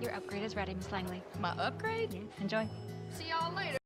Your upgrade is ready, Miss Langley. My upgrade? Yes, enjoy. See y'all later.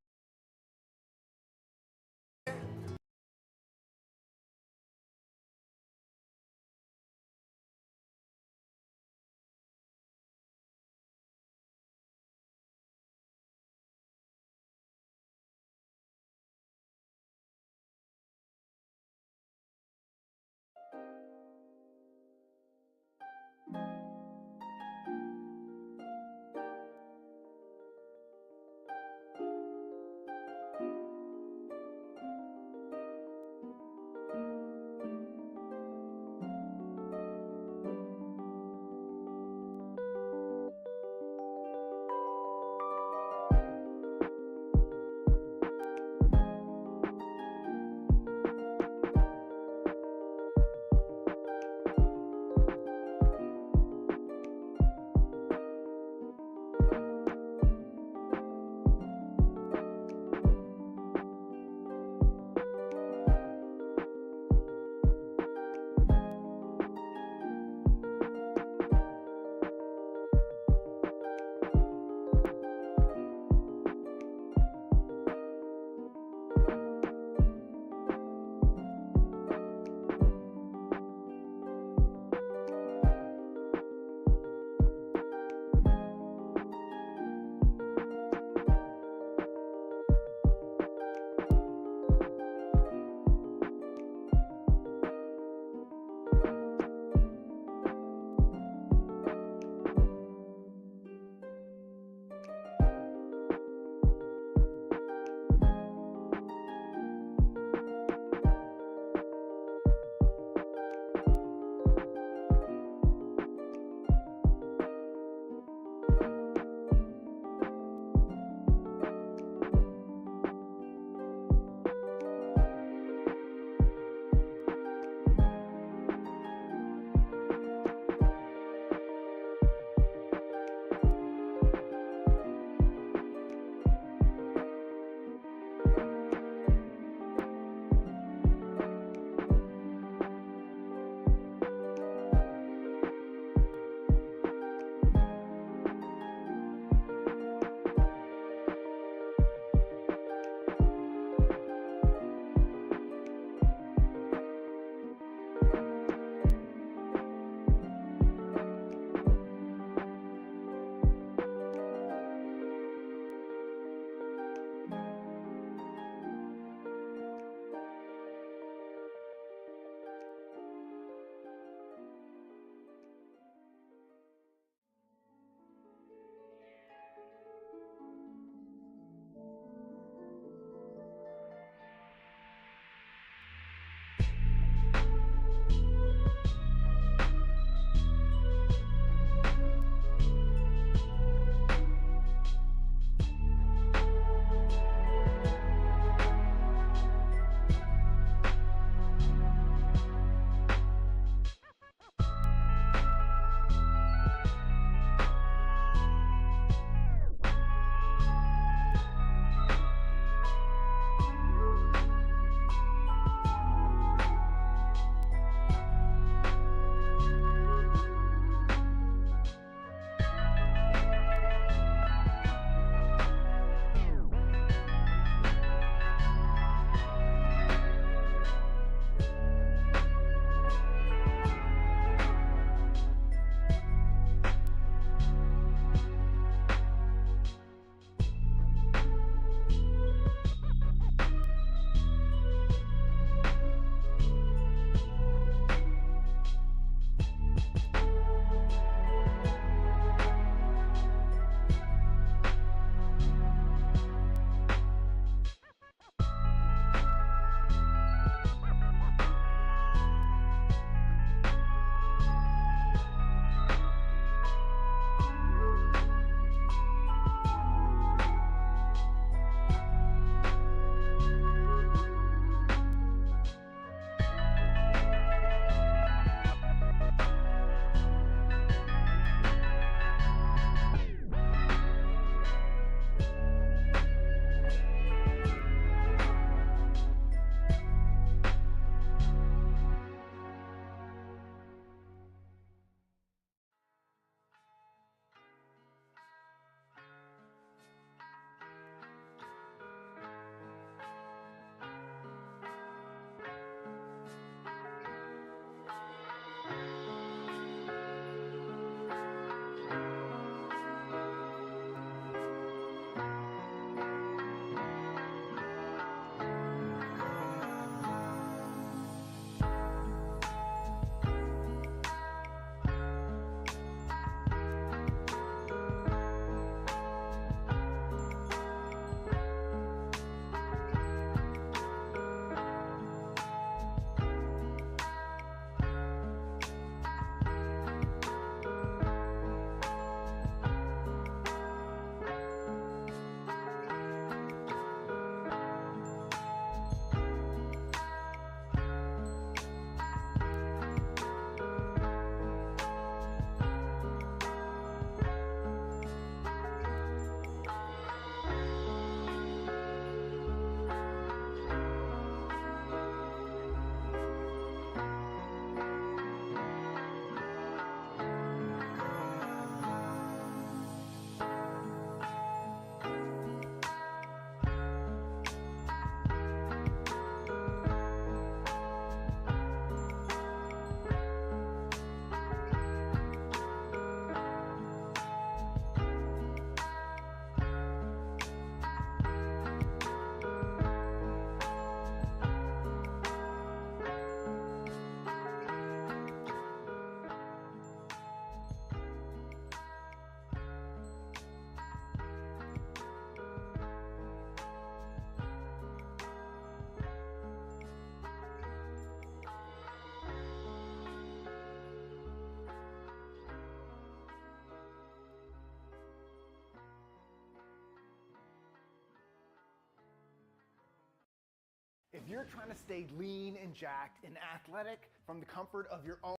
you're trying to stay lean and jacked and athletic from the comfort of your own.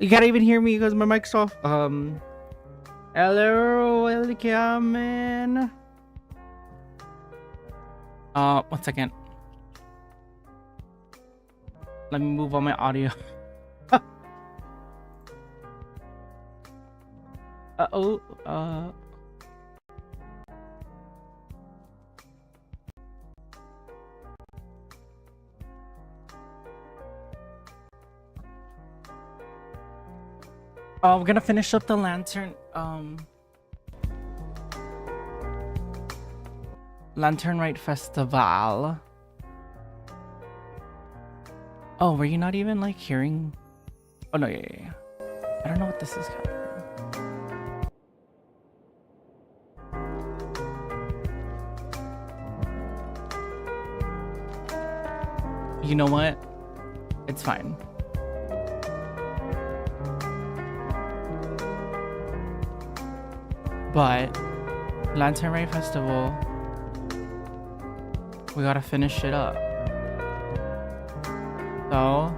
You can't even hear me because my mic's off. Hello, welcome in. 1 second. Let me move on my audio. We're gonna finish up the lantern rite festival. Oh, were you not even like hearing? Oh no, yeah. I don't know what this is. You know what? It's fine. But Lantern Rite Festival, we gotta finish it up. So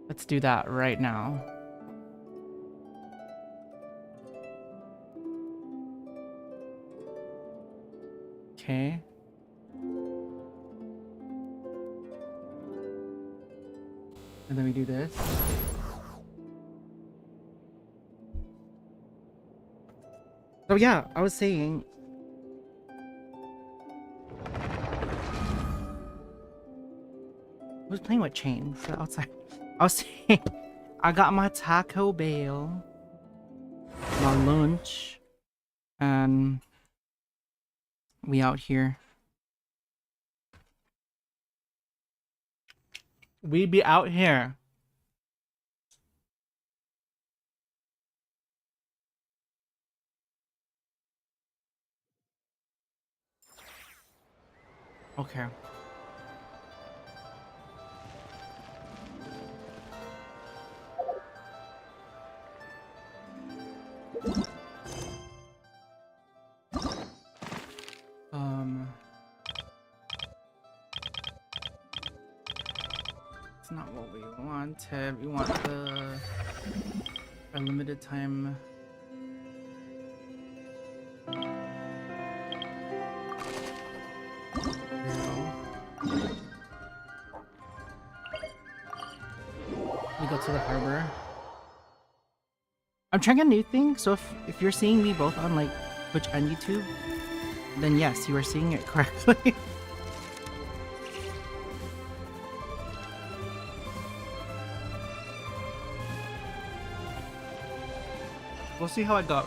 let's do that right now. Okay. And then we do this. So yeah, I was saying, I was playing with chains outside. I was saying, I got my Taco Bell, my lunch, and we out here. We be out here. Okay. It's not what we wanted. We want the unlimited time. We go to the harbor. I'm trying a new thing, so if you're seeing me both on like Twitch and YouTube, then yes, you are seeing it correctly. We'll see how it goes.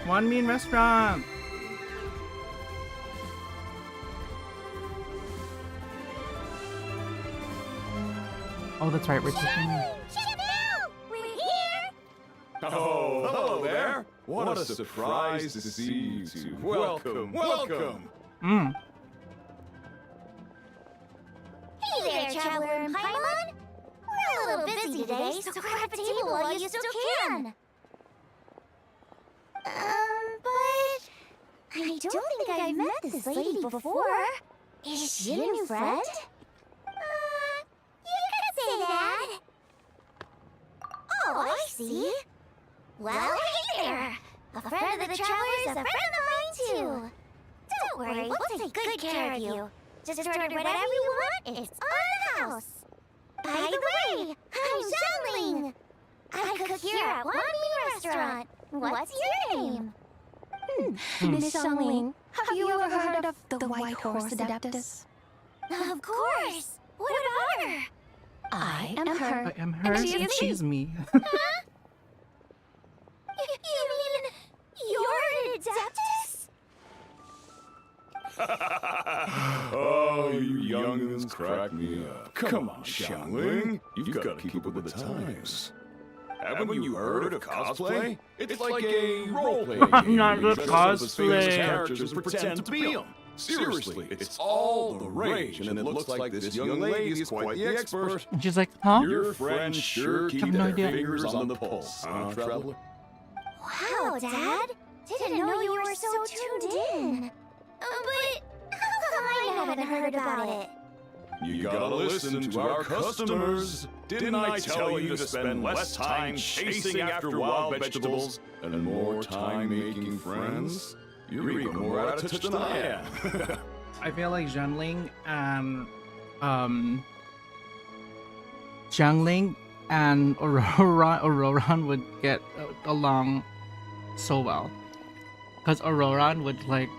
One Mean Restaurant. Oh, that's right, we're taking... We're here! Oh, hello there! What a surprise to see you two. Welcome, welcome! Hey there, Traveler and Paimon! We're a little busy today, so grab a table while you still can! But... I don't think I've met this lady before. Is she a new friend? You could say that. Oh, I see. Well, hey there! A friend of the Traveler is a friend of mine, too. Don't worry, we'll take good care of you. Just order whatever you want, it's on the house. By the way, I'm Xiangling. I cook here at One Mean Restaurant. What's your name? Miss Xiangling, Have you ever heard of the White Horse Adeptus? Of course! What about her? I am her. I am her, and she's me. You mean you're an Adeptus? Oh, you youngins crack me up. Come on, Xiangling. You've got to keep up with the times. Haven't you heard of cosplay? It's like a role-playing game. I'm not where you the dress up as famous cosplay. characters and pretend to be them. Seriously, it's all the rage, and it looks like this young lady is quite the expert. And she's like, huh? Your friends sure keep Have no their idea. fingers on the pulse, huh, Traveler? Wow, Dad! Didn't know you were so tuned in. But how come I haven't heard about it? You gotta listen to our customers. Didn't I tell you to spend less time chasing after wild vegetables and more time making friends? You're even more out of touch than I am. I feel like Zhangling and Zhangling and Auroran would get along so well, because Auroran would like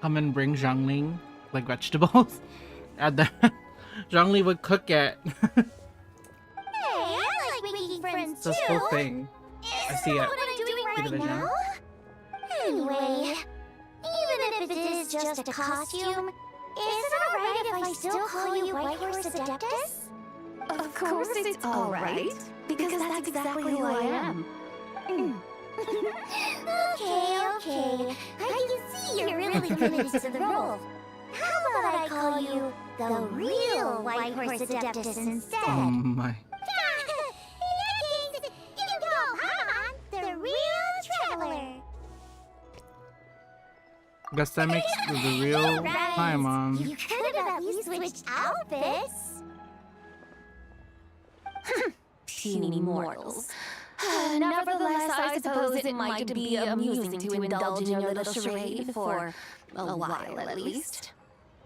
come and bring Zhangling like vegetables, and then Zhangling would cook it. Hey, I like making friends too. This whole thing. I see it. What I'm doing See the right vision? now? Anyway, even if it is just a costume, is it alright if I still call you White Horse Adeptus? Of course it's alright, because that's exactly who I am. Okay. I can see you're really committed to the role. How about I call you the real White Horse Adeptus instead? Oh my. You can call Paimon the real traveler. Guess that makes the real Right. Paimon. You could have at least switched outfits. Puny mortals. Nevertheless, I suppose it might be amusing to indulge in your little charade for a while at least.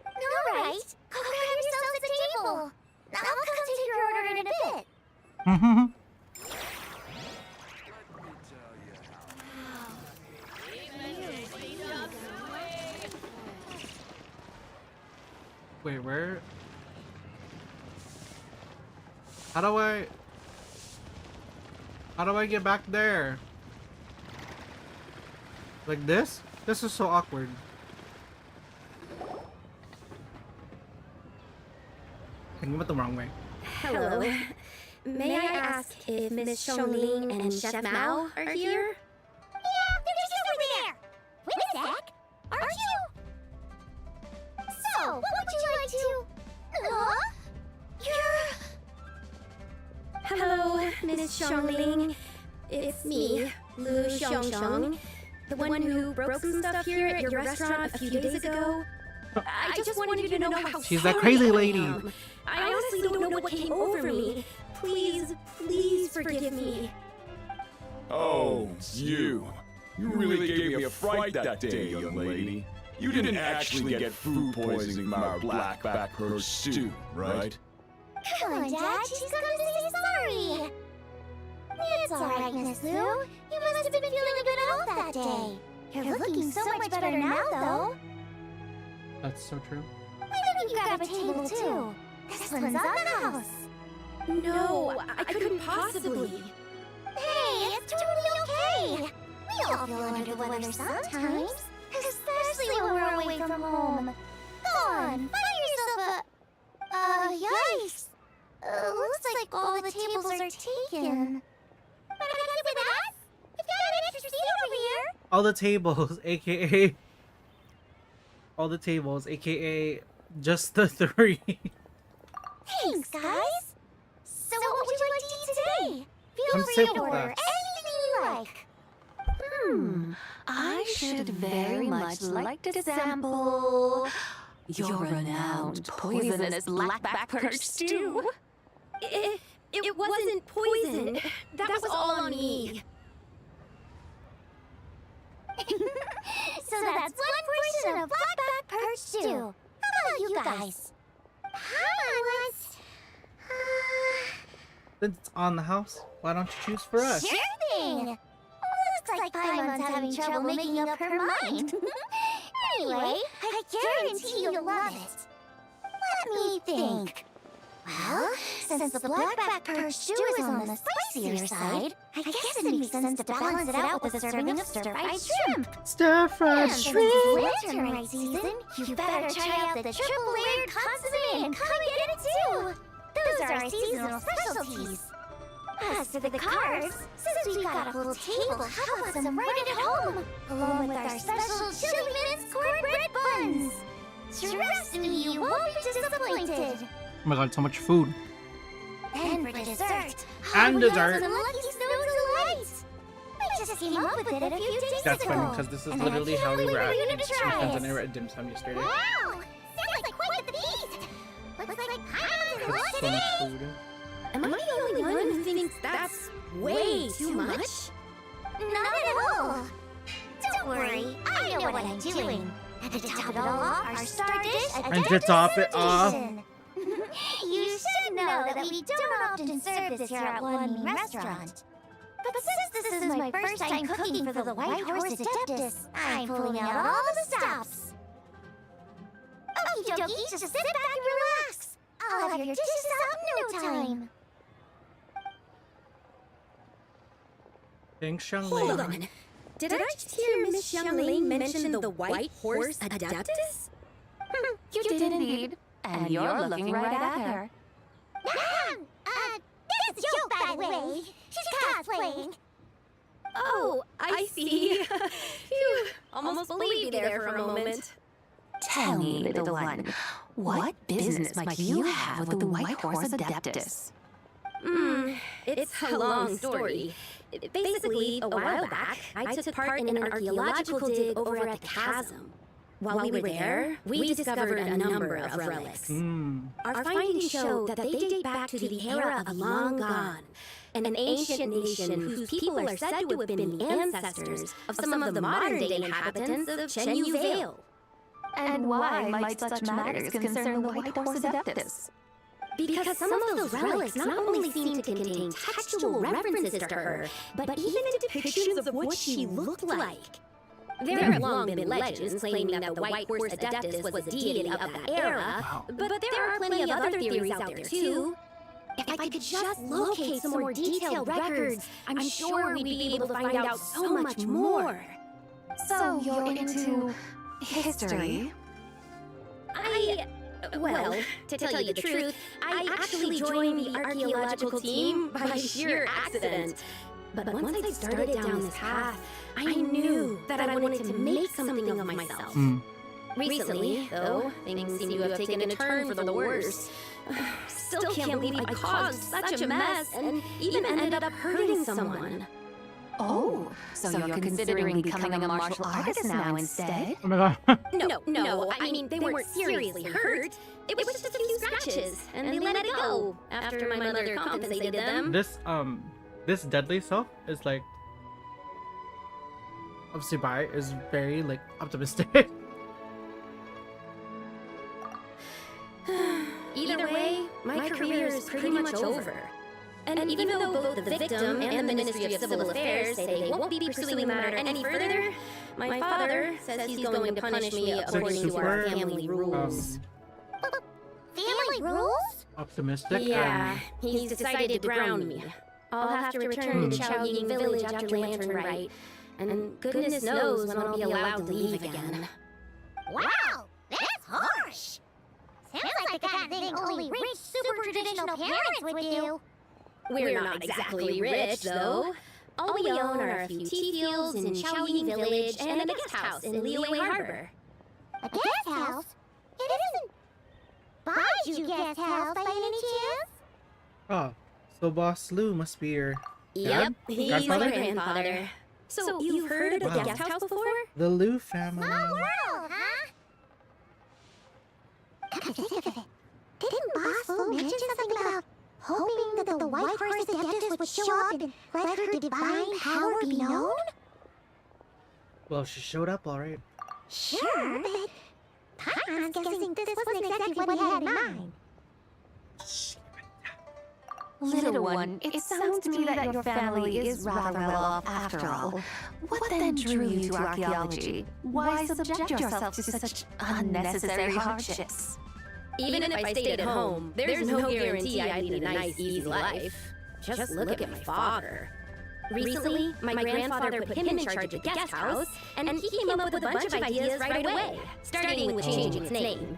Alright, go grab yourselves a table. I'll come take your order in a bit. Wait, where? How do I get back there? Like this? This is so awkward. I went the wrong way. Hello. May I ask if Miss Xiangling and Chef Mao are here? Yeah, they're just over there. Wait a sec. Aren't you? So, what would you like to... You're... Hello, Miss Xiangling. It's me, Lu Xiangsheng, the one who broke some stuff here at your restaurant a few days ago. I just wanted you to know how She's that sorry crazy I lady. am. I honestly don't know what came over me. Please forgive me. Oh, you. You really gave me a fright that day, young lady. You didn't actually get food poisoning from our black perch stew, right? Come on, Dad, she's gonna say sorry. It's alright, Miss Lou. You must have been feeling a bit off that day. You're looking so much better now, though. That's so true. Why don't you grab a table, too? This one's on the house. No, I couldn't possibly. Hey, it's totally okay. We all feel under the weather sometimes. Especially when we're away from home. Go on, find yourself yikes. Looks like all the tables are taken. But I can with us? We've got an extra seat over here. All the tables, aka all the tables, aka just the 3. Thanks, guys. So what would you like to eat today? Feel Come free sit to with order us. anything you like. I should very much like to sample your renowned poisonous black perch stew. It wasn't poison. That was all on me. So that's one portion of black perch stew. How about you guys? Let's... Since it's on the house, why don't you choose for us? Sure thing! Looks like Paimon's having trouble making up her mind. Anyway, I guarantee you'll love it. Let me think. Well, since the blackback perch stew is on the spicier side, I guess it makes sense to balance it out with a serving of stir-fried shrimp. Stir-fried And since shrimp. it's lantern rite season, you better try out the triple-layered consommé and come and get it too. Those are our seasonal specialties. As for the carbs, since we got a full table, how about some right at home, along with our special chili mince cornbread buns? Trust me, you won't be disappointed. Oh my god, so much food. And for dessert, And we have dessert. some Lucky Snow Delights. We just came up with it a few days That's ago. funny because this is and I literally how we can't were wait for you at to try friends it. and I were at dim sum yesterday. Wow! Sounds like quite the feast! Looks like I'm There's on so today! much food. Am I the only one who thinks that's way too much? Not at all! Don't worry, I know what I'm doing. And to top it all off, our star dish, And to top it off. You should know that we don't often serve this here at One Mean Restaurant. But since this is my first time cooking for the White Horse Adeptus, I'm pulling out all the stops. Okie dokie, just sit back and relax. I'll have your dishes out in no time. Thanks, Xiangling. Hold on. Did I just hear Miss Xiangling mention the White Horse Adeptus? You did indeed. And you're looking right at her. That's a joke, by the way. She's cosplaying. Oh, I see. Phew, almost believed me there for a moment. Tell me, little one, what business might you have with the White Horse Adeptus? It's a long story. Basically, a while back, I took part in an archaeological dig over at the chasm. While we were there, we discovered a number of relics. Our findings show that they date back to the era of long gone, an ancient nation whose people are said to have been the ancestors of some of the modern-day inhabitants of Chenyu Vale. And why might such matters concern the White Horse Adeptus? Because some of those relics not only seem to contain textual references to her, but even depictions of what she looked like. There have long been legends claiming that the White Horse Adeptus was a deity of that era, but there are plenty of other theories out there too. If I could just locate some more detailed records, I'm sure we'd be able to find out so much more. So you're into history? Well, to tell you the truth, I actually joined the archaeological team by sheer accident. But once I started down this path, I knew that I wanted to make something of myself. Recently, though, things seem to have taken a turn for the worse. Still can't believe I caused such a mess and even ended up hurting someone. Oh, so you're considering becoming a martial artist now instead? Oh my god. No, I mean, they weren't seriously hurt. It was just a few scratches, and they let it go after my mother compensated them. This deadly self is like of Subai is very like optimistic. Either way, my career is pretty much over. And even though both the victim and the Ministry of Civil Affairs say they won't be pursuing the matter any further, my father says he's going to punish me according to our family rules. Family rules? Optimistic. Yeah, he's decided to ground me. I'll have to return to Chaoying Village after Lantern Rite, and goodness knows when I'll be allowed to leave again. Wow, that's harsh. Sounds like the kind of thing only rich, super traditional parents would do. We're not exactly rich, though. All we own are a few tea fields in Chaoying Village and a guest house in Liyue Harbor. A guest house? It isn't Baiju guest house by any chance? Oh, so Boss Lou must be your Yep, he's my Godfather? grandfather. So you've heard of the Wow. guest house before? the Lou family. Small world, huh? Come to think of it, didn't Boss Lou mention something about hoping that the White Horse Adeptus would show up and let her divine power be known? Well, she showed up, all right. Sure, but Paimon's guessing this wasn't exactly what he had in mind. Little one, it sounds to me that your family is rather well off after all. What then drew you to archaeology? Why subject yourself to such unnecessary hardships? Even if I stayed at home, there's no guarantee I'd lead a nice, easy life. Just look at my father. Recently, my grandfather put him in charge of the guest house, and he came up with a bunch of ideas right away, starting with changing its name.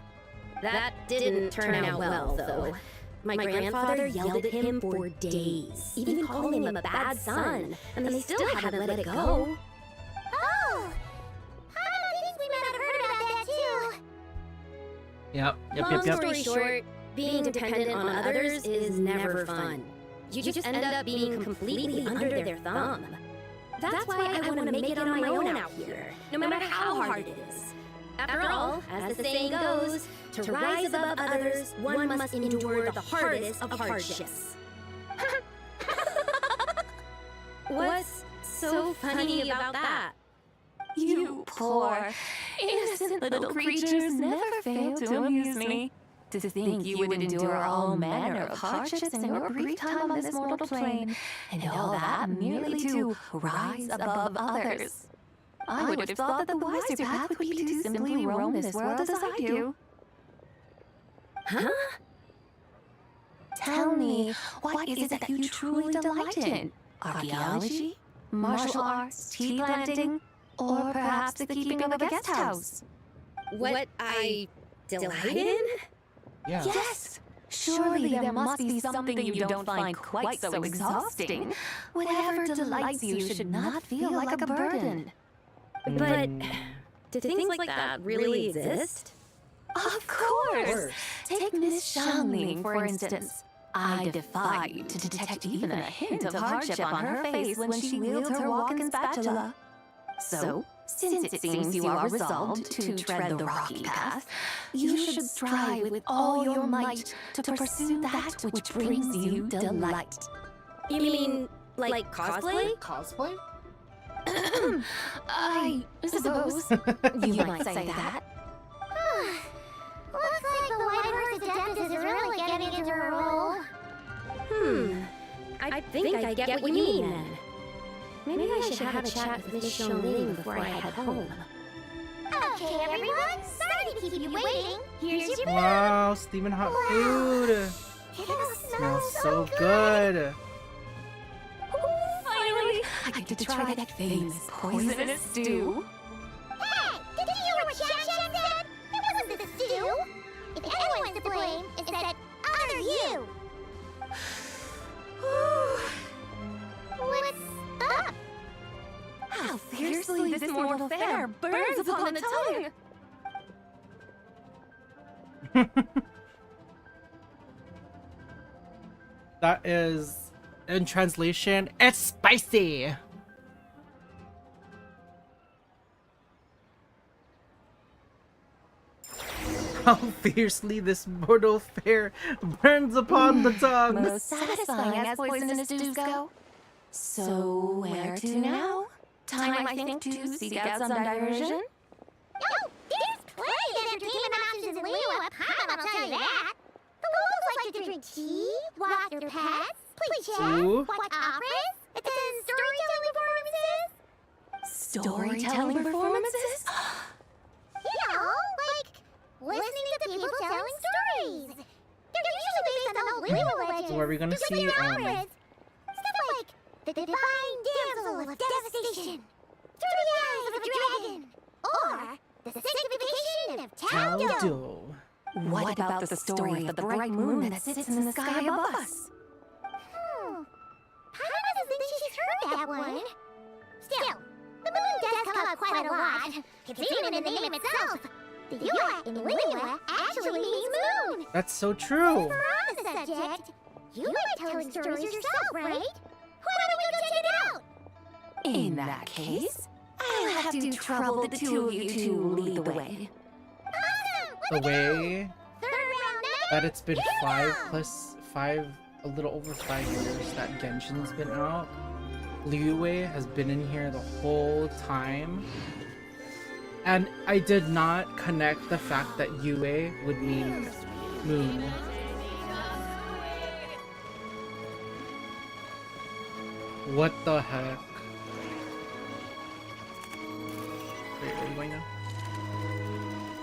That didn't turn out well, though. My grandfather yelled at him for days, even calling him a bad son, and they still haven't let it go. Oh! I think we might have heard about that too. Yep. Long story short, being dependent on others is never fun. You just end up being completely under their thumb. That's why I want to make it on my own out here, no matter how hard it is. After all, as the saying goes, to rise above others, one must endure the hardest of hardships. What's so funny about that? You poor, innocent little creatures never fail to amuse me. To think you would endure all manner of hardships in your brief time on this mortal plane, and all that merely to rise above others. I would have thought that the wiser path would be to simply roam this world as I do. Huh? Tell me, what is it that you truly delight in? Archaeology? Martial arts? Tea planting? Or perhaps the keeping of a guest house? What I delight in? Yeah. Yes! Surely there must be something you don't find quite so exhausting. Whatever delights you should not feel like a burden. But do things like that really exist? Of course! Take Miss Xiangling, for instance. I defy you to detect even a hint of hardship on her face when she wields her walking spatula. So, since it seems you are resolved to tread the rocky path, you should strive with all your might to pursue that which brings you delight. You mean like cosplay? Cosplay? I suppose you might say that. Looks like the white horse adept is really getting into her role. I think I get what you mean then. Maybe I should have a chat with Miss Xiangling before I head home. Okay, everyone. Sorry to keep you waiting. Here's your food. Wow, steaming hot food. It Smells so good. Finally, I get to try that famous poisonous stew. Hey, did you hear what Sham said? It wasn't the stew. If anyone's to blame, it's that other you. What's up? How fiercely this mortal fare burns upon the tongue! That is, in translation, it's spicy. How fiercely this mortal fare burns upon the tongue. Most satisfying as poisonous stews go. So, where to now? Time, I think, to seek out some diversion? Oh, there's plenty of entertainment options in Liyue. I'll tell you that. The locals like to drink tea, walk their pets, play chess, Ooh. watch operas, attend storytelling performances. Storytelling performances? You know, like listening to people telling stories. They're usually based on old Liyue legends. So are we gonna see, operas. Stuff like the divine damsel of devastation, through the eyes of a dragon, or the sanctification of Taldo. Taldo. What about the story of the bright moon that sits in the sky above us? Paimon doesn't think she's heard that one. Still, the moon does come up quite a lot. It's even in the name itself. The Yue in Liyue actually means moon. That's so true. We're on the subject. You like telling stories yourself, right? Why don't we go check it out? In that case, I'll have to trouble the two of you to lead the way. Awesome! The way Third round now? that it's been 5+5, a little over 5 years that Genshin's been out. Liyue has been in here the whole time. And I did not connect the fact that Yue would mean moon. What the heck? Wait, where are you going now?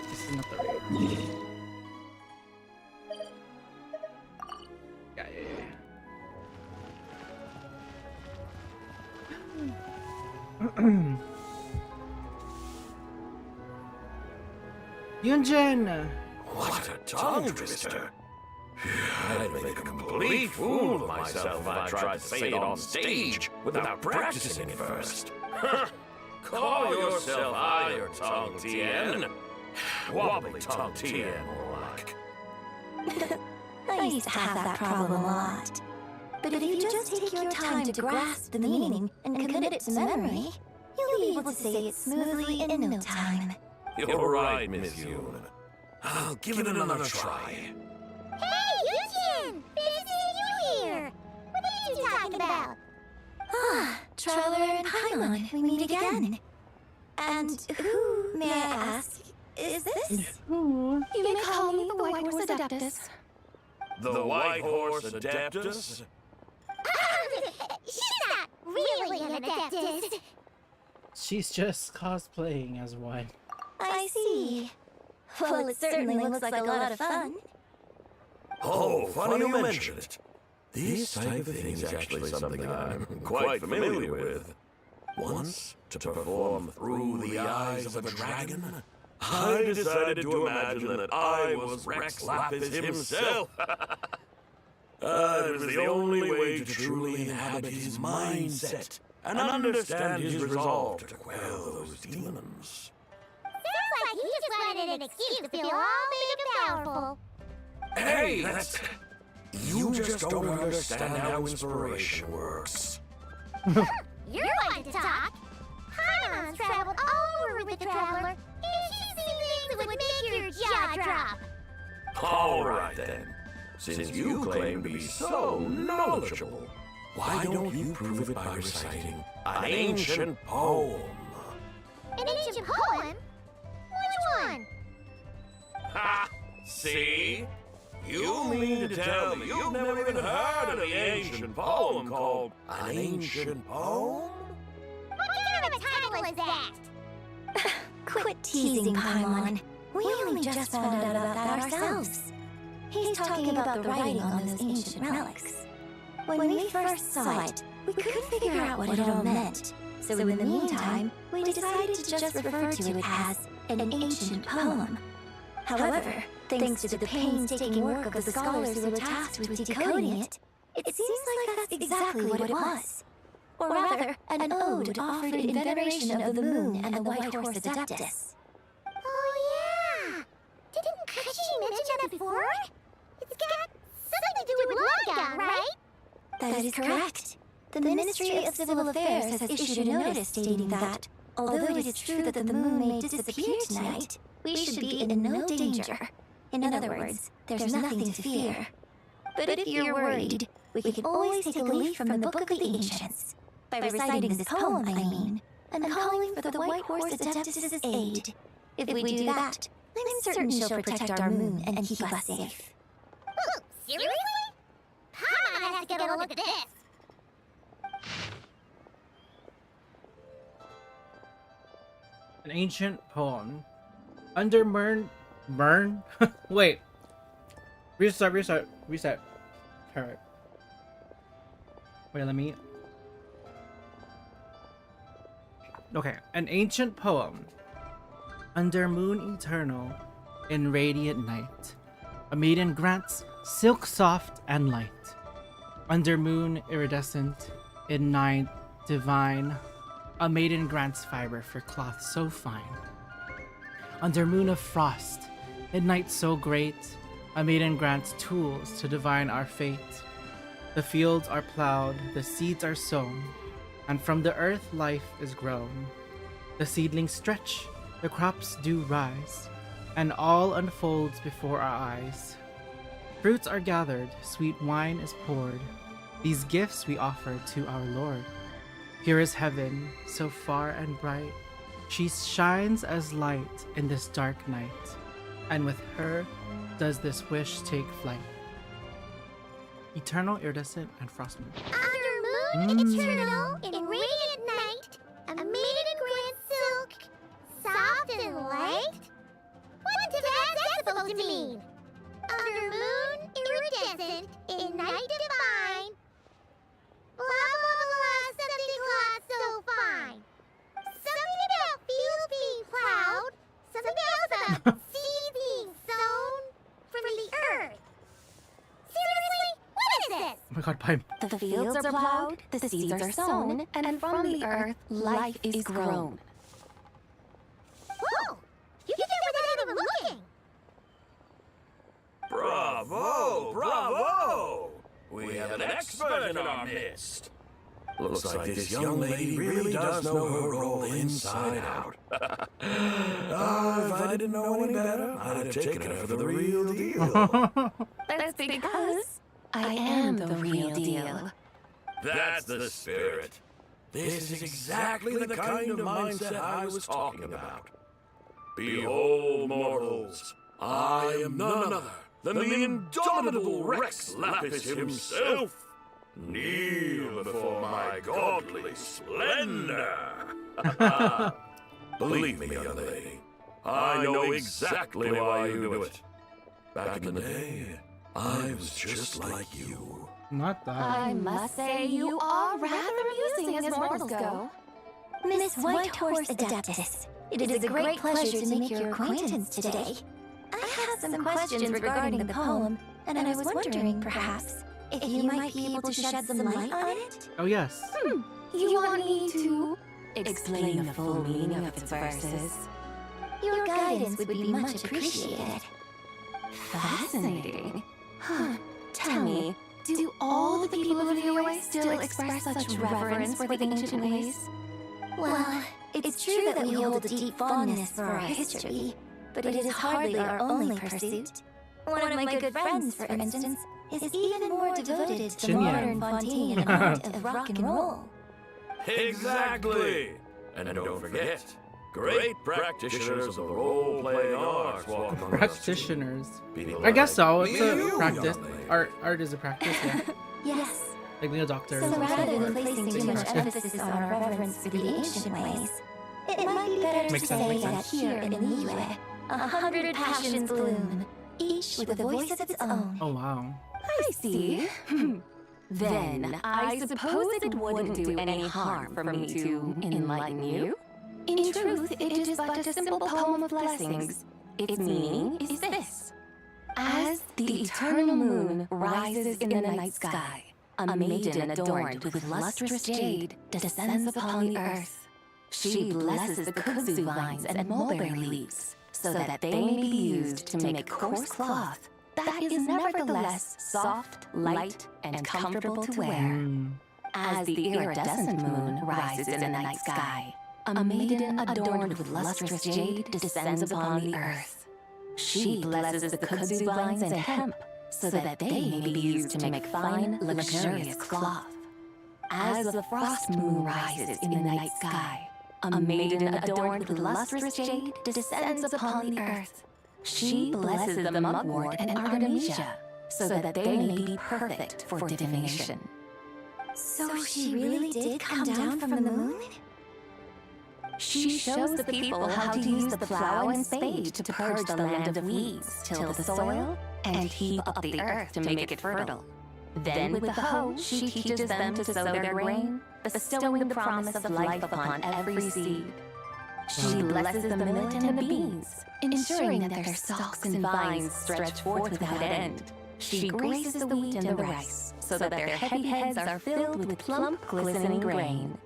This is not the raid. Yeah. Yunjin! What a tongue twister! I'd make a complete fool of myself if I tried to say it on stage without practicing it first. Call yourself either Tongue Tien. Wobbly Tongue Tien, more like. I used to have that problem a lot. But if you just take your time to grasp the meaning and commit it to memory, you'll be able to say it smoothly in no time. You're right, Miss Yoon. I'll give it another try. Hey, Yujin! Good to see you here! What are you talking about? Ah, Traveler and Paimon, we meet again. And who, may I ask, is this? You may call me the White Horse Adeptus. The White Horse Adeptus? She's not really an adeptus. She's just cosplaying as one. I see. Well, it certainly looks like a lot of fun. Oh, funny you mention it. This type of thing is actually something I'm quite familiar with. Once, to perform through the eyes of a dragon, I decided to imagine that I was Rex Lapis himself. It was the only way to truly inhabit his mindset and understand his resolve to quell those demons. Sounds like you just wanted an excuse to feel all big and powerful. Hey, that's... You just don't understand how inspiration works. You're one to talk. Haimon's traveled all over with the Traveler, and she's seen things that would make your jaw drop. All right, then. Since you claim to be so knowledgeable, why don't you prove it by reciting an ancient poem? An ancient poem? Which one? Ha! See? You mean to tell me you've never even heard of the ancient poem called An Ancient Poem? What kind of a title is that? Quit teasing, Paimon. We only just found out about that ourselves. He's talking about the writing on those ancient relics. When we first saw it, we couldn't figure out what it all meant. So in the meantime, we decided to just refer to it as an ancient poem. However, thanks to the painstaking work of the scholars who were tasked with decoding it, it seems like that's exactly what it was. Or rather, an ode offered in veneration of the moon and the White Horse Adeptus. Oh yeah! Didn't Kachi mention that before? It's got something to do with Logon, right? That is correct. The Ministry of Civil Affairs has issued a notice stating that, although it is true that the moon may disappear tonight, we should be in no danger. In other words, there's nothing to fear. But if you're worried, we can always take a leaf from the Book of the Ancients. By reciting this poem, I mean, and calling for the White Horse Adeptus' aid. If we do that, I'm certain she'll protect our moon and keep us safe. Ooh, seriously? Paimon has to get a look at this. An ancient poem. Under Mern? Wait. Reset. Alright. Wait, let me... Okay. An ancient poem. Under moon eternal, in radiant night, a maiden grants silk soft and light. Under moon iridescent, in night divine, a maiden grants fiber for cloth so fine. Under moon of frost, in night so great, a maiden grants tools to divine our fate. The fields are plowed, the seeds are sown, and from the earth life is grown. The seedlings stretch, the crops do rise, and all unfolds before our eyes. Fruits are gathered, sweet wine is poured. These gifts we offer to our Lord. Pure is heaven, so far and bright. She shines as light in this dark night, and with her does this wish take flight. Eternal, iridescent, and frost moon. Under moon eternal, and radiant night, a maiden grand silk, soft and light? What is that supposed to mean? Under moon, iridescent, in night divine. Blah, blah, blah, something cloth so fine. Something about fields being plowed, something else about seeds being sown from the earth. Seriously, what is this? Oh my god, pipe. The fields are plowed, the seeds are sown, and from the earth life is grown. Whoa! You get there without even looking! Bravo! Bravo! We have an expert in our midst. Looks like this young lady really does know her role inside out. If I didn't know any better, I'd have taken her for the real deal. That's because I am the real deal. That's the spirit. This is exactly the kind of mindset I was talking about. Behold, mortals, I am none other than the indomitable Rex Lapis himself. Kneel before my godly splendor. Believe me, young lady, I know exactly why you do it. Back in the day, I was just like you. Not that. I must say you are rather amusing as mortals go. Miss Whitehorse Adeptus, it is a great pleasure to make your acquaintance today. I have some questions regarding the poem, and I was wondering, perhaps, if you might be able to shed some light on it? Oh, yes. You want me to explain the full meaning of its verses? Your guidance would be much appreciated. Fascinating. Tell me, do all the people of the OA still express such reverence for the ancient ways? Well, it's true that we hold a deep fondness for our history, but it is hardly our only pursuit. One of my good friends, for instance, is even more devoted to the Shinya. modern Fontaine and art of rock and roll. Exactly! And don't forget, great practitioners of the role-playing arts walk among us. Practitioners. People I guess so. like It's me and a you, practice. young lady. Art is a practice, yeah. Yes. Like being a doctor. So is also rather art. than placing too much emphasis on our reverence for the ancient ways, it might be better to Makes say sense, that makes here in Niue, 100 passions bloom, each with a voice of its own. Oh, wow. I see. Then I suppose it wouldn't do any harm for me to enlighten you. In truth, it is but a simple poem of blessings. Its meaning is this. As the eternal moon rises in the night sky, a maiden adorned with lustrous jade descends upon the earth. She blesses the kudzu vines and mulberry leaves, so that they may be used to make coarse cloth that is nevertheless soft, light, and comfortable to wear. As the iridescent moon rises in the night sky, a maiden adorned with lustrous jade descends upon the earth. She blesses the kudzu vines and hemp, so that they may be used to make fine, luxurious cloth. As the frost moon rises in the night sky, a maiden adorned with lustrous jade descends upon the earth. She blesses the mugwort and artemisia, so that they may be perfect for divination. So she really did come down from the moon? She shows the people how to use the plow and spade to purge the land of weeds, till the soil, and heap up the earth to make it fertile. Then with the hoe, she teaches them to sow their grain, bestowing the promise of life upon every seed. She blesses the millet and the beans, ensuring that their stalks and vines stretch forth without end. She graces the wheat and the rice, so that their heavy heads are filled with plump, glistening grain.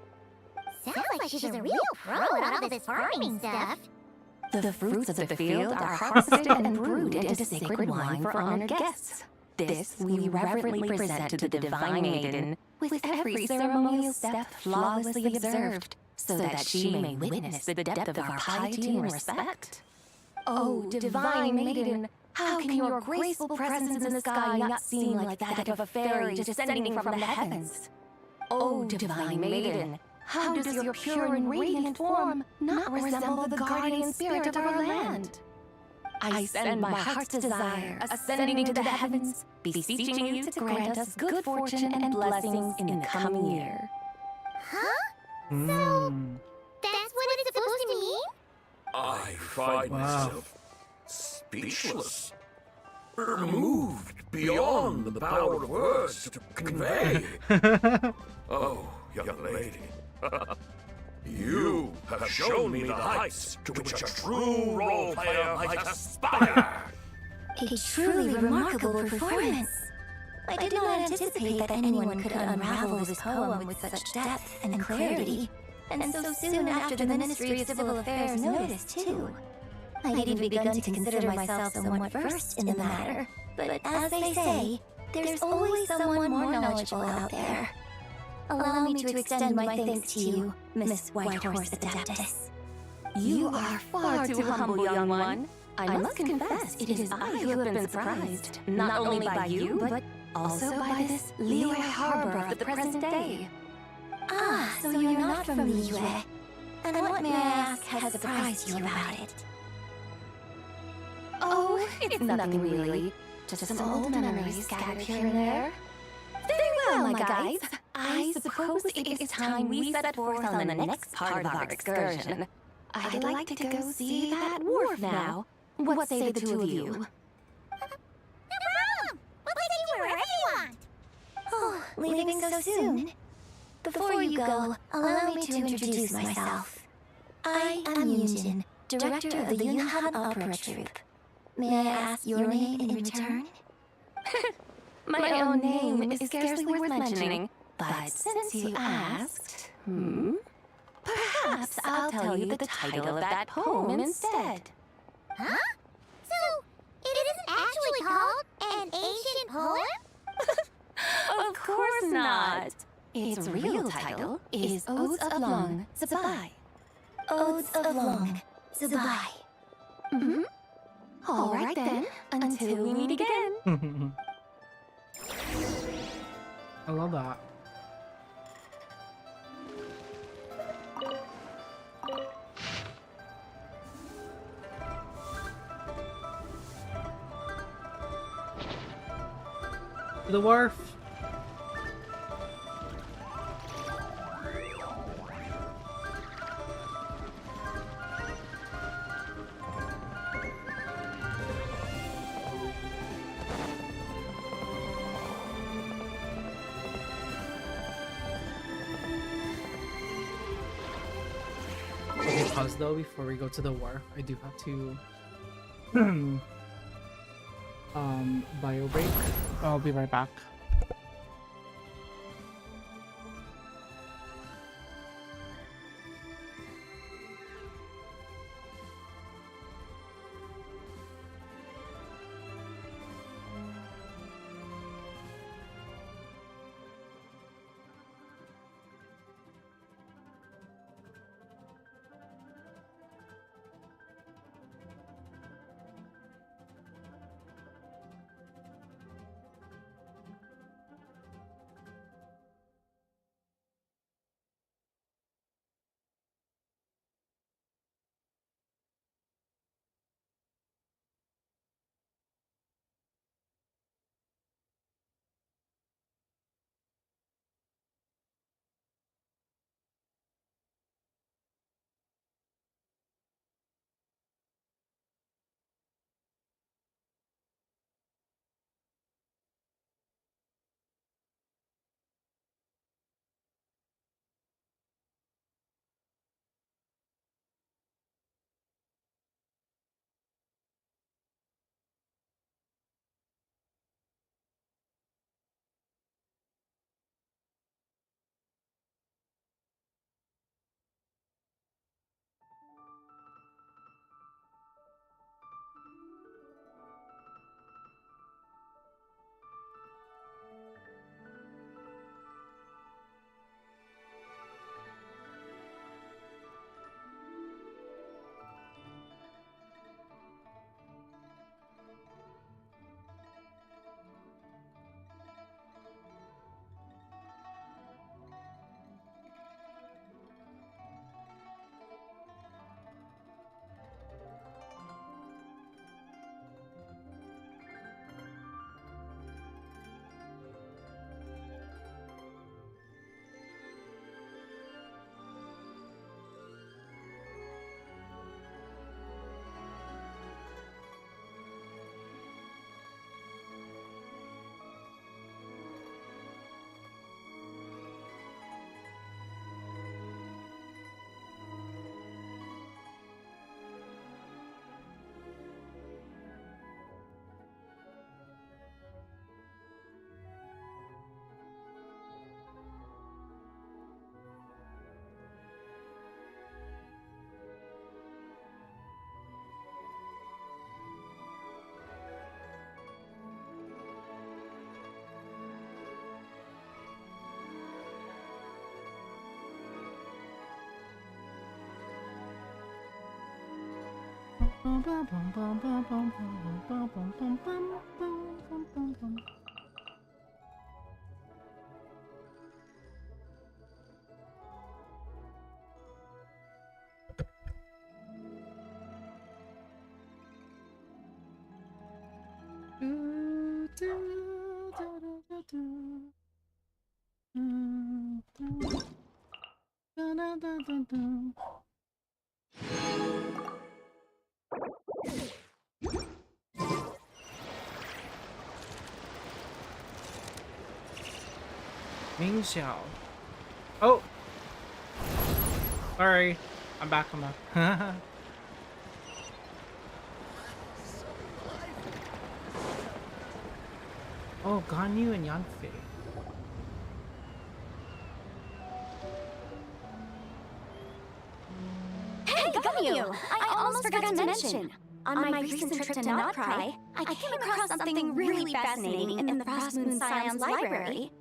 Sounds like she's a real pro at all this farming stuff. The fruits of the field are harvested and brewed into sacred wine for honored guests. This we reverently present to the divine maiden, with every ceremonial step flawlessly observed, so that she may witness the depth of our piety and respect. Oh, divine maiden, how can your graceful presence in the sky not seem like that of a fairy descending from the heavens? Oh, divine maiden, how does your pure and radiant form not resemble the guardian spirit of our land? I send my heart's desire, ascending to the heavens, beseeching you to grant us good fortune and blessings in the coming year. Huh? Hmm. That's what it's supposed to mean? I find myself speechless, moved beyond the power of words to convey. Oh, young lady, you have shown me the heights to which a true role player might aspire. A truly remarkable performance. I did not anticipate that anyone could unravel this poem with such depth and clarity. And so soon after the Ministry of Civil Affairs noticed, too. I'd even begun to consider myself somewhat versed in the matter. But as they say, there's always someone more knowledgeable out there. Allow me to extend my thanks to you, Miss Whitehorse Adeptus. You are far too humble, young one. I must confess, it is I who have been surprised, not only by you, but also by this Liyue Harbor of the present day. Ah, so you're not from Liyue. And what, may I ask, has surprised you about it? Oh, it's nothing really. Just some old memories scattered here and there. Very well, my guides. I suppose it is time we set forth on the next part of our excursion. I'd like to go see that wharf now. What say the two of you? No problem! We'll take you wherever you want! Oh, leaving so soon? Before you go, allow me to introduce myself. I am Yunjin, director of the Yunhan Opera Troupe. May I ask your name in return? My own name is scarcely worth mentioning, but since you asked, perhaps I'll tell you the title of that poem instead. Huh? So, it isn't actually called an ancient poem? Of course not. Its real title is Odes of Long Zabai. Odes of Long Zabai. Mm-hmm. All right then, until we meet again. I love that. The wharf. Pause though before we go to the wharf. I do have to bio break. I'll be right back. Ming Xiao. Oh! Sorry. I'm back. Oh, Ganyu and Yanfei. Hey, Ganyu! I almost forgot to mention. On my recent trip to Notcry, I came across something really fascinating in the Frost Moon Scion's library.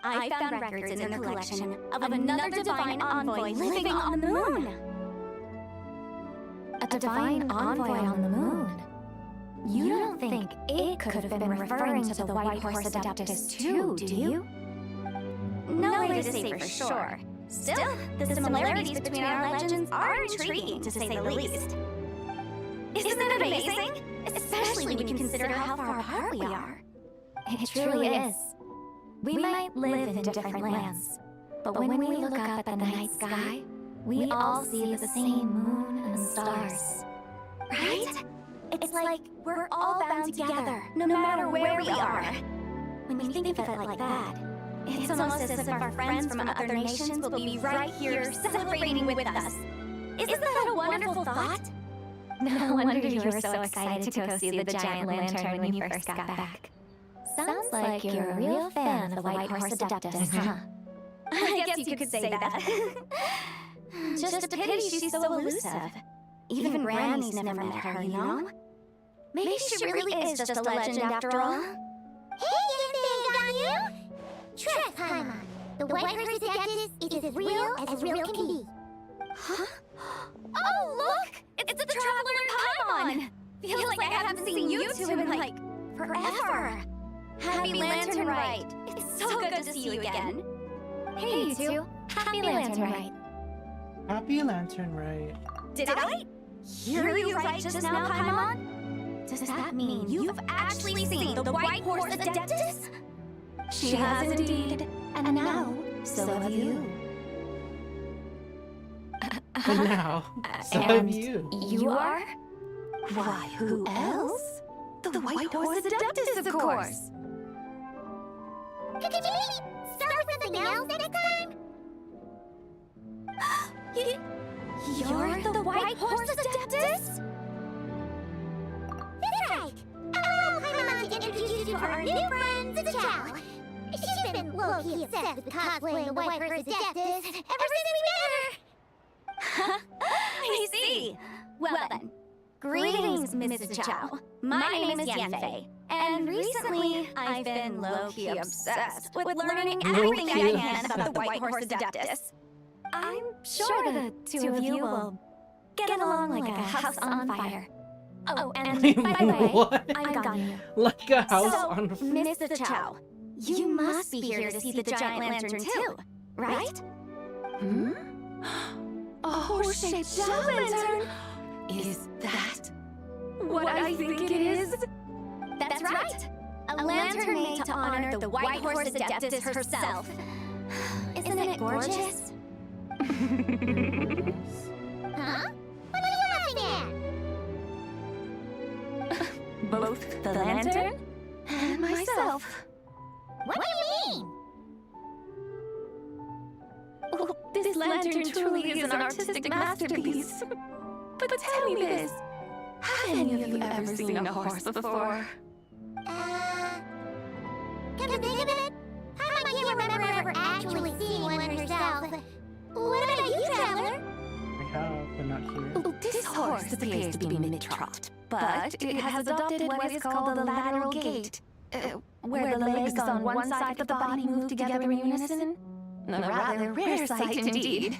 I found records in the collection of another divine envoy living on the moon. A divine envoy on the moon? You don't think it could have been referring to the White Horse Adeptus too, do you? No way to say for sure. Still, the similarities between our legends are intriguing, to say the least. Isn't it amazing? Especially when you consider how far apart we are. It truly is. We might live in different lands, but when we look up at the night sky, we all see the same moon and stars. Right? It's like we're all bound together, no matter where we are. When you think of it like that, it's almost as if our friends from other nations will be right here celebrating with us. Isn't that a wonderful thought? No wonder you were so excited to go see the giant lantern when you first got back. Sounds like you're a real fan of the White Horse Adeptus, huh? I guess you could say that. Just a pity she's so elusive. Even Granny's never met her, you know? Maybe she really is just a legend after all. Hey, Ganyu! Trust, Paimon. The White Horse Adeptus is as real can be. Huh? Oh, look! It's the Traveler in Paimon! Feels like I haven't seen you two in, like, forever. Happy Lantern Rite! It's so good to see you again. Hey, you two. Happy Lantern Rite. Happy Lantern Rite. Did I hear you right just now, Paimon? Does that mean you've actually seen the White Horse Adeptus? She has indeed. And now, so have you. And now, so have you. You are? Why, who else? The White Horse Adeptus, of course. Could you maybe start with something else next time? You're the White Horse Adeptus? That's right. Allow Paimon to introduce you to our new friend, the Chow. She's been low-key obsessed with cosplaying the White Horse Adeptus ever since we met her. I see. Well then, greetings, Mrs. Chow. My name is Yanfei, and recently I've been low-key obsessed with learning everything I can about the White Horse Adeptus. I'm sure the two of you will get along like a house on fire. Oh, and by the way, What? I'm Ganyu. Like a house So, on fire. Mr. Chow, you must be here to see the giant lantern too, right? Hmm? A horse-shaped giant lantern? Is that What I think it is? That's right. A lantern made to honor the White Horse Adeptus herself. Isn't it gorgeous? Huh? What are you laughing at? Both the lantern and myself. What do you mean? Oh, this lantern truly is an artistic masterpiece. But tell me this. Have any of you ever seen a horse before? Come to think of it, Paimon can't remember ever actually seeing one herself. What about you, Traveler? I have, but not here. Oh, this horse appears to be mid-trot, but it has adopted what is called the lateral gait, where the legs on one side of the body move together in unison. A rather rare sight indeed.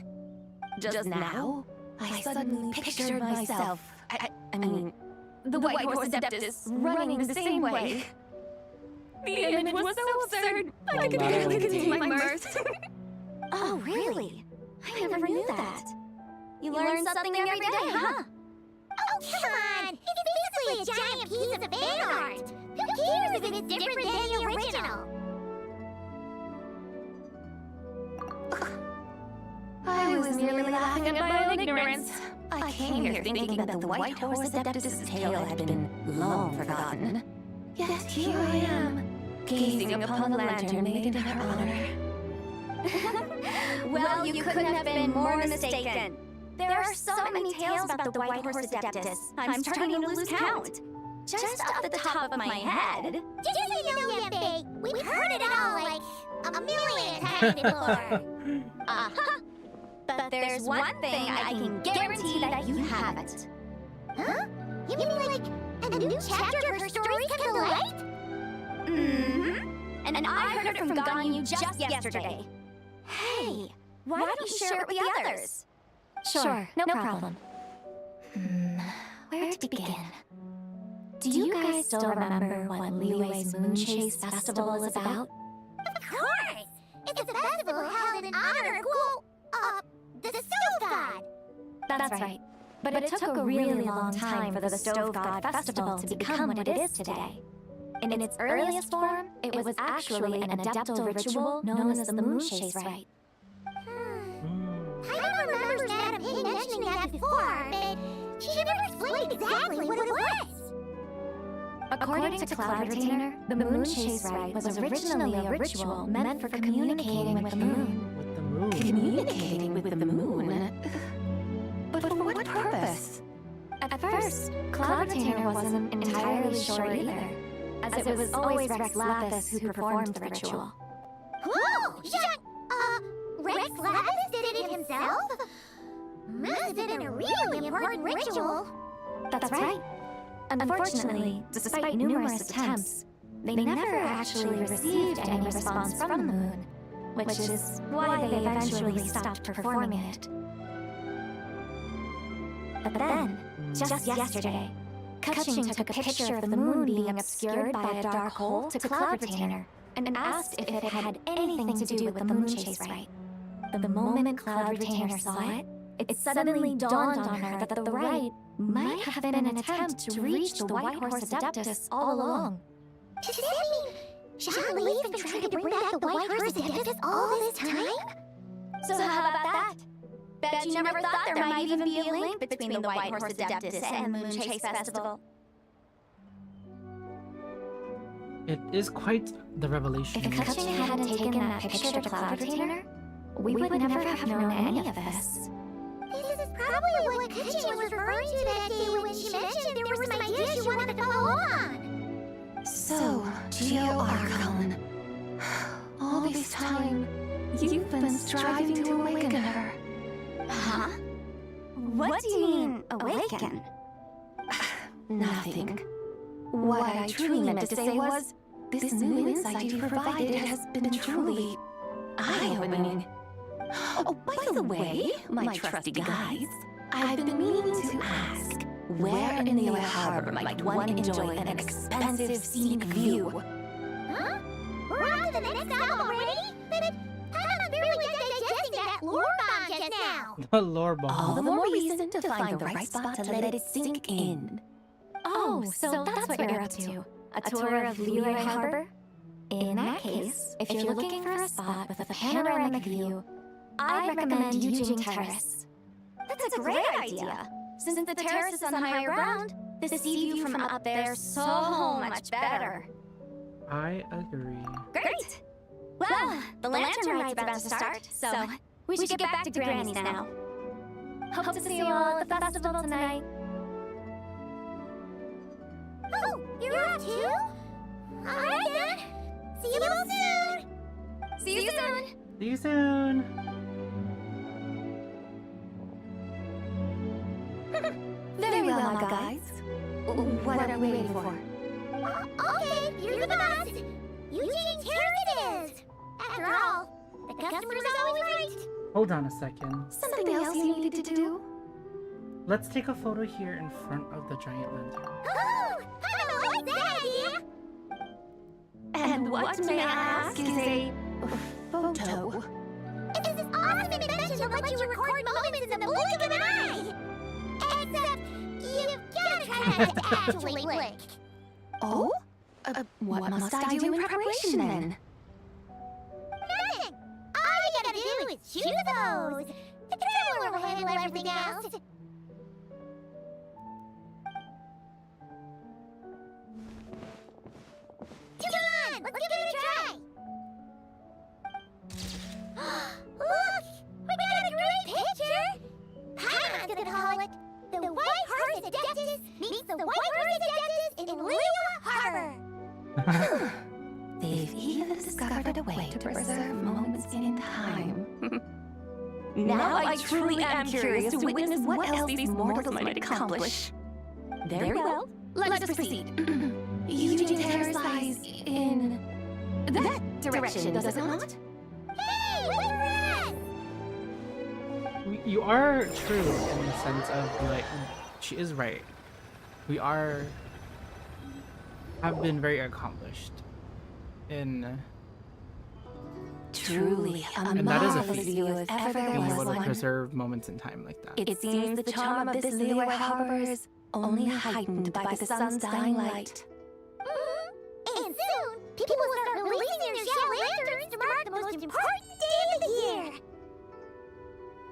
Just now, I suddenly pictured myself, I mean, the white horse adeptus running the same way. The image was so absurd, I could barely contain my mirth. Oh, really? I never knew that. You learn something every day, huh? Oh, come on! It's basically a giant piece of fan art! Who cares if it's different than the original? I was merely laughing at my own ignorance. I came here thinking that the white horse adeptus' tale had been long forgotten. Yet here I am, gazing upon the lantern made in her honor. Well, you couldn't have been more mistaken. There are so many tales about the white horse adeptus. I'm starting to lose count. Just off the top of my head. Did you know, Yembe? We've heard it all like a million times before. Uh-huh. But there's one thing I can guarantee that you haven't. Huh? You mean like a new chapter of her stories come to light? Mm-hmm. And I heard it from Ganyu just yesterday. Hey, why don't you share it with the others? Sure, no problem. Where to begin? Do you guys still remember what Liyue's Moon Chase Festival is about? Of course! It's a festival held in honor of the Stove God! That's right. But it took a really long time for the Stove God Festival to become what it is today. In its earliest form, it was actually an adeptal ritual known as the Moon Chase Rite. I don't remember Madame Ping mentioning that before, but she never explained exactly what it was. According to Cloud Retainer, the Moon Chase Rite was originally a ritual meant for communicating with the moon. With the moon. Communicating with the moon? But for what purpose? At first, Cloud Retainer wasn't entirely sure either, as it was always Rex Lapis who performed the ritual. Whoa! Rex Lapis did it himself? Must have been a really important ritual. That's right. Unfortunately, despite numerous attempts, they never actually received any response from the moon, which is why they eventually stopped performing it. But then, just yesterday, Kaching took a picture of the moon being obscured by a dark hole to Cloud Retainer and asked if it had anything to do with the Moon Chase Rite. The moment Cloud Retainer saw it, it suddenly dawned on her that the rite might have been an attempt to reach the White Horse Adeptus all along. Does that mean Jean Li's been trying to bring back the White Horse Adeptus all this time? So how about that? Bet you never thought there might even be a link between the White Horse Adeptus and the Moon Chase Festival. It is quite the revelation. If Kaching hadn't taken that picture to Cloud Retainer, we would never have known any of this. This is probably what Kaching was referring to that day when she mentioned there was some idea she wanted to follow on. So, Geo Archon, all this time, you've been striving to awaken her. Huh? What do you mean, awaken? Nothing. What I truly meant to say was, this new insight you provided has been truly eye-opening. Oh, by the way, my trusty guides, I've been meaning to ask, where in the harbor might one enjoy an expensive scenic view? Huh? We're on to the next stop already? But I'm barely digesting that lore bomb just now. The lore bomb. All the more reason to find the right spot to let it sink in. Oh, so that's what you're up to. A tour of Liyue Harbor? In that case, if you're looking for a spot with a panoramic view, I'd recommend Yujing Terrace. That's a great idea. Since the terrace is on higher ground, the sea view from up there's so much better. I agree. Great! Well, the lantern ride's about to start, so we should get back to Granny's now. Hope to see you all at the festival tonight. Oh, you're off too? Alright then. See you all soon. See you soon! See you soon. are we waiting for? Okay, you're the boss. Eugene Terrace it is. After all, the customer's always right. Hold on a second. Something else you needed to do? Let's take a photo here in front of the giant lantern. Oh, I like that idea. And what, may I ask, is a photo? It's this awesome invention that lets you record moments in the blink of an eye. Except, you've gotta try not to actually blink. Oh? What must I do in preparation then? Nothing. All you gotta do is shoot the pose. The traveler will handle everything else. Come on, let's give it a try. Look, we got a great picture. Paimon's gonna call it "The White Horse Adeptus Meets the White Horse Adeptus in Liyue Harbor." They've even discovered a way to preserve moments in time. Now I truly am curious to witness what else these mortals might accomplish. Very well, let us proceed. Eugene Terrace lies in that direction, does it not? Hey, wait for us! You are true in the sense of, like, she is right. We have been very accomplished in Truly, a And that is a marvelous feat. view if ever there being was able to one. preserve moments in time like that. It seems the charm of this Liyue harbor is only heightened by the sun's dying light. And soon, people will start releasing their shell lanterns to mark the most important day of the year.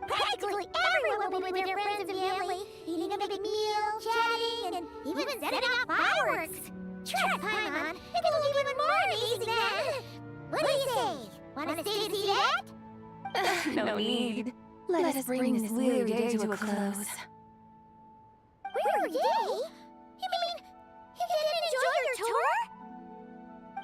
Practically everyone will be with their friends and family, eating a big meal, chatting, and even setting off fireworks. Trust Paimon, it will look even more amazing then. What do you say? Want to stay to see that? No need. Let us bring this weary day to a close. Weary day? You mean you didn't enjoy your tour?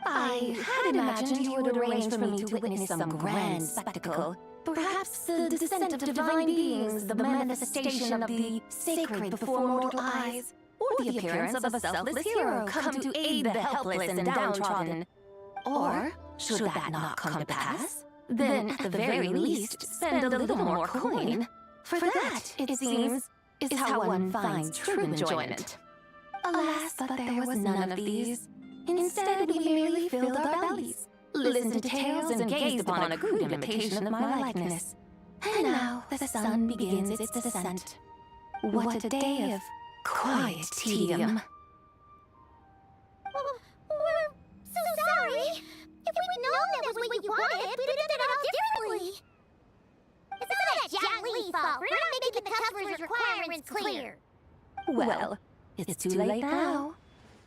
I had imagined you would arrange for me to witness some grand spectacle. Perhaps the descent of divine beings, the manifestation of the sacred before mortal eyes, or the appearance of a selfless hero come to aid the helpless and downtrodden. Or, should that not come to pass, then at the very least spend a little more coin. For that, it seems, is how one finds true enjoyment. Alas, but there was none of these. Instead, we merely filled our bellies, listened to tales, and gazed upon a crude imitation of my likeness. And now the sun begins its descent. What a day of quiet tedium. We're so sorry. If we'd known that was what you wanted, we'd have done it all differently. It's not that John Lee's fault for not making the customer's requirements clear. Well, it's too late now.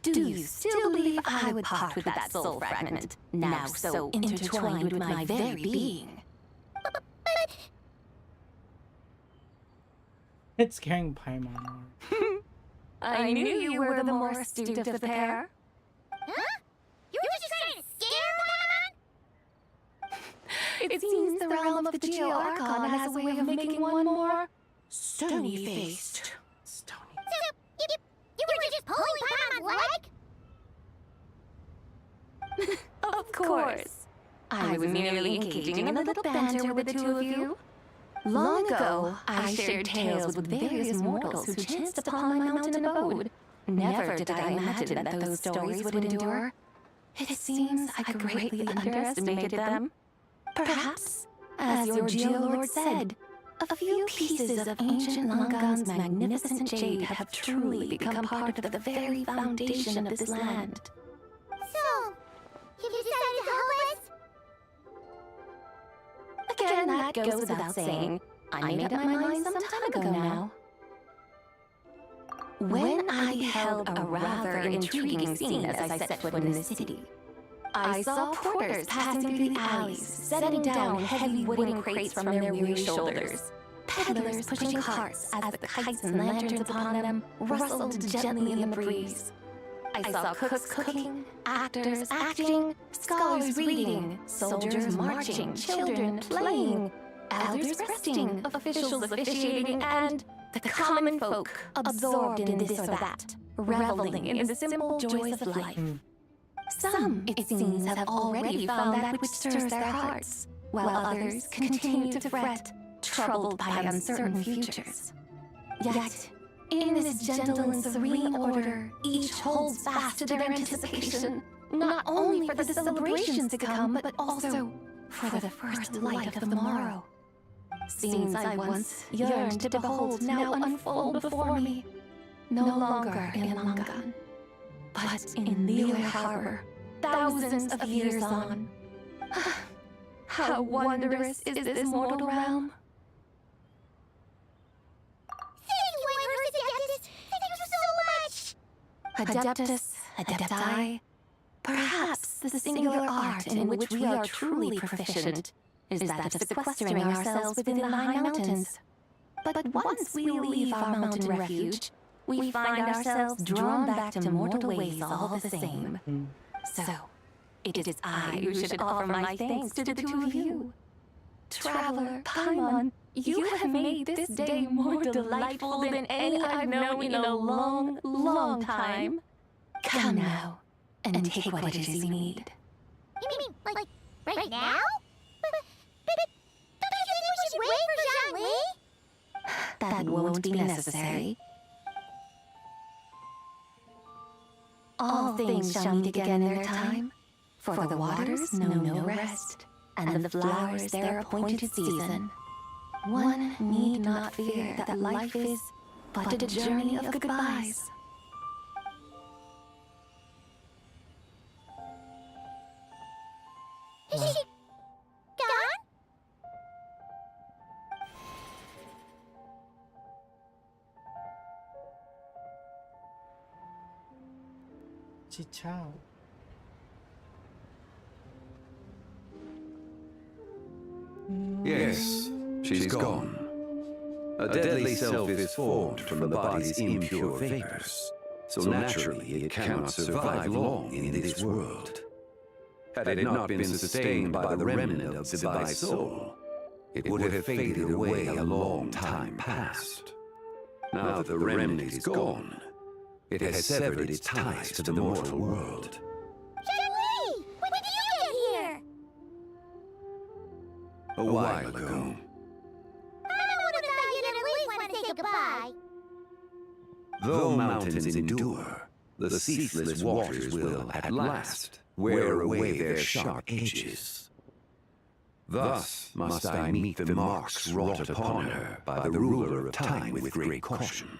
Do you still believe I would part with that soul fragment, now so intertwined with my very being? But It's scaring Paimon. I knew you were the more astute of the pair. huh? You were just trying to scare Paimon? It seems the realm of the Geo-Archon has a way of making one more stony-faced. Stony. So, you were just pulling Paimon's leg? Of course. I was merely engaging in a little banter with the two of you. Long ago, I shared tales with various mortals who chanced upon my mountain abode. Never did I imagine that those stories would endure. It seems I greatly underestimated them. Perhaps, as your Geolord said, a few pieces of ancient Langan's magnificent jade have truly become part of the very foundation of this land. So, you decided to help us? Again, that goes without saying. I made up my mind some time ago now. When I beheld a rather intriguing scene as I set foot in this city, I saw porters passing through the alleys, setting down heavy wooden crates from their weary shoulders. Peddlers pushing carts as the kites and lanterns upon them rustled gently in the breeze. I saw cooks cooking, actors acting, scholars reading, soldiers marching, children playing, elders resting, officials officiating, and The common folk, absorbed in this or that, reveling in the simple joys of life. Some, it seems, have already found that which stirs their hearts, while others continue to fret, troubled by uncertain futures. Yet, in this gentle and serene order, each holds fast to their anticipation, not only for the celebrations to come, but also for the first light of the morrow. Scenes I once yearned to behold now unfold before me, no longer in Langan, but in Lille Harbor, thousands of years on. How wondrous is this mortal realm! Adeptus, Adepti, perhaps the singular art in which we are truly proficient is that of sequestering ourselves within the high mountains. But once we leave our mountain refuge, we find ourselves drawn back to mortal ways all the same. So, it is I who should offer my thanks to the two of you. Traveler, Paimon, you have made this day more delightful than any I've known in a long, long time. Come now, and take what it is you need. You mean, like, right now? But don't you think we should wait for Zhangli? That won't be necessary. All things shall meet again in their time, for the waters know no rest, and the flowers their appointed season. One need not fear that life is but a journey of goodbyes. Is she gone? Ciao. Yes, she's gone. A deadly self is formed from the body's impure vapors, so naturally it cannot survive long in this world. Had it not been sustained by the remnant of Zibai soul, it would have faded away a long time past. Now that the remnant is gone, it has severed its ties to the mortal world. Zhangli! When did you get here? A while ago. I would have thought you'd at least want to say goodbye. Though mountains endure, the ceaseless waters will, at last, wear away their sharp edges. Thus must I meet the marks wrought upon her by the ruler of time with great caution.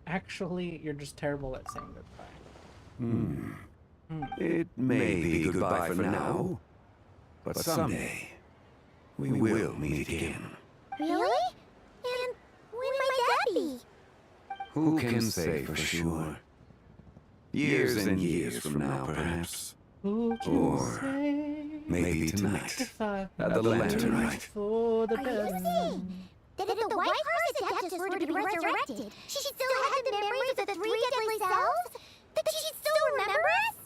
Actually, you're just terrible at saying goodbye. It may be goodbye for now, but someday we will meet again. Really? And when might that be? Who can say for sure? Years and years from now, perhaps. Who can Or say maybe tonight, if I at the lantern rite. for the Are you better? saying that if the White Horse Adeptus were to be resurrected, she'd still have the memories of the three deadly selves? That she'd still remember us?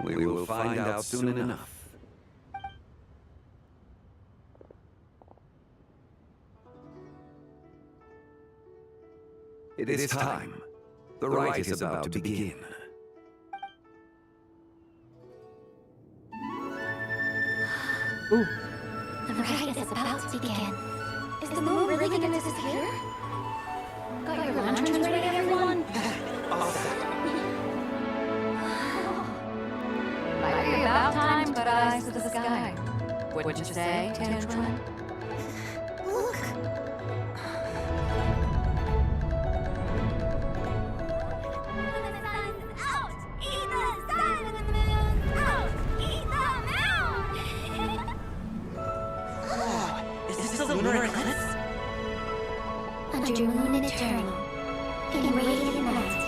We will find out soon enough. It is time. The rite is about to begin. Ooh, The rite is about to begin. Is the moon really going to disappear? Got your lanterns ready, everyone? Might be about time to put eyes to the sky. Wouldn't you say, Tantrum? Look. Out! Eat the sun and the moon! Out! Eat the moon! Is this a lunar eclipse? Under moon eternal, in radiant night,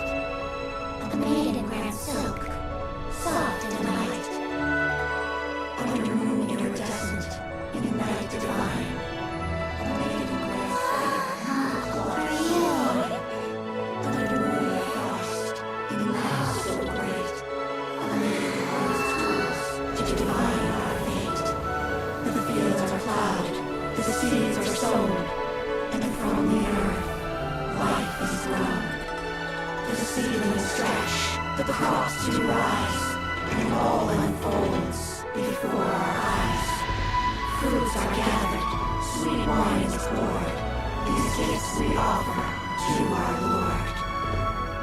the maiden wears silk, soft and light. Under moon iridescent, in night divine, the maiden wears silk, for you. Under moon frost, in night so great, the maiden wears tools to divine our fate. The fields are plowed, the seeds are sown, and from the earth ceiling stretch, the cross to rise, and all unfolds before our eyes. Fruits are gathered, sweet wine is poured. These gifts we offer to our Lord.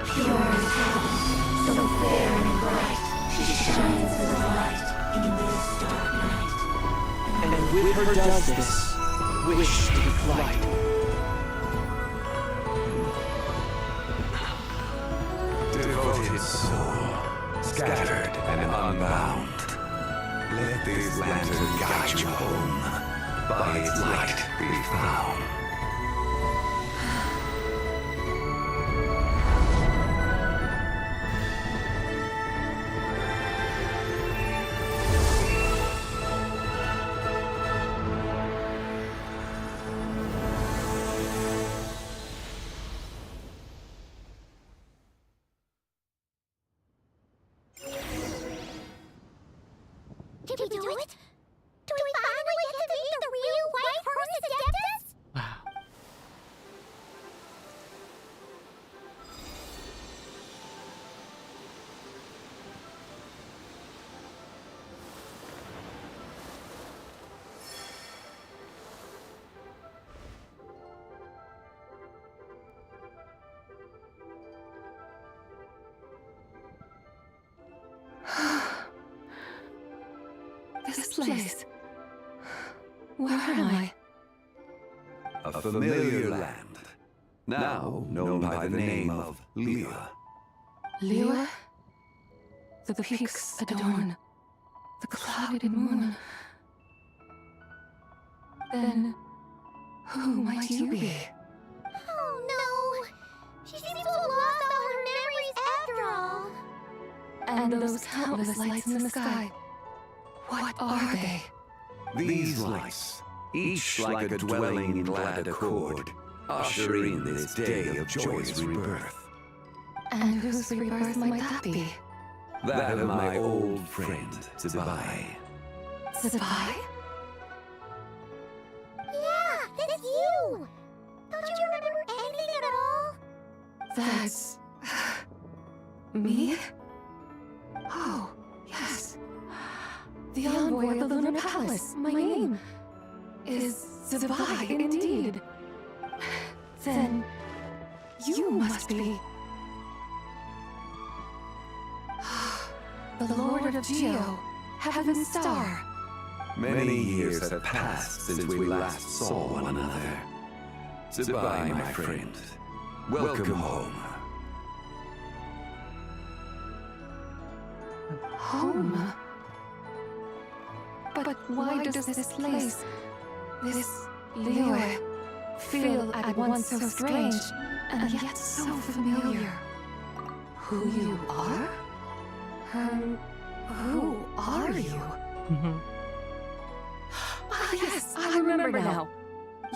Pure as heaven, so fair and bright, she shines as light in this dark night. And with her does this, wish to be flight. Devoted soul, scattered and unbound, let this lantern guide you home, by its light be found. Did we do it? Do we finally get to meet the real White Horse Adeptus? Wow. This place. Where am I? A familiar land, now known by the name of Liyue. Liyue? The peaks adorn the clouded moon. Then, who might you be? Oh no! She seems to have lost all her memories after all. And those countless lights in the sky. What are they? These lights, each like a dwelling in glad accord, usher in this day of joy's rebirth. And whose rebirth might that be? That of my old friend, Zibai. Zibai? Yeah, that's you! Don't you remember anything at all? That's... me? Oh, yes. The envoy of the Lunar Palace. My name is Zibai, indeed. Then you must be the Lord of Geo, Heaven's Star. Many years have passed since we last saw one another. Zibai, my friend, welcome home. Home? But why does this place, this Liyue, feel at once so strange and yet so familiar? Who you are? Who are you? Ah, yes, I remember now.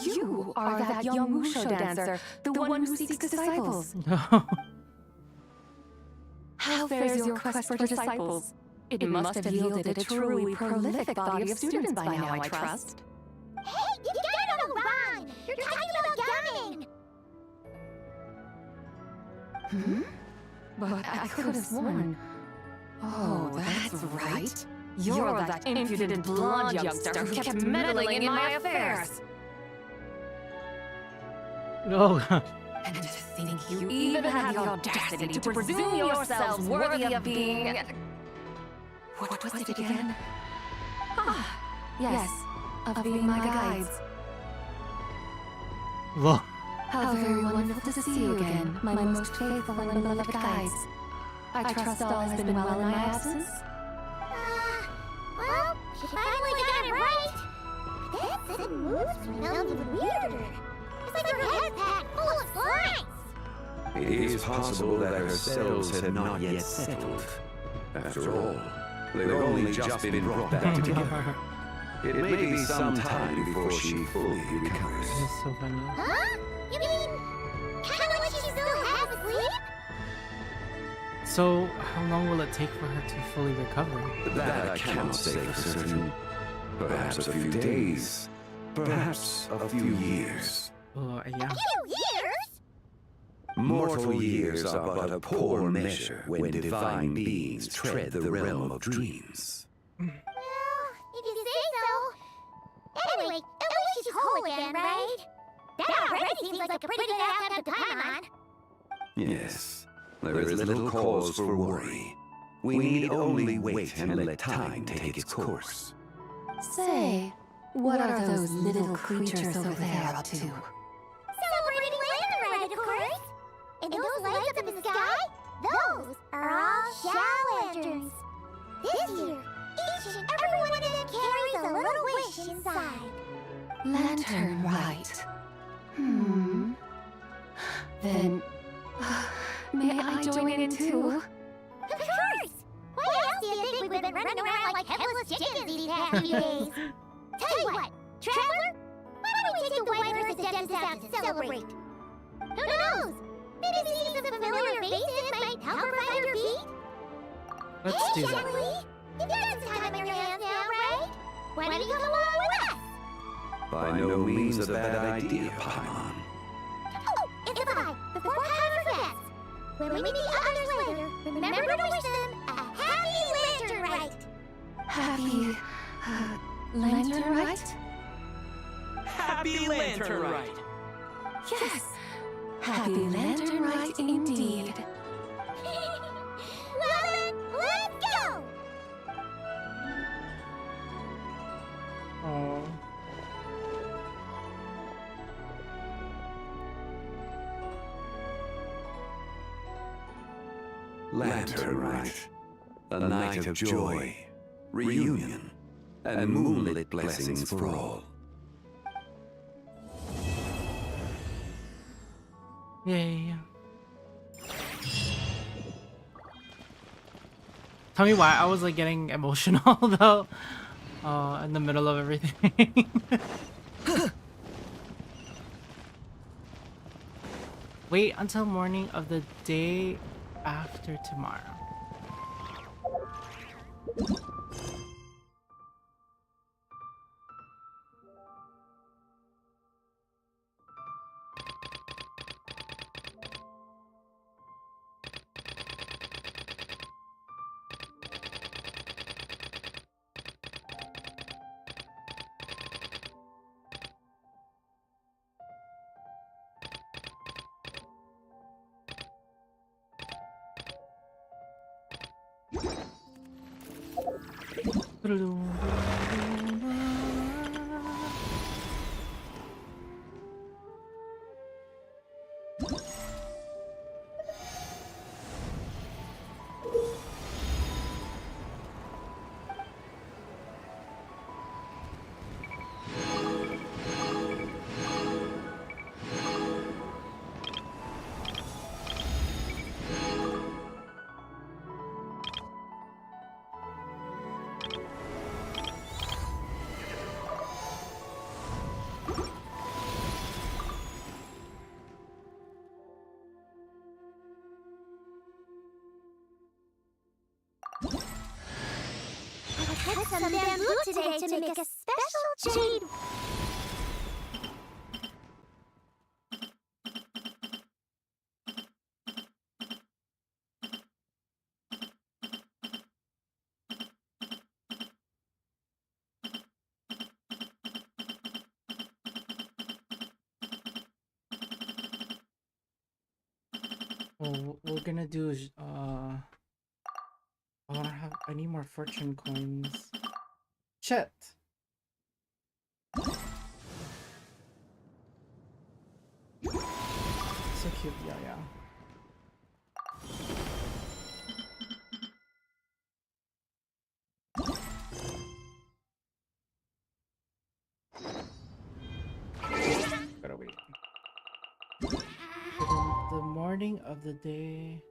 You are that young Musho dancer, the one who seeks disciples. How fares your quest for disciples? It must have yielded a truly prolific body of students by now, I trust. Hey, you got it all wrong! You're talking about Gaming! But I could have sworn. Oh, that's right. You're that impudent blonde youngster who kept meddling in my affairs. Oh. And to think you even had the audacity to presume yourselves worthy of being... What was it again? Ah, yes, of being my guides. Whoa. How very wonderful to see you again, my most faithful and beloved guides. I trust all has been well in my absence? Well, she finally got it right! But that sudden moves sound even weirder. It's like her head's packed full of slimes! It is possible that her cells have not yet settled. After all, they've only just been brought back together. It may be some time before she fully recovers. This is so funny. Huh? You mean, kinda like she still has asleep? So, how long will it take for her to fully recover? That I cannot say for certain. Perhaps a few days. Perhaps a few years. Oh, yeah. A few years? Mortal years are but a poor measure when divine beings tread the realm of dreams. Well, if you say so. Anyway, at least she's whole again, right? That already seems like a pretty good outcome to Paimon. Yes, there is little cause for worry. We need only wait and let time take its course. Say, what are those little creatures over there up to? Celebrating Lantern Rite, of course. And those lights up in the sky? Those are all Shao Lanterns. This year, each and every one of them carries a little wish inside. Lantern Rite. Then, may I join in too? Of course! Why else do you think we've been running around like headless chickens these past few days? Tell you what, Traveler, why don't we take the white horse and Dems out to celebrate? Who knows? Maybe seeing some familiar faces might help her find her feet? Let's do that. Shelley, you've got some time on your hands now, right? Why don't you come along with us? By no means a bad idea, Paimon. Oh, it's a bye. Before Paimon forgets. When we meet the others later, remember to wish them a happy Lantern Rite. Happy, Lantern Rite? Happy Lantern Rite! Yes! Happy Lantern Rite indeed. Well then, let's go! Oh. Lantern Rite, a night of joy, reunion, and moonlit blessings for all. Yay. Tell me why I was like getting emotional though. In the middle of everything. Wait until morning of the day after tomorrow. I cut some bamboo today to make a special jade. What we're gonna do is I need more fortune coins. Shit. So cute, yeah. Gotta wait. The morning of the day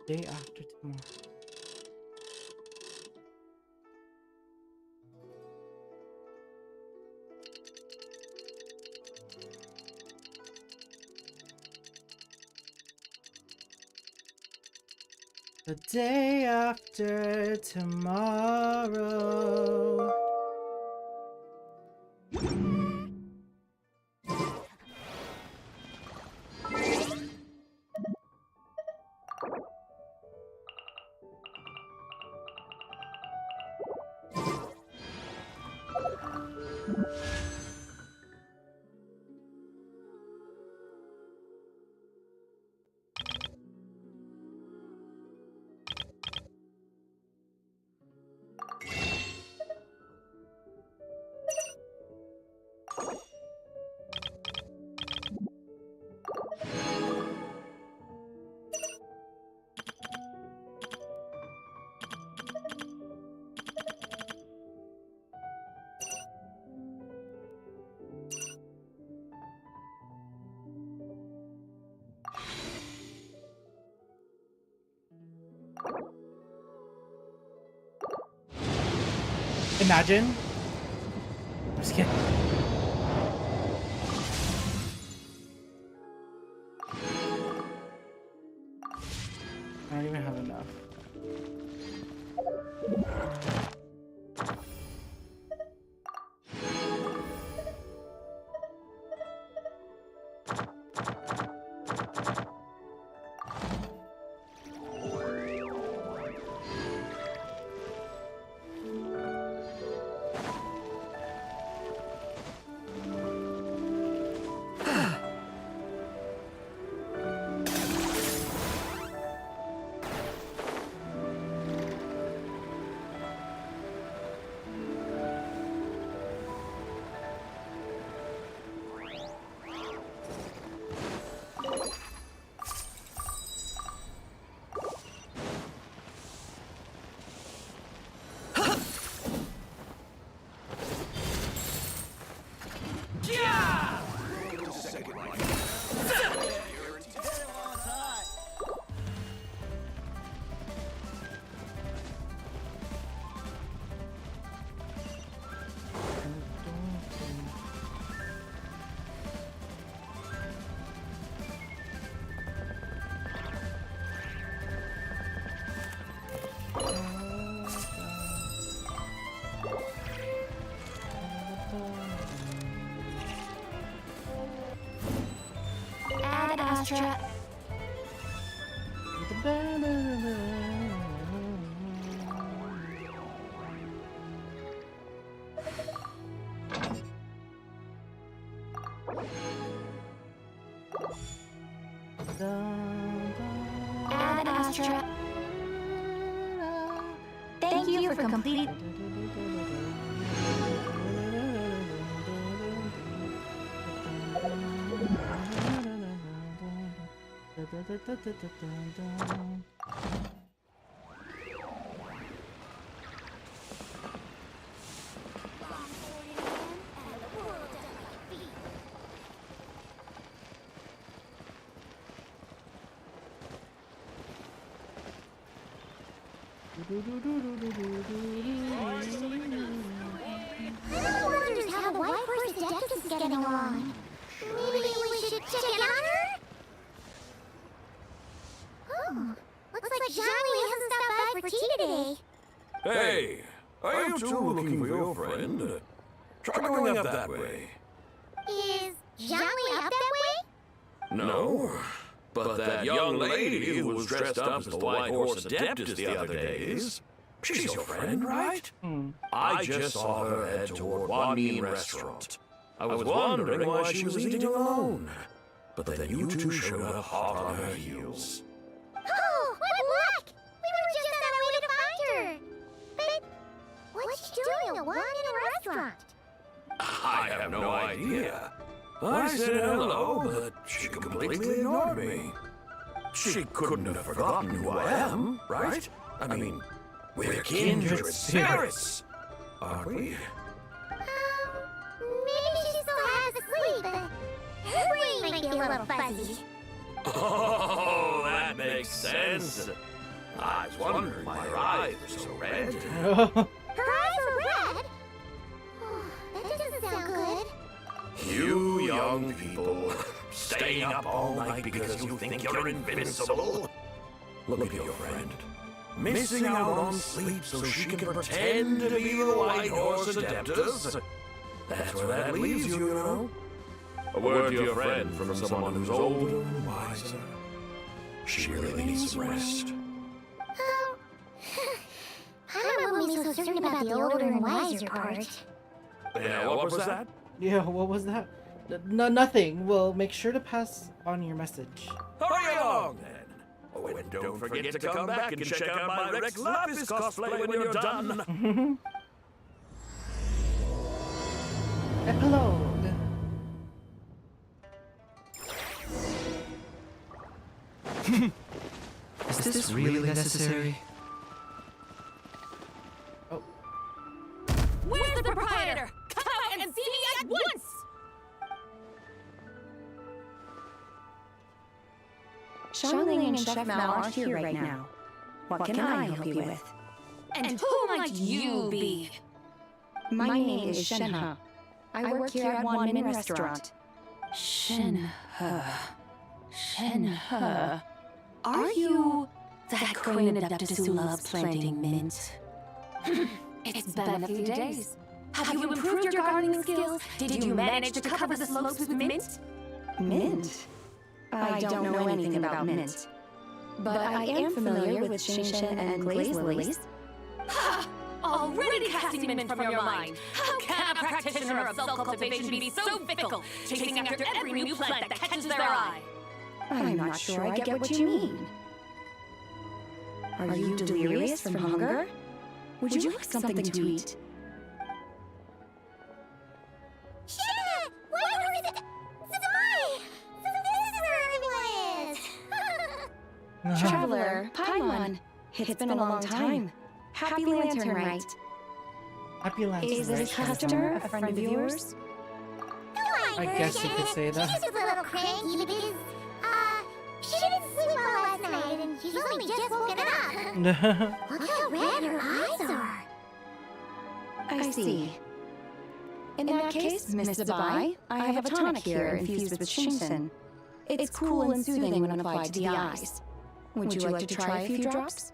after tomorrow. The day after tomorrow. Imagine. I'm just kidding. I don't even have enough. Ad Astra. Ad Astra. Thank you for completing. I wonders how the white horse Adeptus is getting along. Maybe we should check in on her? Oh, looks like Johnny hasn't stopped by for tea today. Hey, are you two looking for your friend? Try going up that way. Is Johnny up that way? No, but that young lady who was dressed up as the White Horse Adeptus the other days, she's your friend, right? I just saw her head toward one mean restaurant. I was wondering why she was eating alone. But then you two showed up hot on her heels. Oh, what luck! We were just on our way to find her. But what's she doing alone in a restaurant? I have no idea. I said hello, but she completely ignored me. She couldn't have forgotten who I am, right? I mean, we're kindred spirits, aren't we? Maybe she still has a sleep, but her brain might be a little fuzzy. Oh, that makes sense. I was wondering why her eyes were so red. Her eyes are red? Oh, that doesn't sound good. You young people, staying up all night because you think you're invincible. Look at your friend. Missing out on sleep so she can pretend to be the White Horse Adeptus. That's where that leaves you, you know. A word to your friend from someone who's older and wiser. She really needs some rest. I wouldn't be so certain about the older and wiser part. Yeah, what was that? Yeah, what was that? No, nothing. Well, make sure to pass on your message. Hurry along, then. Oh, and don't forget to come back and check out my Rex Lapis cosplay when you're done. Epilogue. Is this really necessary? Oh. Where's the proprietor? Come out and see me at once! Charlene and Chef Mal aren't here right now. What can I help you with? And who might you be? My name is Shenhe. I work here at One Min Restaurant. Shenhe. Shenhe. Are you that crane adeptus who loves planting mint? It's been a few days. Have you improved your gardening skills? Did you manage to cover the slopes with mint? Mint? I don't know anything about mint. But I am familiar with Shinshin and glaze lilies. Ha! Already casting mint from your mind! How can a practitioner of self-cultivation be so fickle, chasing after every new plant that catches their eye? I'm not sure I get what you mean. Are you delirious from hunger? Would you like something to eat? Shenhe! Where is it? Zai! So this is where everyone is! Traveler, Paimon. It's been a long time. Happy Lantern Rite. Happy Lantern Is this customer a friend of yours? I guess you could say that. She's just a little cranky because, she didn't sleep well last night and she's only just woken up. Look how red her eyes are. I see. In that case, Miss Zabai, I have a tonic here infused with Shinshin. It's cool and soothing when applied to the eyes. Would you like to try a few drops?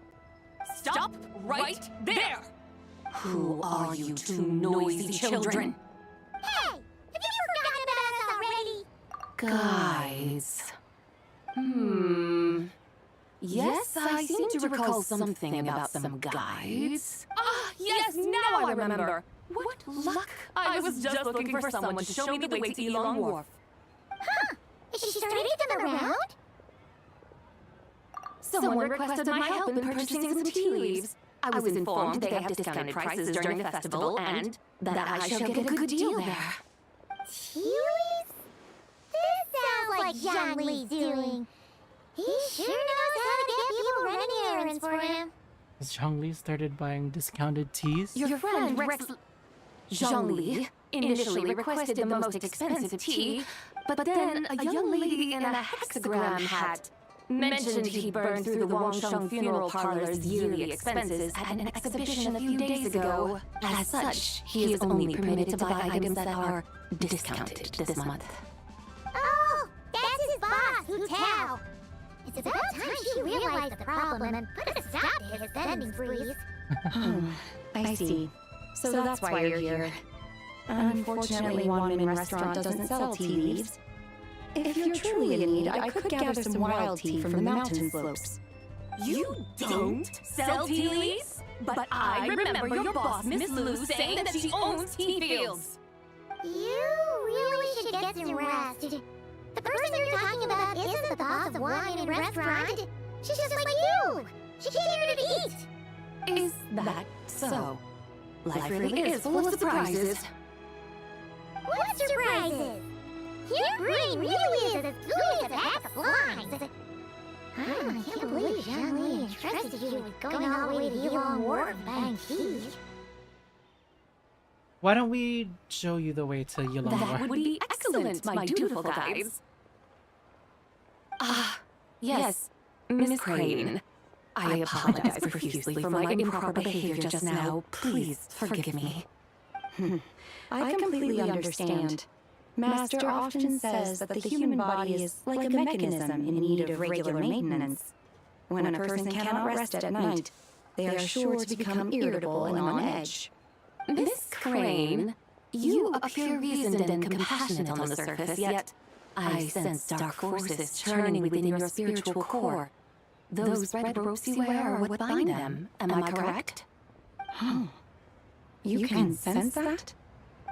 Stop right there! Who are you two noisy children? Hey! Have you forgotten about us already? Guides. Yes, I seem to recall something about some guides. Ah, yes, now I remember. What luck! I was just looking for someone to show me the way to Elong Wharf. Huh! Is she starting to come around? Someone requested my help in purchasing some tea leaves. I was informed they have discounted prices during the festival and that I shall get a good deal there. Tea leaves? This sounds like Zhongli's doing. He sure knows how to get people running errands for him. Has Zhongli started buying discounted teas? Your friend Rex Zhongli initially requested the most expensive tea, but then a young lady in a hexagram hat mentioned he burned through the Wangsheng funeral parlor's yearly expenses at an exhibition a few days ago. As such, he is only permitted to buy items that are discounted this month. Oh, that's his boss, Hu Tao. It's about time she realized the problem and put a stop to his spending sprees. I see. So that's why you're here. Unfortunately, One Min Restaurant doesn't sell tea leaves. If you're truly in need, I could gather some wild tea from the mountain slopes. You don't sell tea leaves? But I remember your boss, Miss Lu, saying that she owns tea fields. You really should get some rest. The person you're talking about isn't the boss of One Min Restaurant. She's just like you. She came here to eat. Is that so? Life really is full of surprises. What surprises? Your brain really is as good as a pack of flies. I can't believe Zhongli entrusted you with going all the way to Elong Wharf and buying tea. Why don't we show you the way to Elong That Wharf? would be excellent, my dutiful guides. Ah, yes, Miss Crane. I apologize profusely for my improper behavior just now. Please forgive me. I completely understand. Master often says that the human body is like a mechanism in need of regular maintenance. When a person cannot rest at night, they are sure to become irritable and on edge. Miss Crane, you appear reasoned and compassionate on the surface, yet I sense dark forces churning within your spiritual core. Those red ropes you wear are what bind them, am I correct? You can sense that?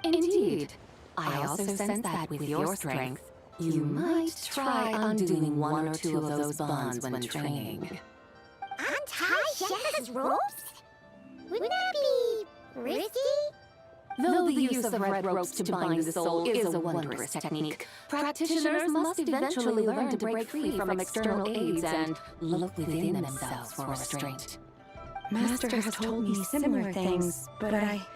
Indeed. I also sense that with your strength, you might try undoing one or two of those bonds when training. Untie Shenhe's ropes? Wouldn't that be risky? Though the use of red ropes to bind the soul is a wondrous technique, practitioners must eventually learn to break free from external aids and look within themselves for restraint. Master has told me similar things, but I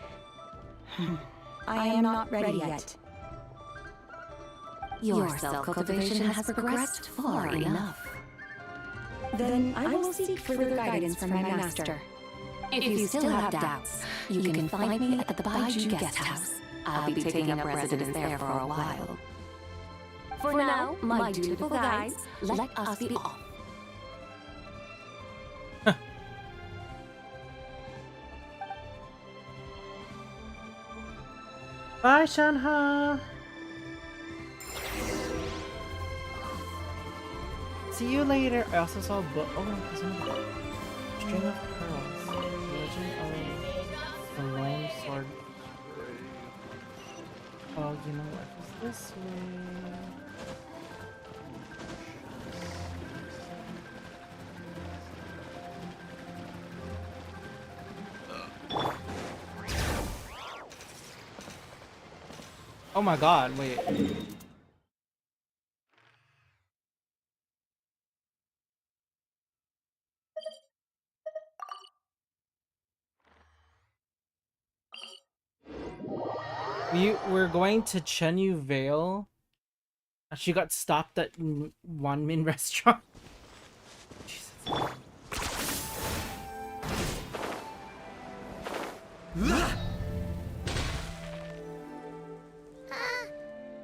am not ready yet. Your self-cultivation has progressed far enough. Then I will seek further guidance from my master. If you still have doubts, you can find me at the Baiju Guest House. I'll be taking up residence there for a while. For now, my dutiful guides, let us be off. Bye, Shanha. See you later. I also saw a book. Oh, there's another book. String of Pearls. Legend of the Lone Sword. Oh, you know what? It's this way. Oh my god, wait. We're going to Chenyu Vale. She got stopped at Wanmin restaurant. Jesus. Are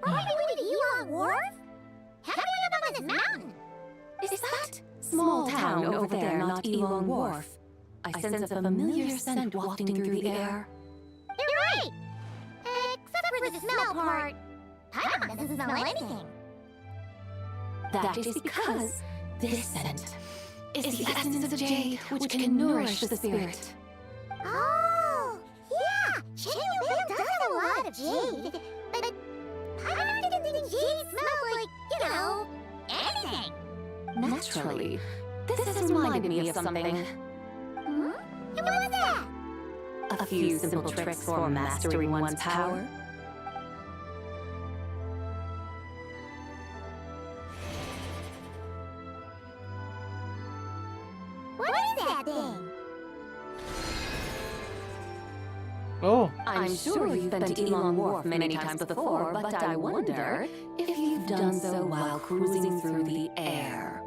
we going to Yulong Wharf? How do we up on this mountain? Is that small town over there not Elong Wharf? I sense a familiar scent wafting through the air. You're right! Except for the smell part. Paimon doesn't smell anything. That is because this scent is the essence of jade, which can nourish the spirit. Oh, yeah! Chenyu Vale does have a lot of jade. But Paimon didn't think jade smelled like, you know, anything. Naturally, this has reminded me of something. Hmm? And what was that? A few simple tricks for mastering one's power. What is that thing? Oh. I'm sure you've been to Elong Wharf many times before, but I wonder if you've done so while cruising through the air.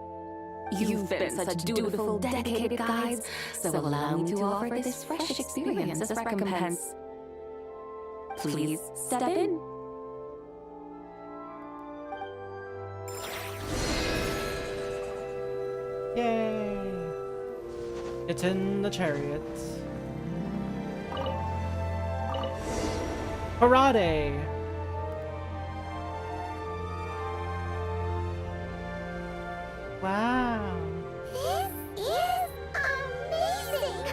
You've been such dutiful, dedicated guides, so allow me to offer this fresh experience as recompense. Please step in. Yay! It's in the chariot. Parade! Wow! This is amazing!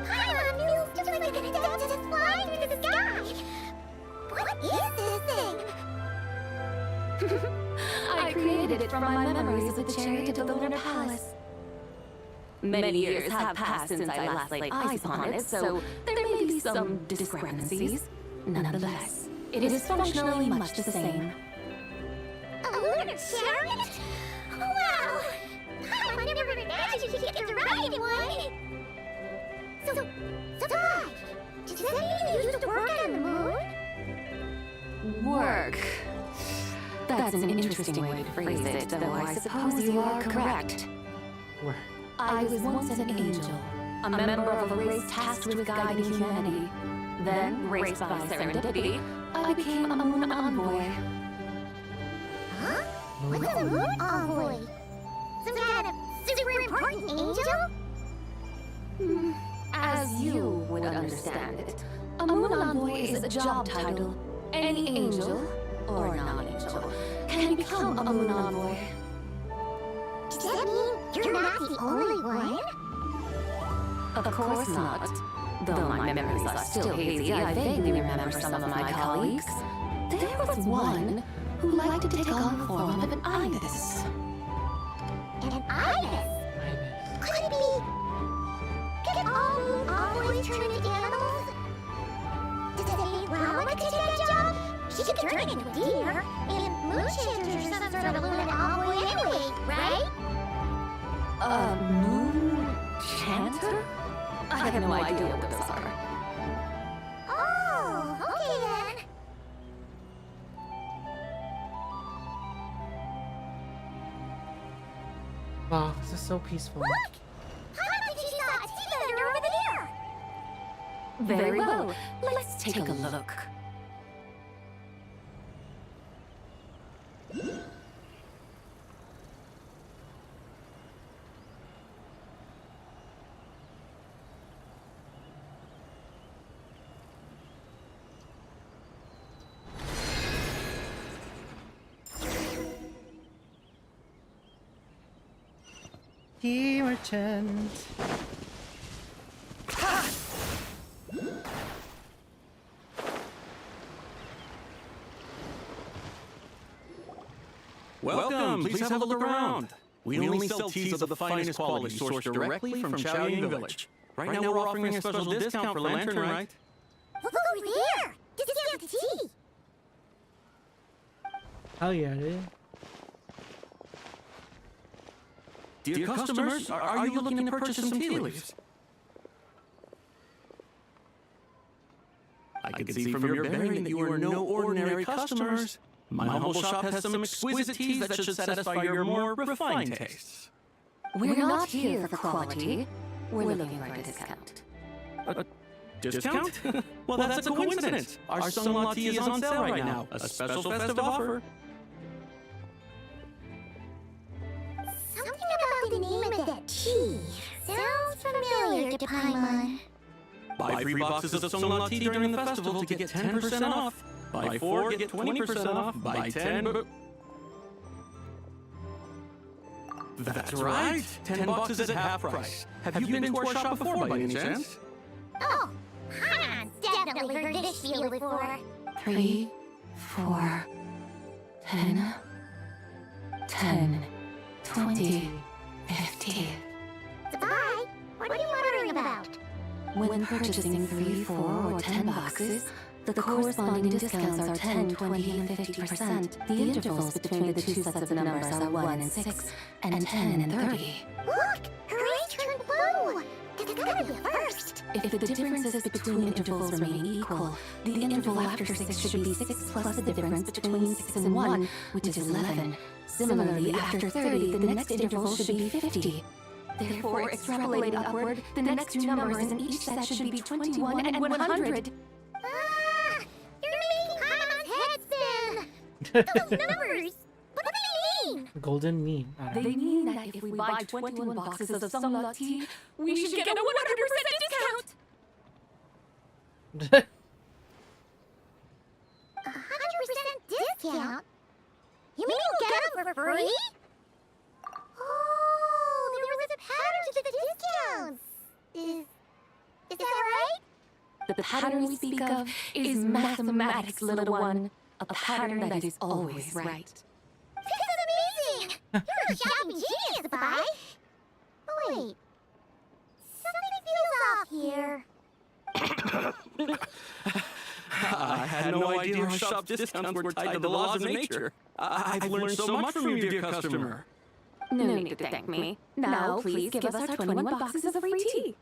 Paimon feels just like an adept at flying through the sky! What is this thing? I created it from my memories of the chariot to the Lunar Palace. Many years have passed since I last laid eyes upon it, so there may be some discrepancies. Nonetheless, it is functionally much the same. A lunar chariot? Wow! I never imagined you'd get to ride in one! So why? Does that mean you used to work on the moon? Work. That's an interesting way to phrase it, though I suppose you are correct. Work. I was once an angel, a member of a race tasked with guiding humanity. Then, raised by serendipity, I became a moon envoy. Huh? What's a moon envoy? Some kind of super important angel? As you would understand it, a moon envoy is a job title. Any angel, or non-angel, can become a moon envoy. Does that mean you're not the only one? Of course not. Though my memories are still hazy, I vaguely remember some of my colleagues. There was one who liked to take on the form of an ibis. An ibis? Could it be? Could all moon envoys turn into animals? Does Lala take that job? She could turn into a deer, and moon chanters are some sort of lunar envoy anyway, right? A moon chanter? I have no idea what those are. Oh, okay then. Wow, this is so peaceful. Look! How did you saw a tea vendor over there? Very well. Let's take a look. He returned. Welcome. Please have a look around. We only sell teas of the finest quality sourced directly from Chaoying Village. Right now we're offering a special discount for Lantern Rite. Look over there! Discounted tea! Hell yeah, dude. Dear customers, are you looking to purchase some tea leaves? I can see from your bearing that you are no ordinary customers. My humble shop has some exquisite teas that should satisfy your more refined tastes. We're not here for quality. We're looking for a discount. A discount? Well, that's a coincidence. Our Sung tea is on sale right now. A special festive offer. Something about the name of that tea sounds familiar to Paimon. Buy 3 boxes of Sung tea during the festival to get 10% off. Buy 4, get 20% off. Buy 10, That's right! 10 boxes at half price. Have you been to our shop before by any chance? Oh, Hanon's definitely heard this spiel before. 3, 4, 10, 10, 20, 50. Bye. What are you muttering about? When purchasing 3, 4, or 10 boxes, the corresponding discounts are 10, 20, and 50%. The intervals between the two sets of numbers are 1 and 6, and 10 and 30. Look! Her eyes turned blue! That's gotta be a first! If the differences between intervals remain equal, the interval after 6 should be 6 plus the difference between 6 and 1, which is 11. Similarly, after 30, the next interval should be 50. Therefore, extrapolating upward, the next two numbers in each set should be 21 and 100. You're making Hanon's head spin! Those numbers! What do they mean? Golden mean. I don't They mean that if we buy 21 boxes of Sung tea, we should get a 100% discount! 100% discount? You mean we'll get them for free? Oh, there was a pattern to the discounts! Is that right? The pattern we speak of is mathematics, little one. A pattern that is always right. This is amazing! You're a shopping genius, Bai! Oh, wait. Something feels off here. I had no idea our shop's discounts were tied to the laws of nature. I've learned so much from you, dear customer. No need to thank me. Now, please give us our 21 boxes of free tea.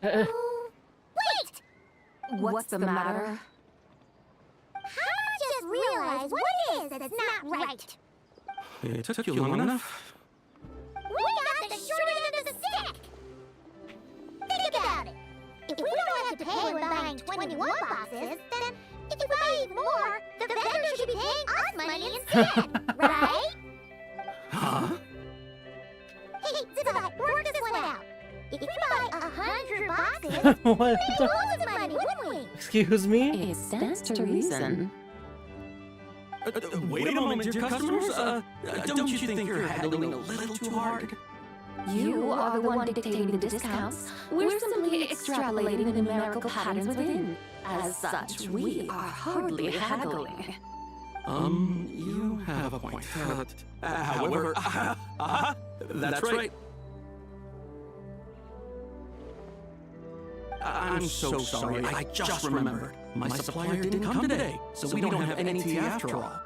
Wait! What's the matter? I just realized what it is that's not right. It took you long enough. We got the short end of the stick! Think about it. If we don't have to pay when buying 21 boxes, then if you buy even more, the vendor should be paying us money instead, right? Huh? Hey, Zibai, work this one out. If we buy 100 boxes, What we'd the? lose the money, wouldn't we? Excuse me? It stands to reason. Wait a moment, dear customers. Don't you think you're haggling a little too hard? You are the one dictating the discounts. We're simply extrapolating the numerical patterns within. As such, we are hardly haggling. You have a point. However, that's right. I'm so sorry. I just remembered. My supplier didn't come today, so we don't have any tea after all.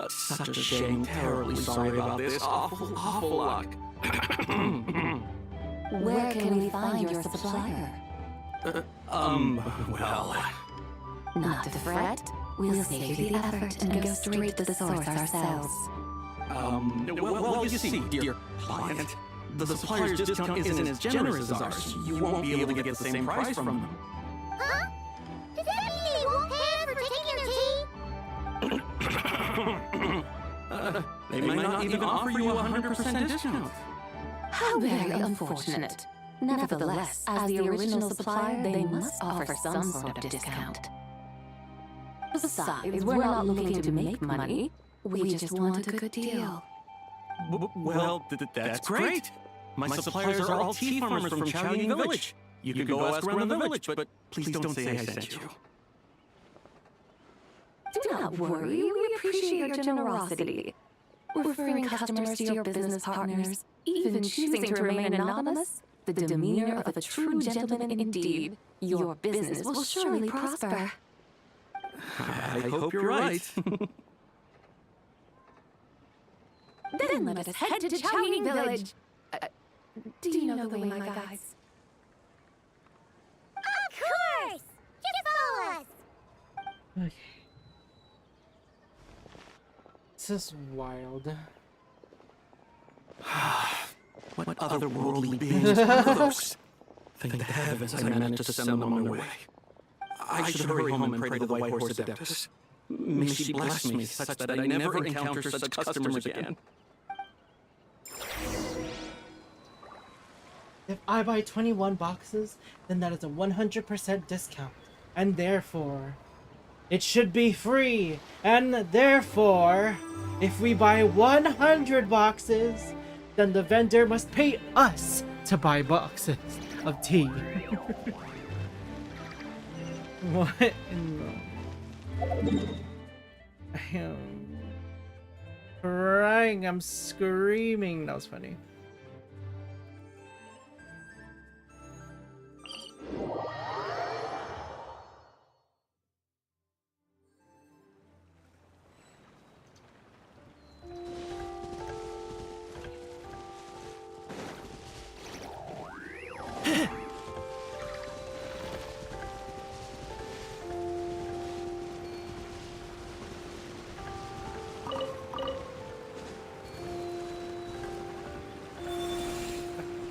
Such a shame. Terribly sorry about this. Awful luck. Where can we find your supplier? Well... Not to fret. We'll save you the effort and go straight to the source ourselves. Well, you see, dear client, The supplier's discount isn't as generous as ours. You won't be able to get the same price from them. Huh? Does that mean they won't pay us for taking their tea? They might not even offer you a 100% discount. How very unfortunate. Nevertheless, as the original supplier, they must offer some sort of discount. Besides, we're not looking to make money. We just want a good deal. Well, that's great. My suppliers are all tea farmers from Chaoying Village. You can go ask around the village, but please don't say I sent you. Do not worry, we appreciate your generosity. Referring customers to your business partners, even choosing to remain anonymous, the demeanor of a true gentleman indeed. Your business will surely prosper. I hope you're right. Then let us head to Chaoying Village. Do you know the way, my guys? Of course! Just follow us! Okay. This is wild. What otherworldly beings are those? Thank the heavens I managed to send them on their way. I should hurry home and pray to the White Horse Adeptus. May she bless me such that I never encounter such customers again. If I buy 21 boxes, then that is a 100% discount. And therefore, it should be free. And therefore, if we buy 100 boxes, then the vendor must pay us to buy boxes of tea. What in the... I am crying, I'm screaming. That was funny.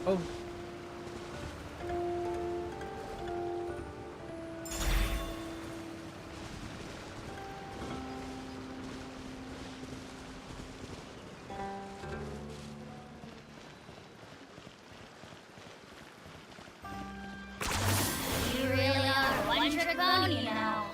Oh. You really are one trick pony now.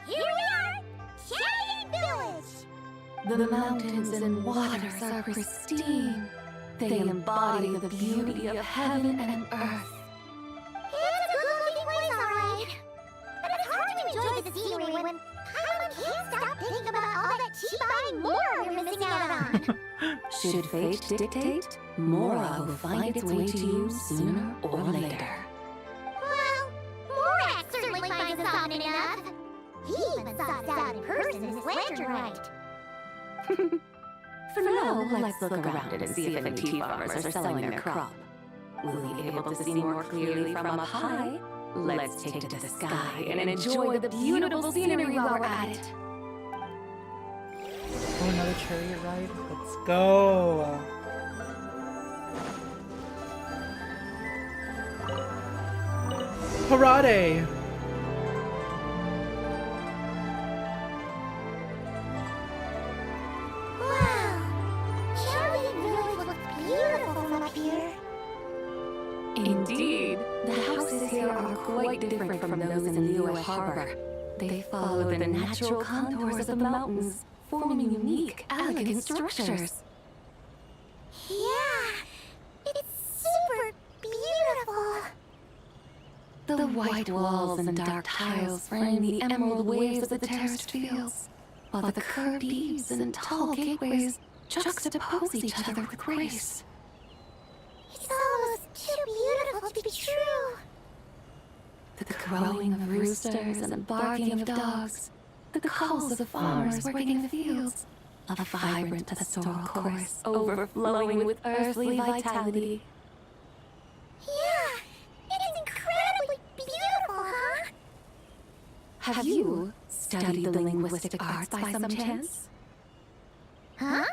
Here we are, Chaoying Village. The mountains and waters are pristine. They embody the beauty of heaven and earth. It's a good-looking place, all right. But it's hard to enjoy the scenery when Paimon can't stop thinking about all that tea-buying Mora we're missing out on. Should fate dictate, Mora will find its way to you sooner or later. Well, Morak certainly finds us often enough. He even sought us out in person this lantern rite. For now, let's look around and see if any tea farmers are selling their crop. Will we be able to see more clearly from up high? Let's take to the sky and enjoy the beautiful scenery while we're at it. Oh, another chariot ride? Let's go! Parade! Wow, Chaoying Village looks beautiful from up here. Indeed, the houses here are quite different from those in Liyue Harbor. They follow the natural contours of the mountains, forming unique, elegant structures. Yeah, it's super beautiful. The white walls and dark tiles frame the emerald waves of the terraced fields, while the curved eaves and tall gateways juxtapose each other with grace. It's almost too beautiful to be true. The crowing of roosters and the barking of dogs, the calls of farmers working in the fields, a vibrant pastoral chorus overflowing with earthly vitality. Have you studied the linguistic arts by some chance? Huh?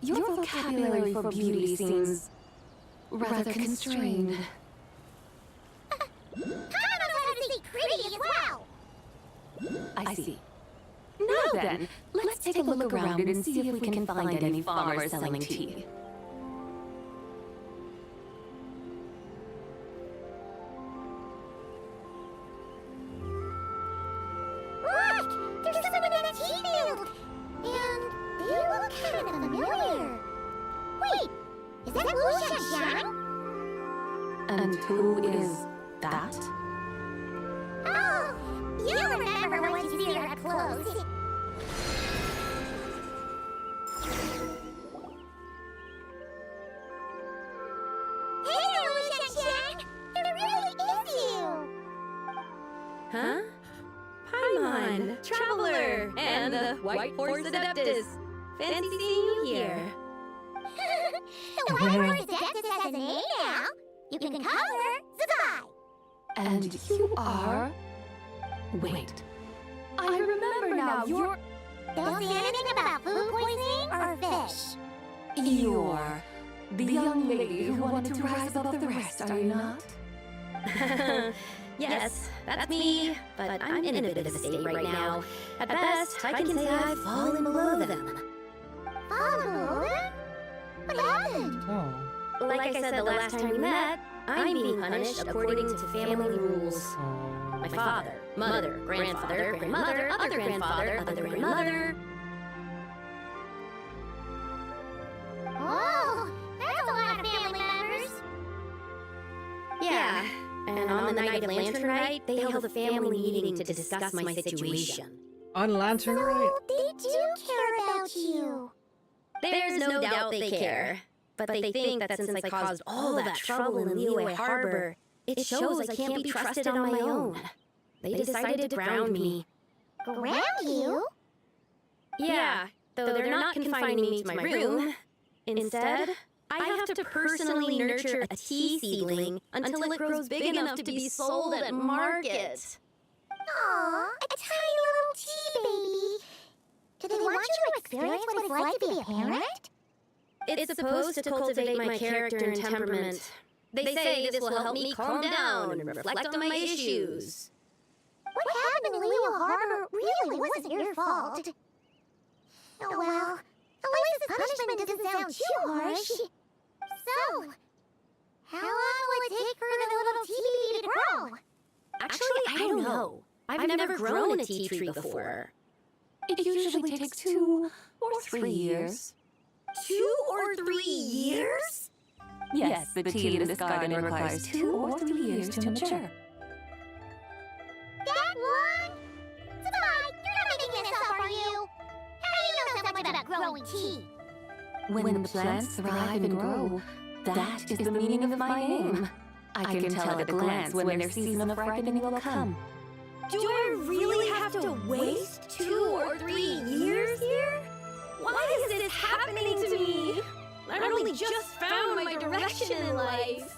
Your vocabulary for beauty seems rather constrained. Paimon knows how to say pretty as well. I see. Now then, let's take a look around it and see if we can find any farmers selling tea. Look! There's someone in a tea field! And they look kind of familiar. Wait, is that Wu Shanxiang? And who is that? Oh, you'll remember once you see her up close. Hey, Wu Shanxiang! It really is you! Huh? Paimon, Traveler, and the White Horse Adeptus. Fancy seeing you here. The White Horse Adeptus has a name now. You can call her Zabai. And you are... Wait. I remember now, you're... Don't say anything about food poisoning or fish. You're the young lady who wanted to rise above the rest, are you not? Yes, that's me, but I'm in a bit of a state right now. At best, I can say I've fallen below them. Fallen below them? What happened? Oh. Like I said the last time we met, I'm being punished according to family rules. My father, mother, grandfather, grandmother, other grandfather, other grandmother. Oh, that's a lot of family members. Yeah, and on the night of Lantern Rite, they held a family meeting to discuss my situation. On Lantern Rite? So they do care about you. There's no doubt they care, but they think that since I caused all that trouble in Liyue Harbor, it shows I can't be trusted on my own. They decided to ground me. Ground you? Yeah, though they're not confining me to my room. Instead, I have to personally nurture a tea seedling until it grows big enough to be sold at market. Aw, a tiny little tea baby. Do they want you to experience what it's like to be a parent? It's supposed to cultivate my character and temperament. They say this will help me calm down and reflect on my issues. What happened in Liyue Harbor really wasn't your fault. Oh well, at least this punishment doesn't sound too harsh. So, how long will it take for the little tea baby to grow? Actually, I don't know. I've never grown a tea tree before. It usually takes 2 or 3 years. 2 or 3 years? Yes, the tea in this garden requires 2 or 3 years to mature. That long? Zabai, you're not making this up, are you? How do you know so much about growing tea? When the plants thrive and grow, that is the meaning of my name. I can tell at a glance when their season of ripening will come. Do I really have to waste 2 or 3 years here? Why is this happening to me? I've only just found my direction in life.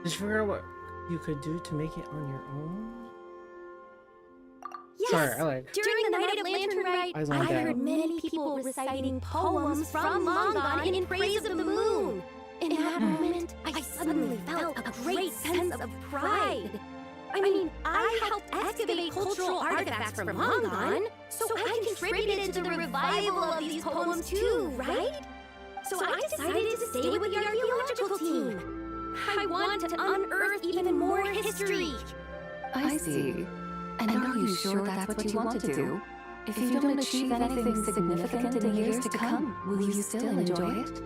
Just figure out what you could do to make it on your own. Yes! Sorry, I like. During the Night of Lantern Rite, Eyes I on down. heard many people reciting poems from Long Gone in praise of the moon. In that moment, I suddenly felt a great sense of pride. I mean, I helped excavate cultural artifacts from Long Gone, so I contributed to the revival of these poems too, right? So I decided to stay with the archaeological team. I want to unearth even more history. I see. And are you sure that's what you want to do? If you don't achieve anything significant in the years to come, will you still enjoy it?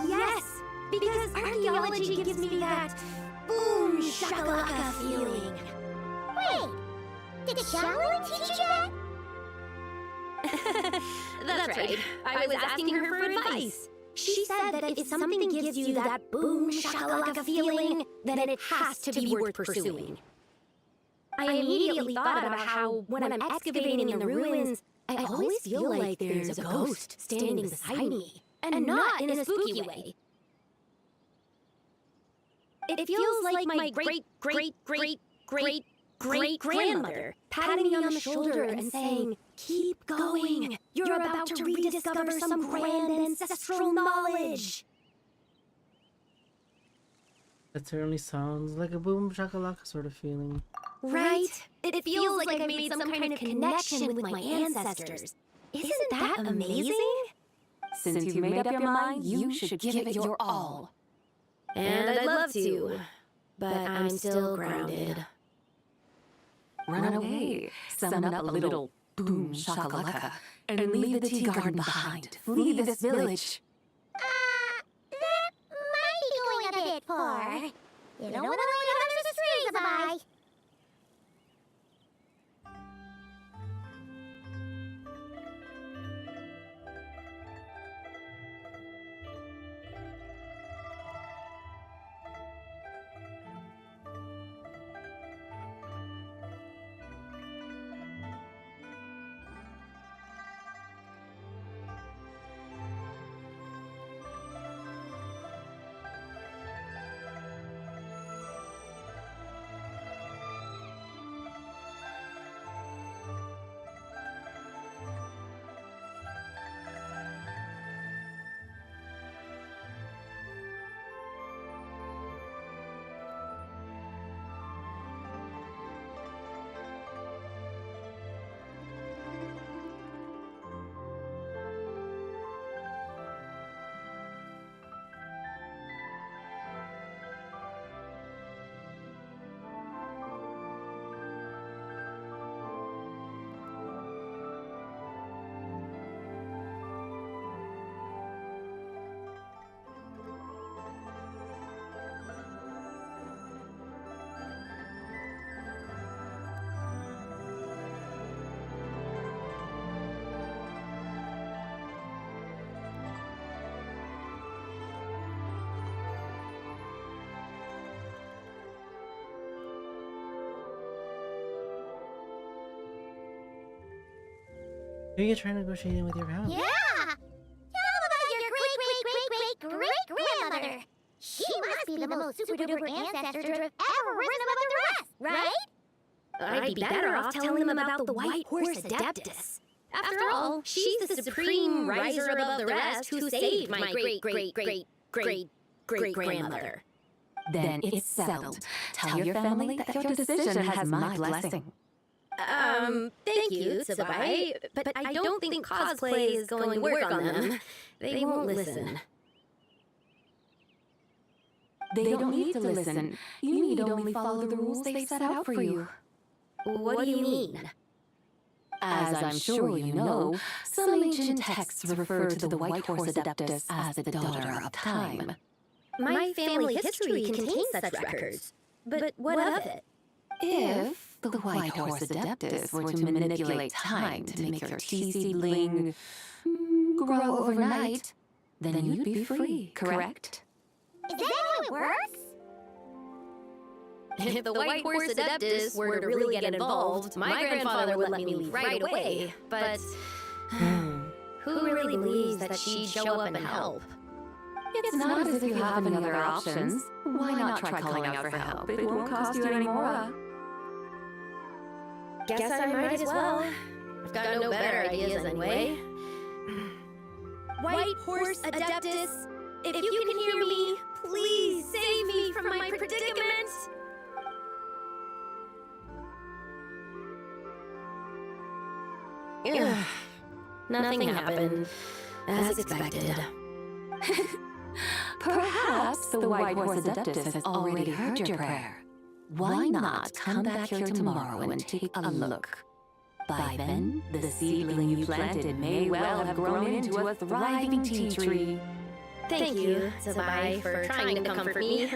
Yes, because archaeology gives me that boom shakalaka feeling. Wait, did Shaolin teach you that? That's right. I was asking her for advice. She said that if something gives you that boom shakalaka feeling, then it has to be worth pursuing. I immediately thought about how, when I'm excavating in the ruins, I always feel like there's a ghost standing beside me, and not in a spooky way. It feels like my great-great-great-great-great-grandmother patting me on the shoulder and saying, "Keep going. You're about to rediscover some grand ancestral knowledge." That certainly sounds like a boom shakalaka sort of feeling. Right? It feels like I've made some kind of connection with my ancestors. Isn't that amazing? Since you've made up your mind, you should give it your all. And I'd love to, but I'm still grounded. Run away, summon up a little boom shakalaka, and leave the tea garden behind. Flee this village. That might be going a bit far. You don't want to lead hunters astray, Zabai. Maybe you can try negotiating with your family. Yeah! Tell them about your great-great-great-great-great-grandmother. She must be the most super-duper ancestor to have ever risen above the rest, right? I'd be better off telling them about the White Horse Adeptus. After all, she's the supreme riser above the rest who saved my great-great-great-great-great-grandmother. Then it's settled. Tell your family that your decision has my blessing. Thank you, Tsubai, but I don't think cosplay is going to work on them. They won't listen. They don't need to listen. You need only follow the rules they've set out for you. What do you mean? As I'm sure you know, some ancient texts refer to the White Horse Adeptus as the daughter of time. My family history contains such records. But what of it? If the White Horse Adeptus were to manipulate time to make your tea seedling grow overnight, then you'd be free, correct? Is that how it works? If the White Horse Adeptus were to really get involved, my grandfather would let me leave right away. But who really believes that she'd show up and help? It's not as if you have any other options. Why not try calling out for help? It won't cost you any more. Guess I might as well. I've got no better ideas anyway. White Horse Adeptus, if you can hear me, please save me from my predicament. Ugh. Nothing happened, as expected. Perhaps the White Horse Adeptus has already heard your prayer. Why not come back here tomorrow and take a look? By then, the seedling you planted may well have grown into a thriving tea tree. Thank you, Zabai, for trying to comfort me.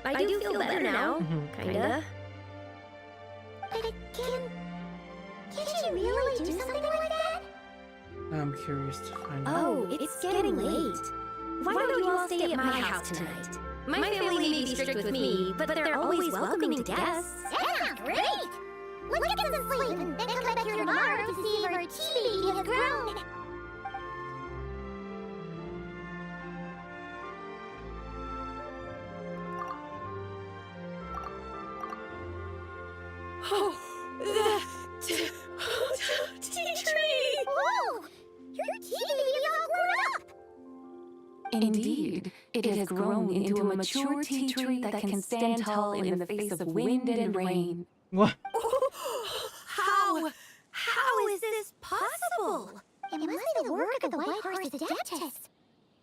I do feel better now, kinda. But can she really do something like that? I'm curious to find out. Oh, it's getting late. Why don't you all stay at my house tonight? My family may be strict with me, but they're always welcoming to guests. That sounds great! Let's get some sleep and then come back here tomorrow to see if our tea baby has grown. Oh, the tea tree! Whoa! Your tea baby is all grown up! Indeed, it has grown into a mature tea tree that can stand tall in the face of wind and rain. What? How is this possible? It must be the work of the White Horse Adeptus.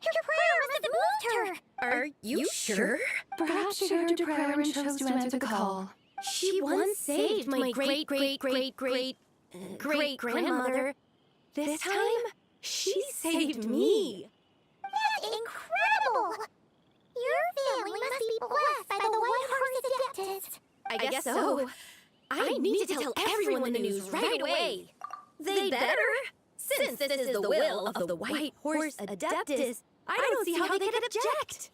Your prayer must have moved her! Are you sure? Perhaps she heard your prayer and chose to answer the call. She once saved my great-great-great-great-great-grandmother. This time, she saved me. That's incredible! Your family must be blessed by the White Horse Adeptus. I guess so. I need to tell everyone the news right away. They better. Since this is the will of the White Horse Adeptus, I don't see how they could object.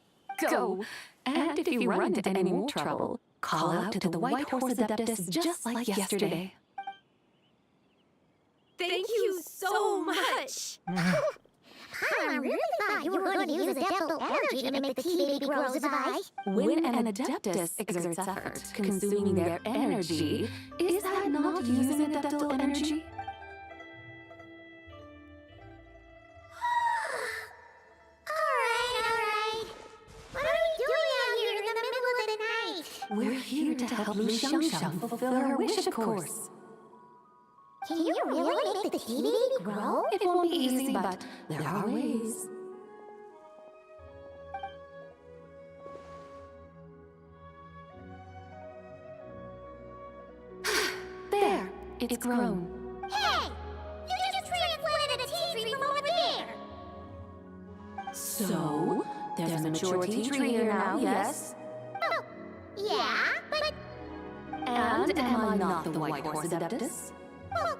Go! And if you run into any more trouble, call out to the White Horse Adeptus just like yesterday. Thank you so much. I really thought you were going to use adeptal energy to make the tea baby grow, Zabai. When an Adeptus exerts effort, consuming their energy, is that not using adeptal energy? Alright. What are we doing out here in the middle of the night? We're here to help Lu Xiangxiang fulfill her wish, of course. Can you really make the tea baby grow? It won't be easy, but there are ways. There! It's grown. Hey! You just transplanted a tea tree from over there! So, there's a mature tea tree here now, yes? Oh, yeah, but... And am I not the White Horse Adeptus? Well,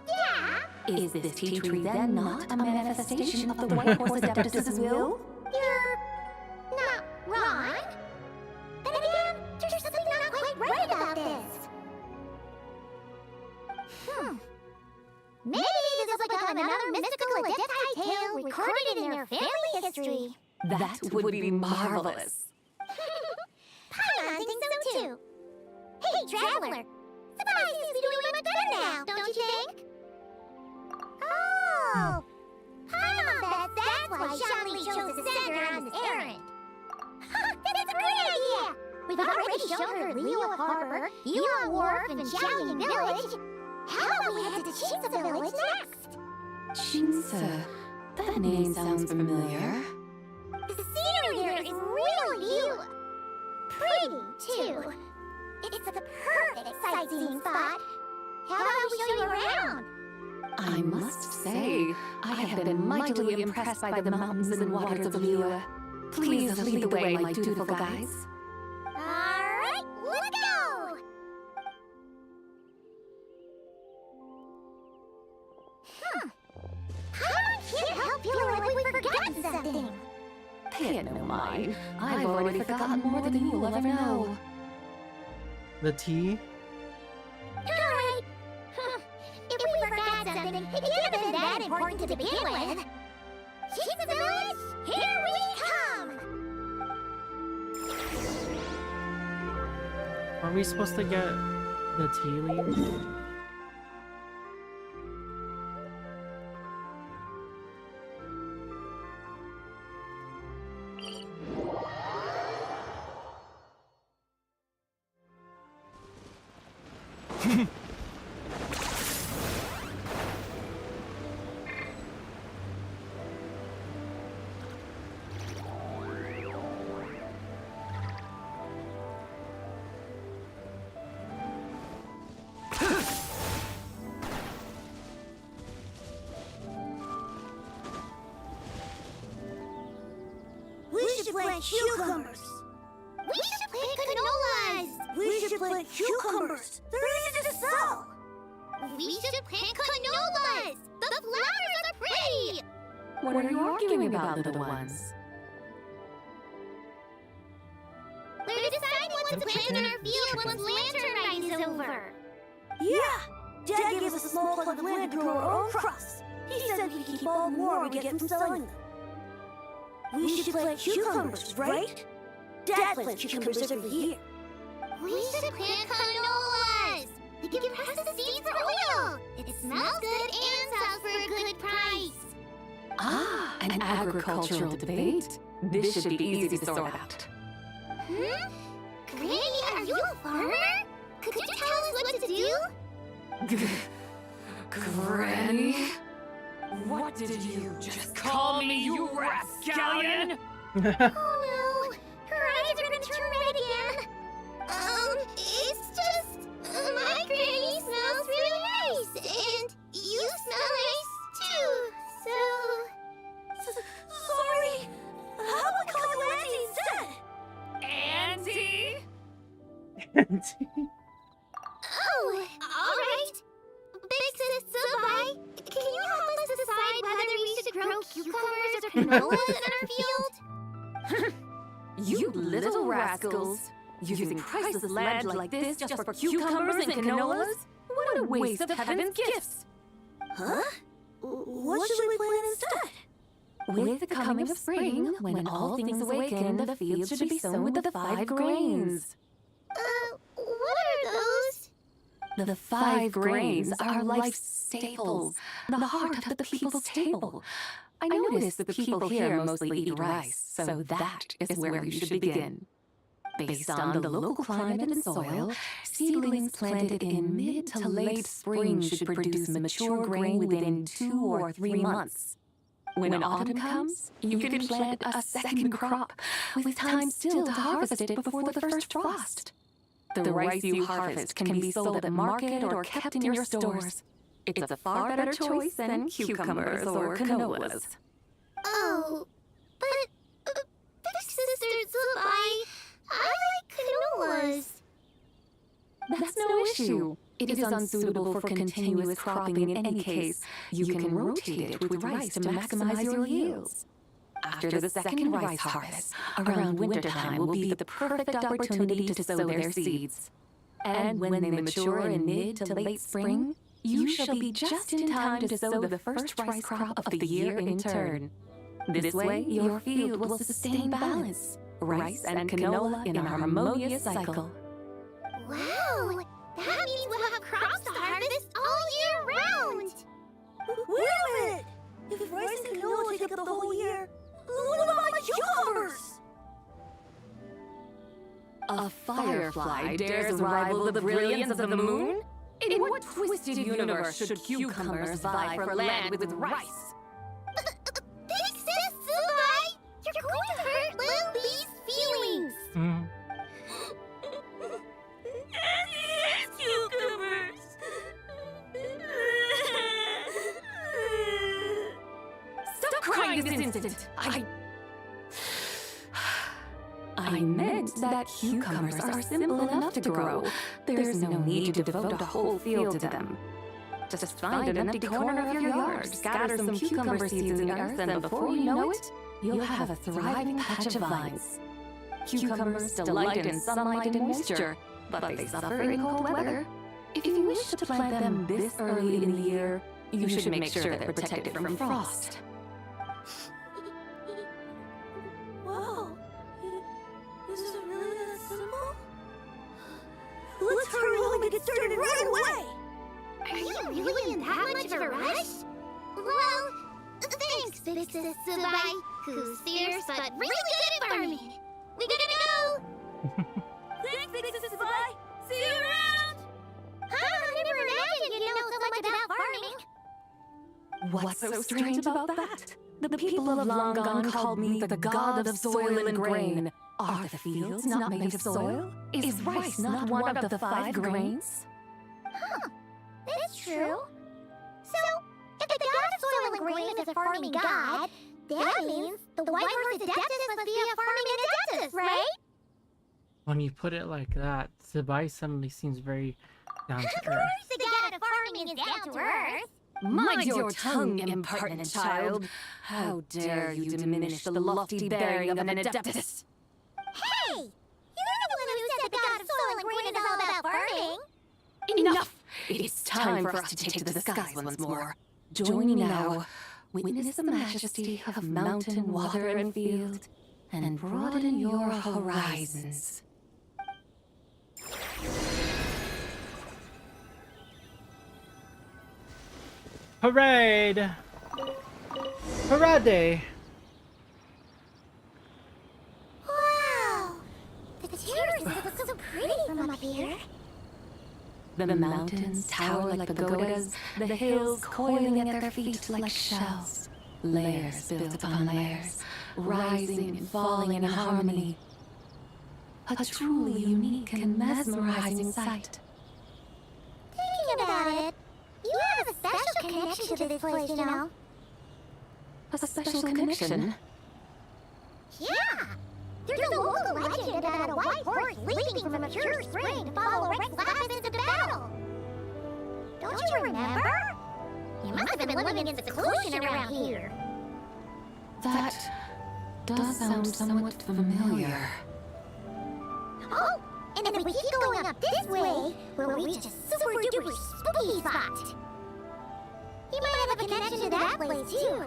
yeah. Is this tea tree then not a manifestation of the White Horse Adeptus' will? You're not wrong. Then again, there's something not quite right about this. Maybe this is like another mystical Adepti tale recorded in their family history. That would be marvelous. Paimon thinks so too. Hey, Traveler! Somebody seems to be doing much better now, don't you think? Oh! Paimon bets that's why Xiangli chose to send her on this errand. That's a great idea! We've already shown her Liyue Harbor, Yulong Wharf, and Xiaoying Village. How about we head to Chinsa Village next? Chinsa. That name sounds familiar. The scenery here is really pretty, too. It's the perfect sightseeing spot. How about we show you around? I must say, I have been mightily impressed by the mountains and waters of Liyue. Please lead the way, my dutiful guides. Alright, let's go! I can't help feeling like we've forgotten something. Pay it no mind. I've already forgotten more than you will ever know. The tea? Alright. If we forgot something, it can't have been that important to begin with. Chinsa Village, here we come! Are we supposed to get the tea leaves? We should plant cucumbers. We should plant canolas. We should plant cucumbers. They're easy to sell. We should plant canolas. The flowers are pretty. What are you arguing about, little ones? We're deciding what to plant in our field once lantern rite is over. Yeah, Dad gave us a small plot of land to grow our own crops. He said we could keep all the more we get from selling them. We should plant cucumbers, right? Dad plants cucumbers every year. We should plant canolas. We can press the seeds for oil. It smells good and sells for a good price. Ah, an agricultural debate. This should be easy to sort out. Granny, are you a farmer? Could you tell us what to do? Granny? What did you just call me, you rascallion? Oh no, her eyes are gonna turn red again. It's just, my granny smells really nice, and you smell nice too, so... Sorry, how about I call you Auntie instead? Auntie? Oh, alright. Big Sis Sabai, can you help us decide whether we should grow cucumbers or canolas in our field? You little rascals! Using priceless land like this just for cucumbers and canolas? What a waste of heaven's gifts! Huh? What should we plant instead? With the coming of spring, when all things awaken, the fields should be sown with the 5 grains. What are those? The 5 grains are life's staples, the heart of the people's table. I notice the people here mostly eat rice, so that is where you should begin. Based on the local climate and soil, seedlings planted in mid to late spring should produce mature grain within 2 or 3 months. When autumn comes, you can plant a second crop, with time still to harvest it before the first frost. The rice you harvest can be sold at market or kept in your stores. It's a far better choice than cucumbers or canolas. Oh, but Big Sister Sabai, I like canolas. That's no issue. It is unsuitable for continuous cropping in any case. You can rotate it with rice to maximize your yields. After the second rice harvest, around wintertime will be the perfect opportunity to sow their seeds. And when they mature in mid to late spring, you shall be just in time to sow the first rice crop of the year in turn. This way, your field will sustain balance, rice and canola in a harmonious cycle. Wow, that means we'll have crops to harvest all year round. Wait a minute! If rice and canola take up the whole year, what about my cucumbers? A firefly dares rival the brilliance of the moon? In what twisted universe should cucumbers vie for land with rice? Big Sis Sabai, you're going to hurt Lil Bee's feelings. Cucumbers. Stop crying this instant! I meant that cucumbers are simple enough to grow. There's no need to devote a whole field to them. Just find an empty corner of your yard, scatter some cucumber seeds in the earth, and before you know it, you'll have a thriving patch of vines. Cucumbers delight in sunlight and moisture, but they suffer in cold weather. If you wish to plant them this early in the year, you should make sure they're protected from frost. Wow. Is it really that simple? get started right away! Are you really in that much of a rush? Well, thanks, Big Sis Subai, who's fierce but really good at farming. We gotta go! Thanks, Big Sis Subai! See you around! I never imagined you'd know so much about farming. What's so strange about that? The people of long gone called me the god of soil and grain. Are the fields not made of soil? Is rice not one of the 5 grains? Huh, that's true. So, if the god of soil and grain is a farming god, that means the White Horse Adeptus must be a farming adeptus, right? When you put it like that, Zubai suddenly seems very down to Of earth. course the god of farming is down to earth. Mind your tongue, impertinent child! How dare you diminish the lofty bearing of an adeptus? Hey! You're the one who said the god of soil and grain is all about farming. Enough! It's time for us to take to the skies once more. Join me now. Witness the majesty of mountain, water, and field, and broaden your horizons. Parade! Parade! Wow! The terraces look so pretty from up here. The mountains tower like pagodas, the hills coiling at their feet like shells. Layers built upon layers, rising and falling in harmony. A truly unique and mesmerizing sight. Thinking about it, you have a special connection to this place, you know. A special connection? Yeah! There's a local legend about a white horse leaping from a pure spring to follow Rex Lapis into battle. Don't you remember? You must have been living in seclusion around here. That does sound somewhat familiar. Oh, and then we keep going up this way, we'll reach a super duper spooky spot. You might have a connection to that place too.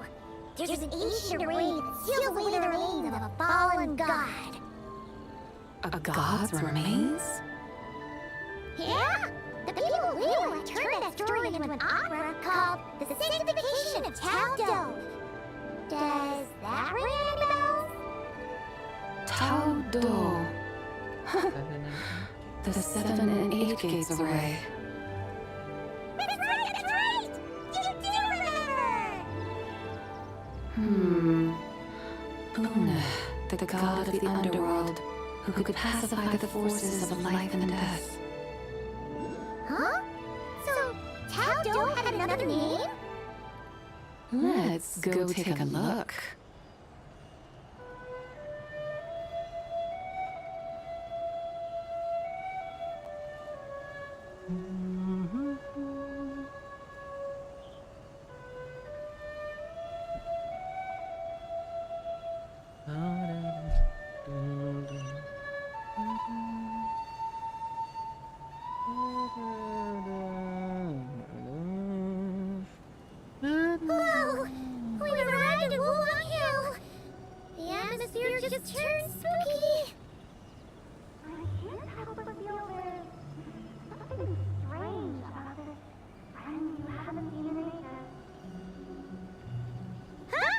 There's an ancient array that seals away the remains of a fallen god. A god's remains? Yeah? The people literally turned that story into an opera called The Sanctification of Tao Do. Does that ring any bells? Tao Do. The 7 and 8 gates array. That's right, that's right! You do remember! Buna, the god of the underworld, who could pacify the forces of life and death. Huh? So, Tao Do had another name? Let's go take a look. Whoa! We've arrived at Wulong Hill! The atmosphere just turned spooky! I can't help but feel there's something strange about this friend you haven't seen in ages. Huh?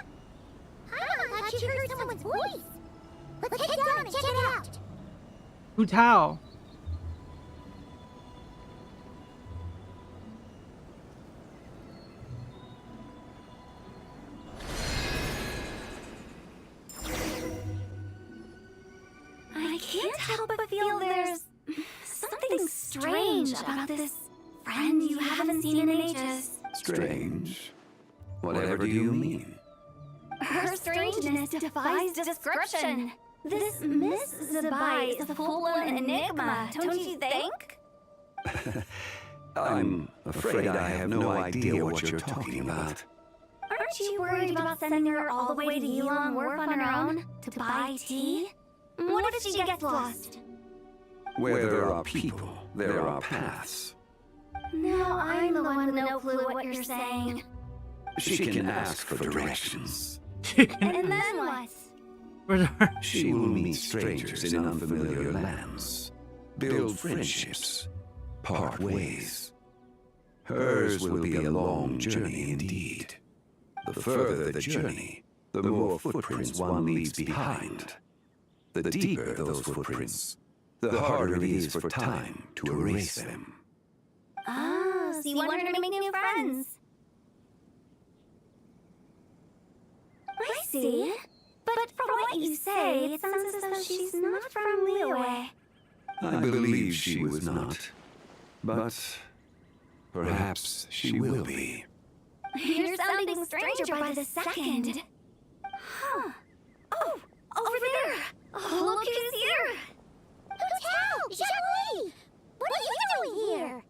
I thought you heard someone's voice! Let's head down and check it out! Hu Tao. I can't help but feel there's something strange about this friend you haven't seen in ages. Strange? Whatever do you mean? Her strangeness defies description. This Miss Zabai is a full-blown enigma, don't you think? I'm afraid I have no idea what you're talking about. Aren't you worried about sending her all the way to Yulong Wharf on her own to buy tea? What if she gets lost? Where there are people, there are paths. Now I'm the one with no clue what you're saying. She can ask for directions. And then what? She will meet strangers in unfamiliar lands, build friendships, part ways. Hers will be a long journey indeed. The further the journey, the more footprints one leaves behind. The deeper those footprints, the harder it is for time to erase them. Oh, so you want her to make new friends? I see. But from what you say, it sounds as though she's not from Liyue. I believe she was not, but perhaps she will be. You're sounding stranger by the second. Huh. Oh, over there! Oh, look who's here! Hotel! Xiangli! What are you doing here?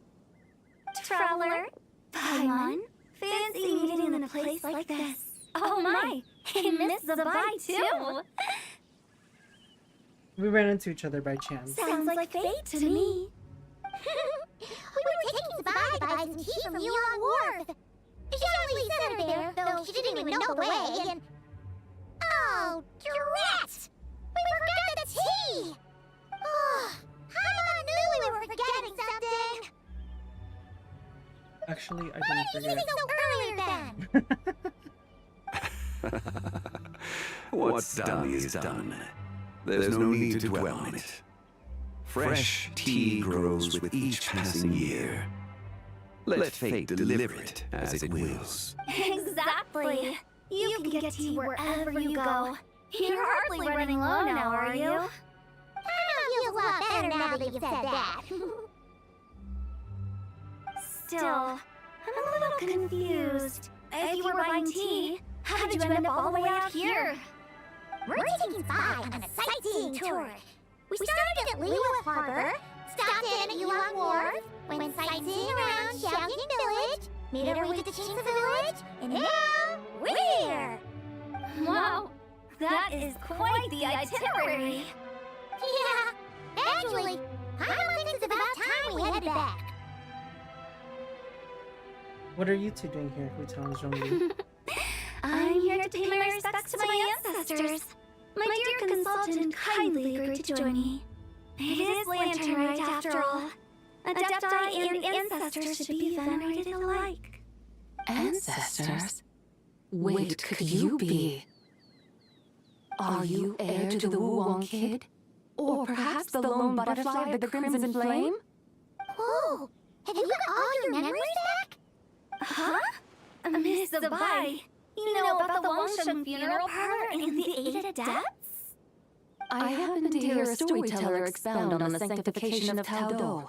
Traveler? Paimon? Fancy meeting in a place like this. Oh my! He missed the bite too! We ran into each other by chance. Sounds like fate to me. We were taking Sabai to buy some tea from Yuan Wharf. Xiangli sent her there, though she didn't even know the way, and... Oh, drat! We forgot the tea! Oh, Paimon knew we were forgetting something! Actually, I Why didn't didn't you say forget. so earlier then? What's done is done. There's no need to dwell on it. Fresh tea grows with each passing year. Let fate deliver it as it wills. Exactly. You can get tea wherever you go. You're hardly running low now, are you? I know you a lot better now that you've said that. Still, I'm a little confused. If you were buying tea, how did you end up all the way out here? We're taking Sai on a sightseeing tour. We started at Liyue Harbor, stopped in at Yuan Wharf, went sightseeing around Xiaoying Village, made our way to Qingce Village, and now we're here! Wow, that is quite the itinerary! Yeah, actually, I think it's about time we headed back. What are you two doing here, Hotel and Zhongli? I'm here to pay my respects to my ancestors. My dear consultant kindly agreed to join me. It is lantern rite after all. Adepti and ancestors should be venerated alike. Ancestors? Wait, could you be? Are you heir to the Wu-Wong kid? Or perhaps the lone butterfly of the Crimson Flame? Whoa! Have you got all your memories back? Huh? Miss Zabai, you know about the Wangsheng funeral parlor and the 8 adepts? I happened to hear a storyteller expound on the sanctification of Taodo.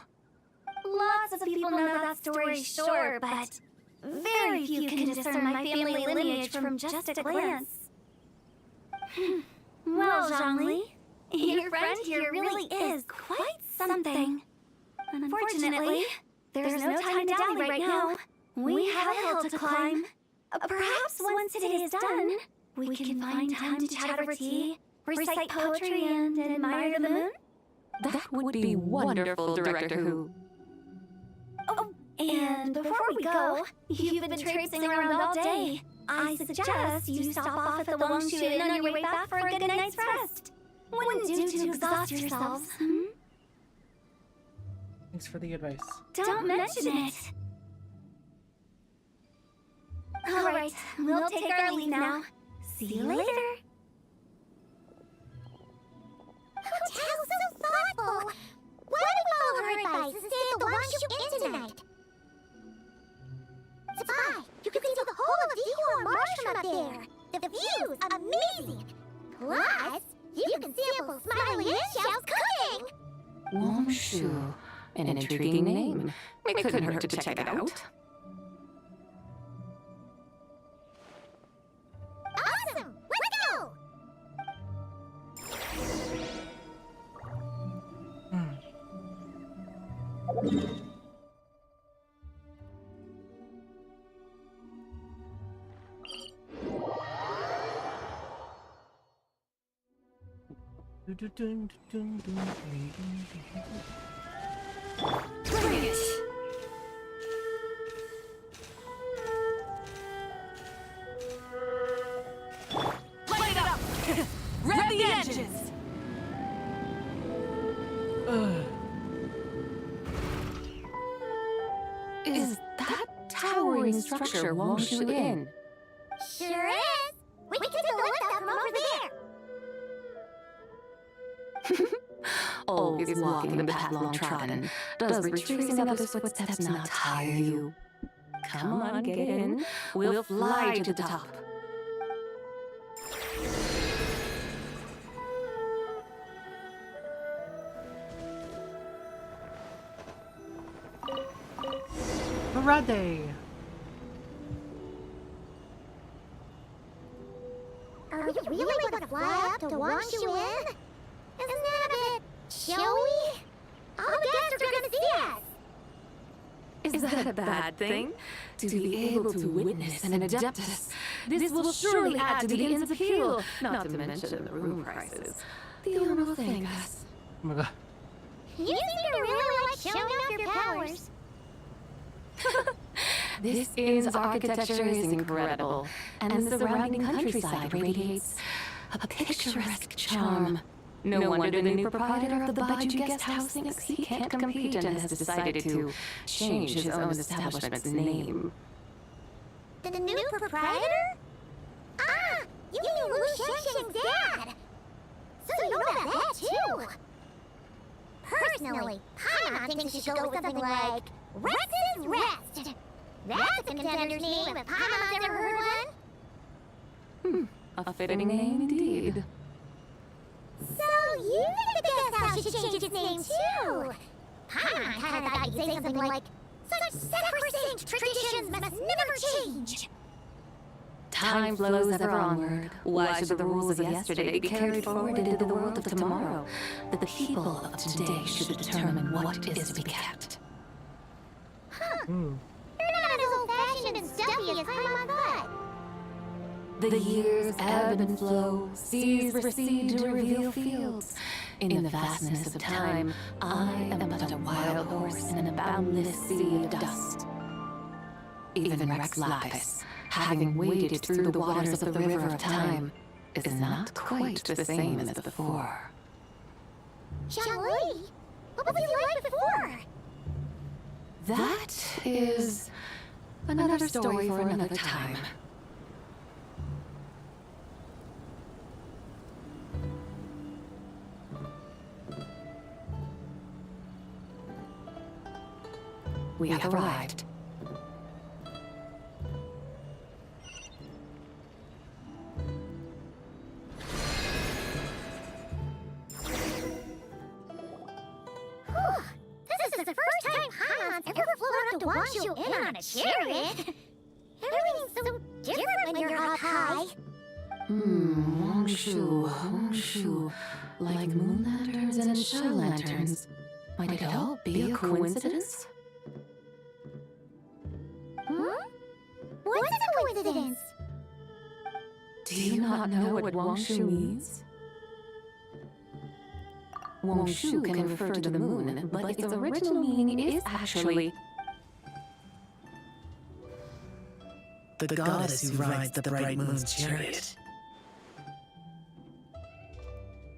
Lots of people know that story, sure, but very few can discern my family lineage from just a glance. Well, Zhongli, your friend here really is quite something. Unfortunately, there's no time to dally right now. We have a hill to climb. Perhaps once today is done, we can find time to chat over tea, recite poetry, and admire the moon? That would be wonderful, Director Who. Oh, and before we go, you've been traipsing around all day. I suggest you stop off at the Wangshu Inn on your way back for a good night's rest. Wouldn't do to exhaust yourselves, Thanks for the advice. Don't mention it. All right, we'll take our leave now. See you later. Hotel's so thoughtful. Why don't we follow her advice and stay at the Wangshu Inn tonight? Sabai, you can see the whole of Dihua Marsh from up there. The view's amazing. Plus, you can sample Smiley and Xiao's cooking. Wangshu, an intriguing name. It couldn't hurt to check it out. Awesome! Let's go! Bring it! Light it up! Rev the engines! glittering structure walks you in. Sure is. We can take a look from over there. Always walking the path long trodden. Does retracing others' footsteps not tire you? Come on, get in. We'll fly to the top. Ready. Are you really going to fly up to wash you in? Isn't that a bit showy? All the guests are going to see us. Is that a bad thing? To be able to witness an Adeptus. This will surely add to the inn's appeal, not to mention the room prices. The owner will thank us. Oh my god. You seem to really like showing off your powers. This inn's architecture is incredible, and the surrounding countryside radiates a picturesque charm. No wonder the new proprietor of the Baiju Guest House thinks he can't compete and has decided to change his own establishment's name. The new proprietor? Ah! You mean Wu Shengsheng's dad! So you know about that, too! Personally, Paimon thinks you should go with something like Rex's Rest! That's a contender's name if Paimon's ever heard one! A fitting name indeed. So you think the guest house should change its name, too? Paimon kinda thought you'd say something like, such sacrosanct traditions must never change! Time flows ever onward. Why should the rules of yesterday be carried forward into the world of tomorrow? The people of today should determine what is to be kept. You're not as old-fashioned and stuffy as Paimon thought. The years ebb and flow, seas recede to reveal fields. In the vastness of time, I am but a wild horse in a boundless sea of dust. Even Rex Lapis, having waded through the waters of the river of time, is not quite the same as before. Xiangli, what was he like before? That is another story for another time. We have arrived. This is the first time Paimon's ever flown up to wash you in on a chariot. Everything's so different when you're up high. Wongshu. Like moon lanterns and shell lanterns. Might it all be a coincidence? What's a coincidence? Do you not know what Wongshu means? Wongshu can refer to the moon, but its original meaning is actually the goddess who rides the bright moon's chariot.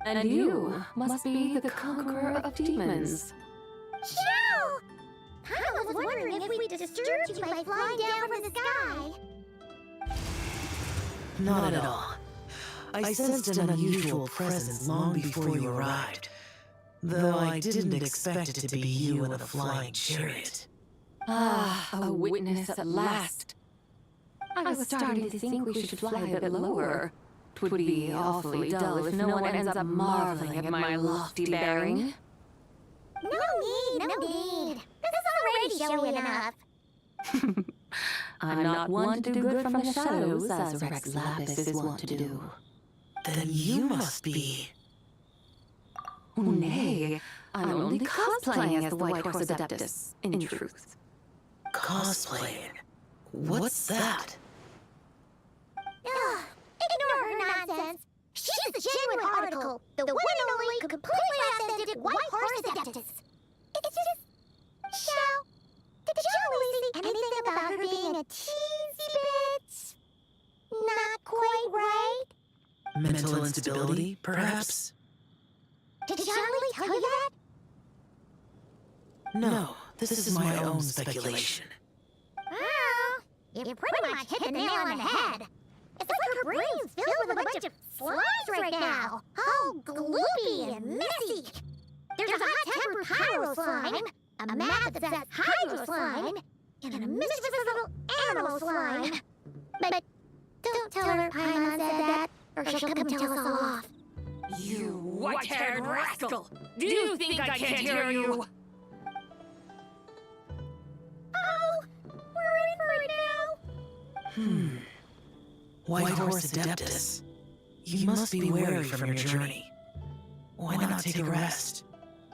And you must be the conqueror of demons. Shao! I was wondering if we disturbed you by flying down from the sky. Not at all. I sensed an unusual presence long before you arrived, though I didn't expect it to be you in a flying chariot. A witness at last. I was starting to think we should fly a bit lower. 'Twould be awfully dull if no one ends up marveling at my lofty bearing. No need. This is already showy enough. I'm not one to do good from the shadows, as Rex Lapis is wont to do. Then you must be... Oh, nay, I'm only cosplaying as the White Horse Adeptus, in truth. Cosplaying? What's that? Ugh, ignore her nonsense. She's the genuine article, the one and only completely authentic White Horse Adeptus. It's just... Shao, did Xiangli see anything about her being a teensy bit... not quite right? Mental instability, perhaps? Did Xiangli tell you that? No, this is my own speculation. Oh, You pretty much hit the nail on the head. It's like her brain's filled with a bunch of slimes right now. All gloopy and messy. There's a hot-tempered pyro slime, a mad-obsessed hydro slime, and a mischievous little animal slime. But don't tell her Paimon said that, or she'll come tell us all off. You white-haired rascal! Do you think I can't hear you? Oh, we're in for it now. White Horse Adeptus, you must be weary from your journey. Why not take a rest?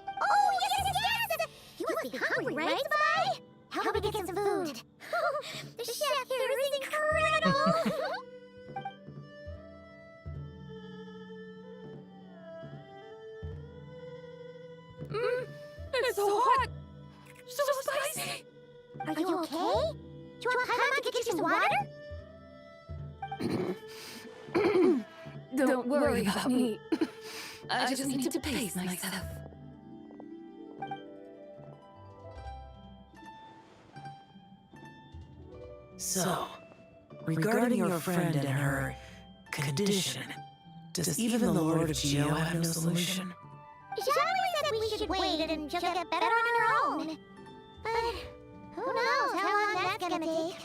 Oh, yes! You must be hungry, right, Spy? Help me get some food. The chef here is incredible! It's so hot! So spicy! Are you okay? Do you want Paimon to get you some water? Don't worry about me. I just need to pace myself. So, regarding your friend and her condition, does even the Lord of Geo have no solution? Xiaoli said we should wait and she'll get better on her own. But who knows how long that's gonna take.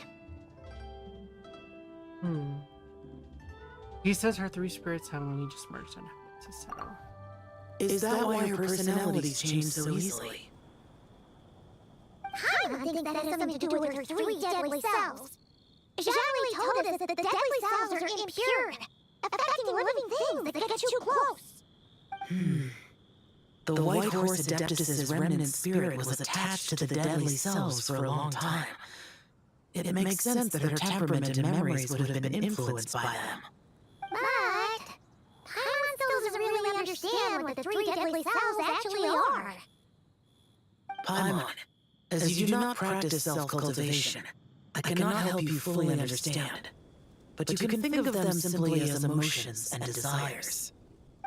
He says her three spirits have only just merged and have to settle. Is that why her personalities change so easily? Paimon thinks that has something to do with her three deadly selves. Xiaoli told us that the deadly selves are impure, affecting living things that get too close. The White Horse Adeptus' remnant spirit was attached to the deadly selves for a long time. It makes sense that her temperament and memories would have been influenced by them. But Paimon still doesn't really understand what the three deadly cells actually are. Paimon, as you do not practice self-cultivation, I cannot help you fully understand. But you can think of them simply as emotions and desires.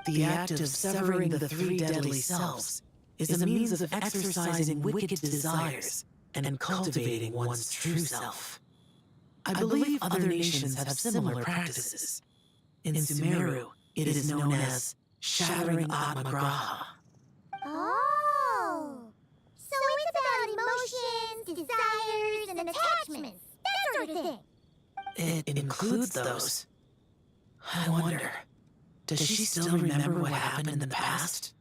The act of severing the three deadly selves is a means of exercising wicked desires and cultivating one's true self. I believe other nations have similar practices. In Sumeru, it is known as shattering Atmagraha. Oh, so it's about emotions, desires, and attachments, that sort of thing. It includes those. I wonder, does she still remember what happened in the past?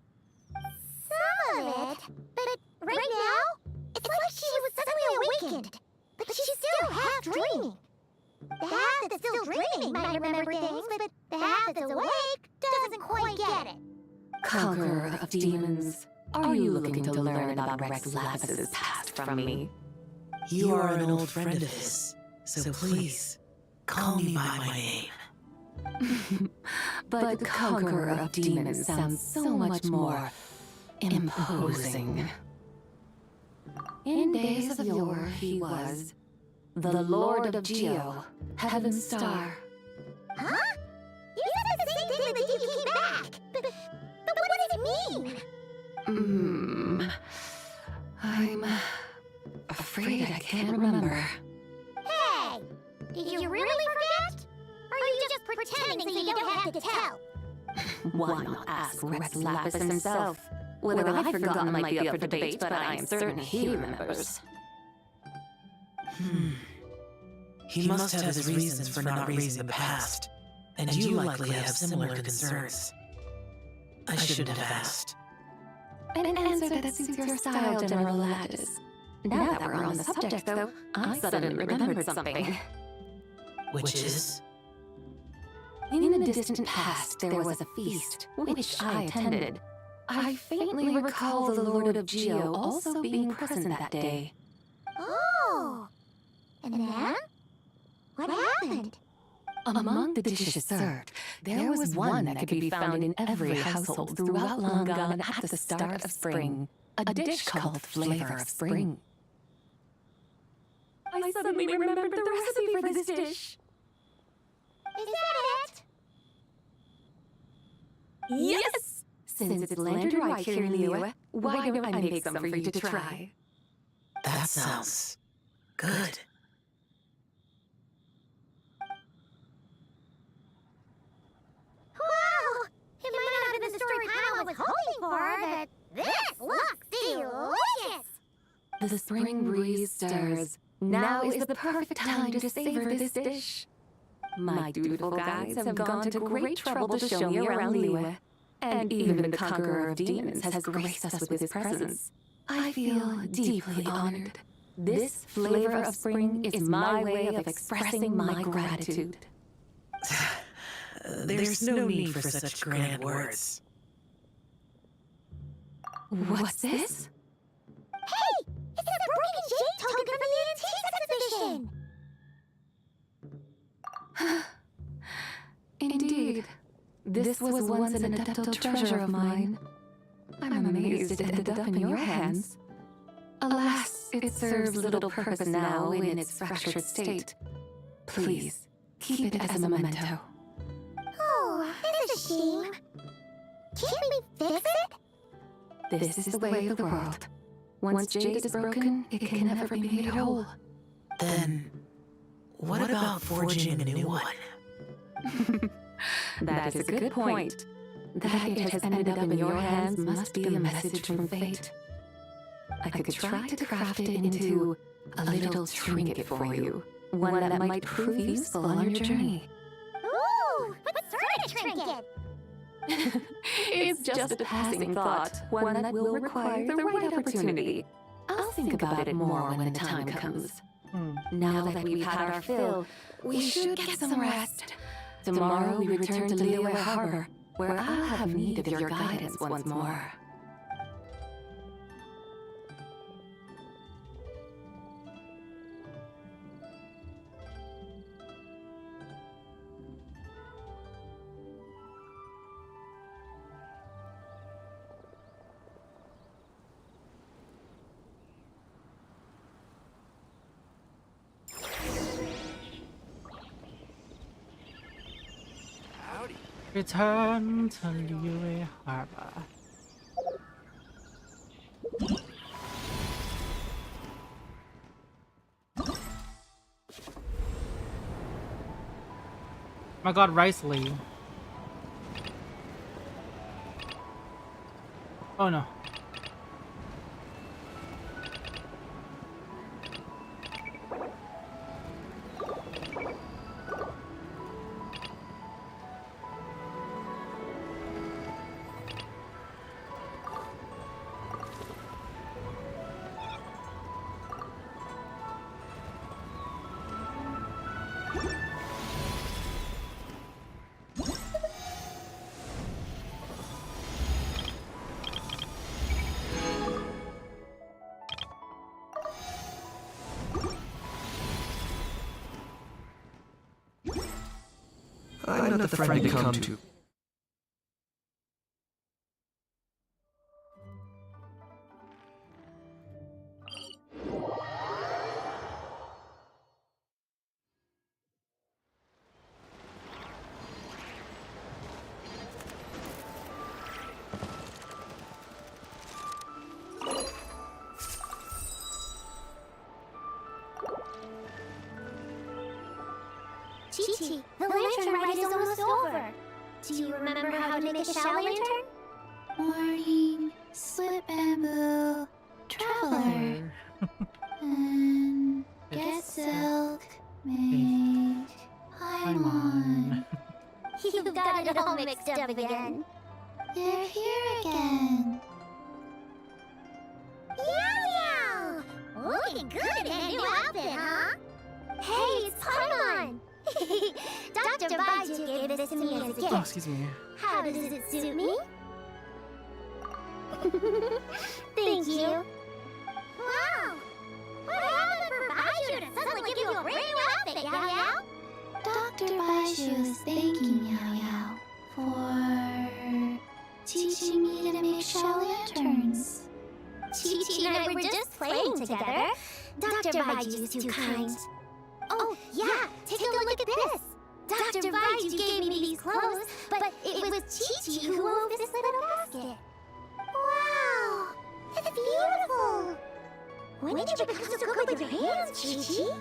Some of it, but right now, it's like she was suddenly awakened, but she's still half dreaming. The half that's still dreaming might remember things, but the half that's awake doesn't quite get it. Conqueror of demons, are you looking to learn about Rex Lapis' past from me? You are an old friend of his, so please, call me by my name. But Conqueror of Demons sounds so much more imposing. In days of yore, he was the Lord of Geo, Heaven's Star. Huh? You said the same thing that you came back! But what does it mean? I'm afraid I can't remember. Hey! Did you really forget? Or are you just pretending so you don't have to tell? Why not ask Rex Lapis himself? Whether I've forgotten might be up for debate, but I am certain he remembers. He must have his reasons for not raising the past, and you likely have similar concerns. I shouldn't have asked. An answer that suits your style, General Lattice. Now that we're on the subject, though, I suddenly remembered something. Which is? In the distant past, there was a feast, which I attended. I faintly recall the Lord of Geo also being present that day. Oh! And then? What happened? Among the dishes served, there was one that could be found in every household throughout Longan at the start of spring. A dish called Flavor of Spring. I suddenly remembered the recipe for this dish. Is that it? Yes! Since it's landed right here in Liyue, why don't I make some for you to try? That sounds good. The spring breeze stirs. Now is the perfect time to savor this dish. My dutiful guides have gone to great trouble to show me around Liyue, and even the conqueror of demons has graced us with his presence. I feel deeply honored. This flavor of spring is my way of expressing my gratitude. There's no need for such grand words. What's this? Hey! It's that broken jade token from the antiques exhibition! Indeed. This was once an adeptal treasure of mine. I'm amazed it ended up in your hands. Alas, it serves little purpose now in its fractured state. Please, keep it as a memento. Oh, that's a shame. Can't we fix it? This is the way of the world. Once jade is broken, it can never be made whole. Then, what about forging a new one? That is a good point. That it has ended up in your hands must be a message from fate. I could try to craft it into a little trinket for you. One that might prove useful on your journey. Ooh, what sort of trinket? It's just a passing thought, one that will require the right opportunity. I'll think about it more when the time comes. Now that we've had our fill, we should get some rest. Tomorrow we return to Liyue Harbor, where I'll have need of your guidance once more. Return to Liyue Harbor. My god, Rice Lee. Oh no. I'm not the friend to come to. Chi-Chi, the lantern ride is almost over. Do you remember how to make a shell lantern? Morning, slip bamboo, traveler. And get silk, make Paimon. You got it all mixed up again. They're here again. Yow! Looking good in that new outfit, huh? Hey, it's Paimon! Dr. Baiju gave this to me as a gift. Oh, excuse me. How does it suit me? Thank you. Wow! What happened for Baiju to suddenly give you a brand new outfit, Yao Yao? Dr. Baiju is thanking Yao Yao for teaching me to make shell lanterns. Chi-Chi and I were just playing together. Dr. Baiju is too kind. Oh, yeah, take a look at this. Dr. Baiju gave me these clothes, but it was Chi-Chi who wove this little basket. Wow, it's beautiful. When did you become so good with your hands, Chi-Chi?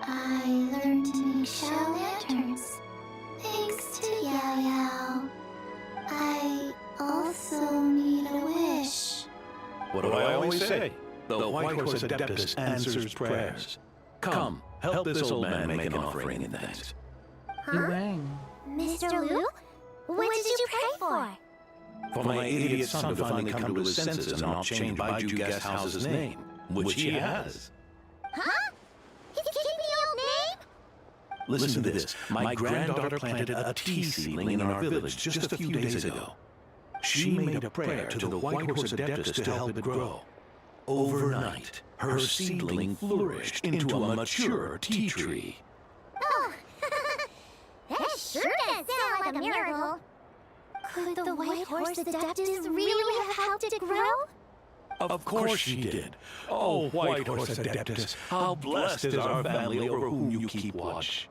I learned to make shell lanterns, thanks to Yao Yao. I also made a wish. What do I always say? The White Horse Adeptus answers prayers. Come, help this old man make an offering in thanks. Mr. Liu? What did you pray for? For my idiot son to finally come to his senses and not change Baiju Guest House's name, which he has. Huh? His keeping old name? Listen to this. My granddaughter planted a tea seedling in our village just a few days ago. She made a prayer to the White Horse Adeptus to help it grow. Overnight, her seedling flourished into a mature tea tree. Oh, that sure does sound like a miracle. Could the White Horse Adeptus really have helped it grow? Of course she did. Oh, White Horse Adeptus, how blessed is our family over whom you keep watch.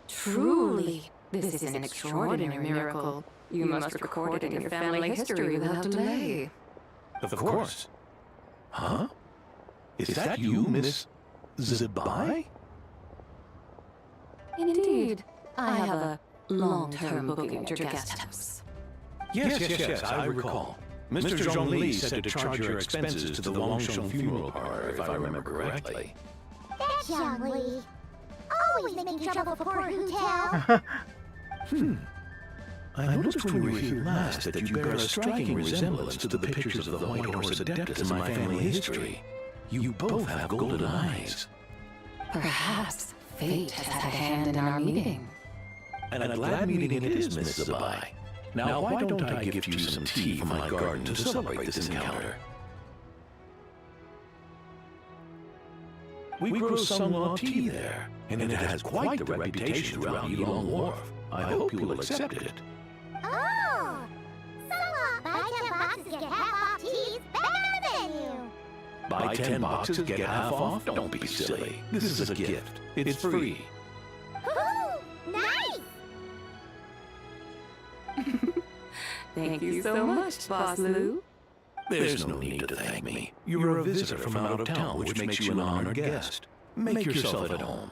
Truly, this is an extraordinary miracle. You must record it in your family history without delay. Of course. Huh? Is that you, Miss Zabai? Indeed. I have a long-term booking at your guest house. Yes, I recall. Mr. Zhongli said to charge your expenses to the Longsheng funeral parlor, if I remember correctly. That's Zhongli. Always making trouble for poor Hu-Tao. I noticed when we were here last that you bear a striking resemblance to the pictures of the White Horse Adeptus in my family history. You both have golden eyes. Perhaps fate has had a hand in our meeting. And a glad meeting it is, Miss Zabai. Now, why don't I gift you some tea from my garden to celebrate this encounter? We grow Sunlaw tea there, and it has quite the reputation throughout Yilong Wharf. I hope you'll accept it. Oh! Buy 10 boxes, get half off teas, back on the menu! Buy 10 boxes, get half off? Don't be silly. This is a gift. It's free. Woohoo! Nice! Thank you so much, Boss Lou. There's no need to thank me. You're a visitor from out of town, which makes you an honored guest. Make yourself at home.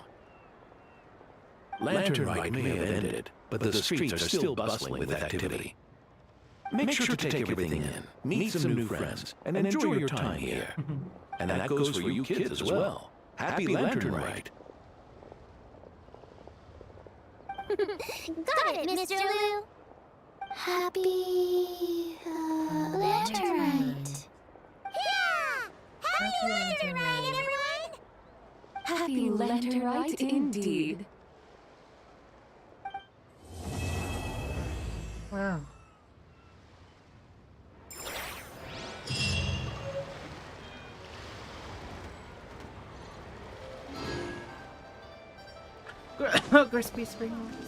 Lantern Rite may have ended, but the streets are still bustling with activity. Make sure to take everything in, meet some new friends, and enjoy your time here. And that goes for you kids as well. Happy Lantern Rite. Got it, Mr. Liu. Happy Lantern Rite. Yeah! Happy Lantern Rite, everyone! Happy Lantern Rite indeed. Wow. Crispy spring rolls.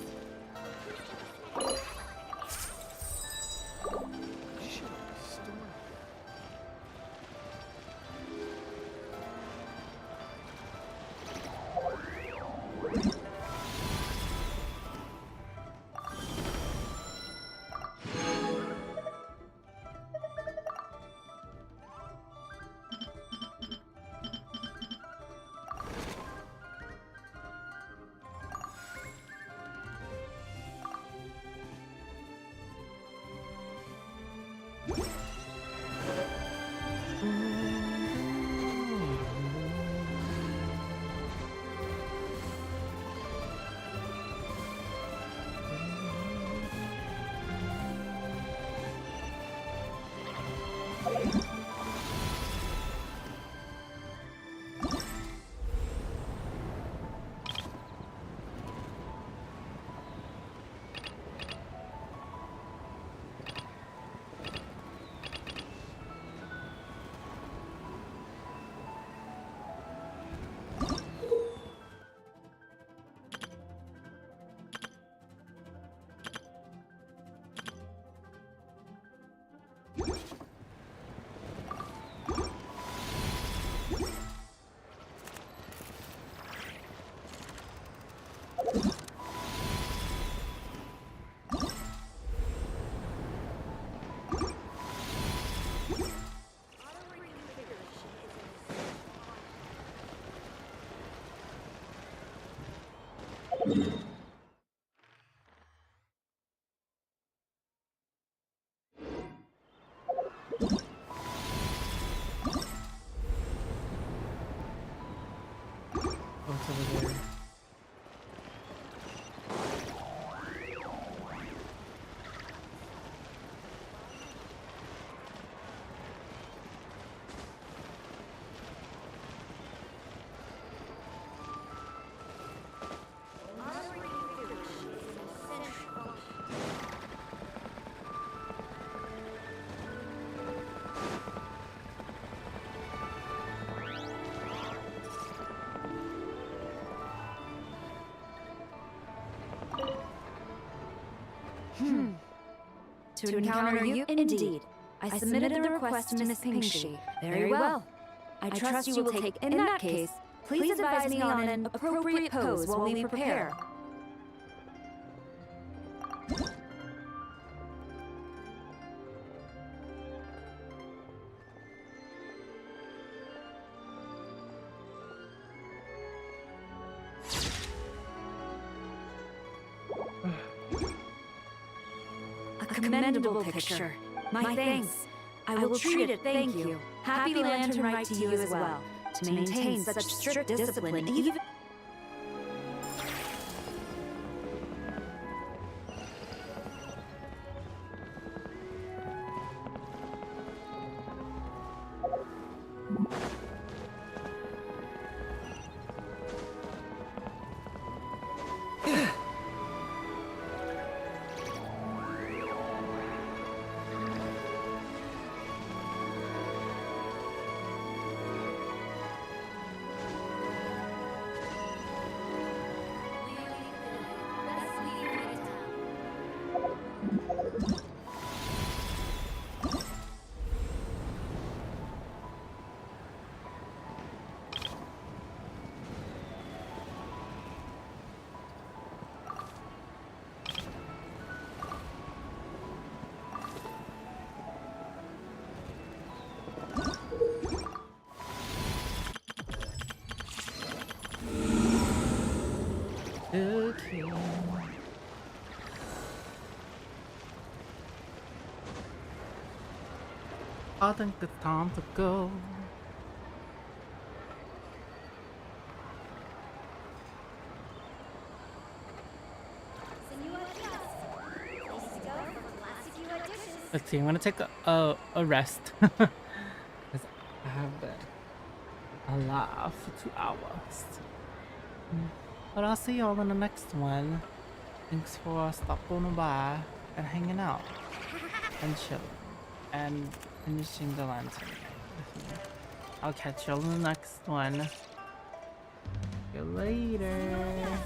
To encounter you? Indeed. I submitted the request to Miss Pinkshi. Very well. I trust you will take. In that case, please advise me on an appropriate pose while we prepare. A commendable picture. My thanks. I will treat it, thank you. Happy Lantern Rite to you as well. To maintain such strict discipline, even... Okay. I think it's time to go. Let's see, I'm gonna take a rest. Because I have been alive for 2 hours. But I'll see y'all in the next one. Thanks for stopping by and hanging out and chilling and finishing the lantern. I'll catch y'all in the next one. See you later.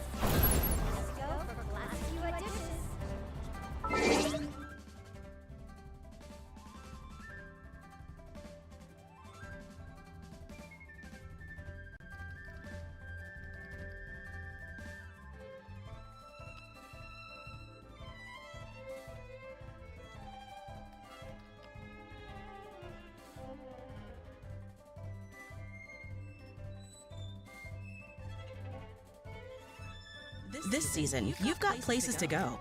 This season, you've got places to go.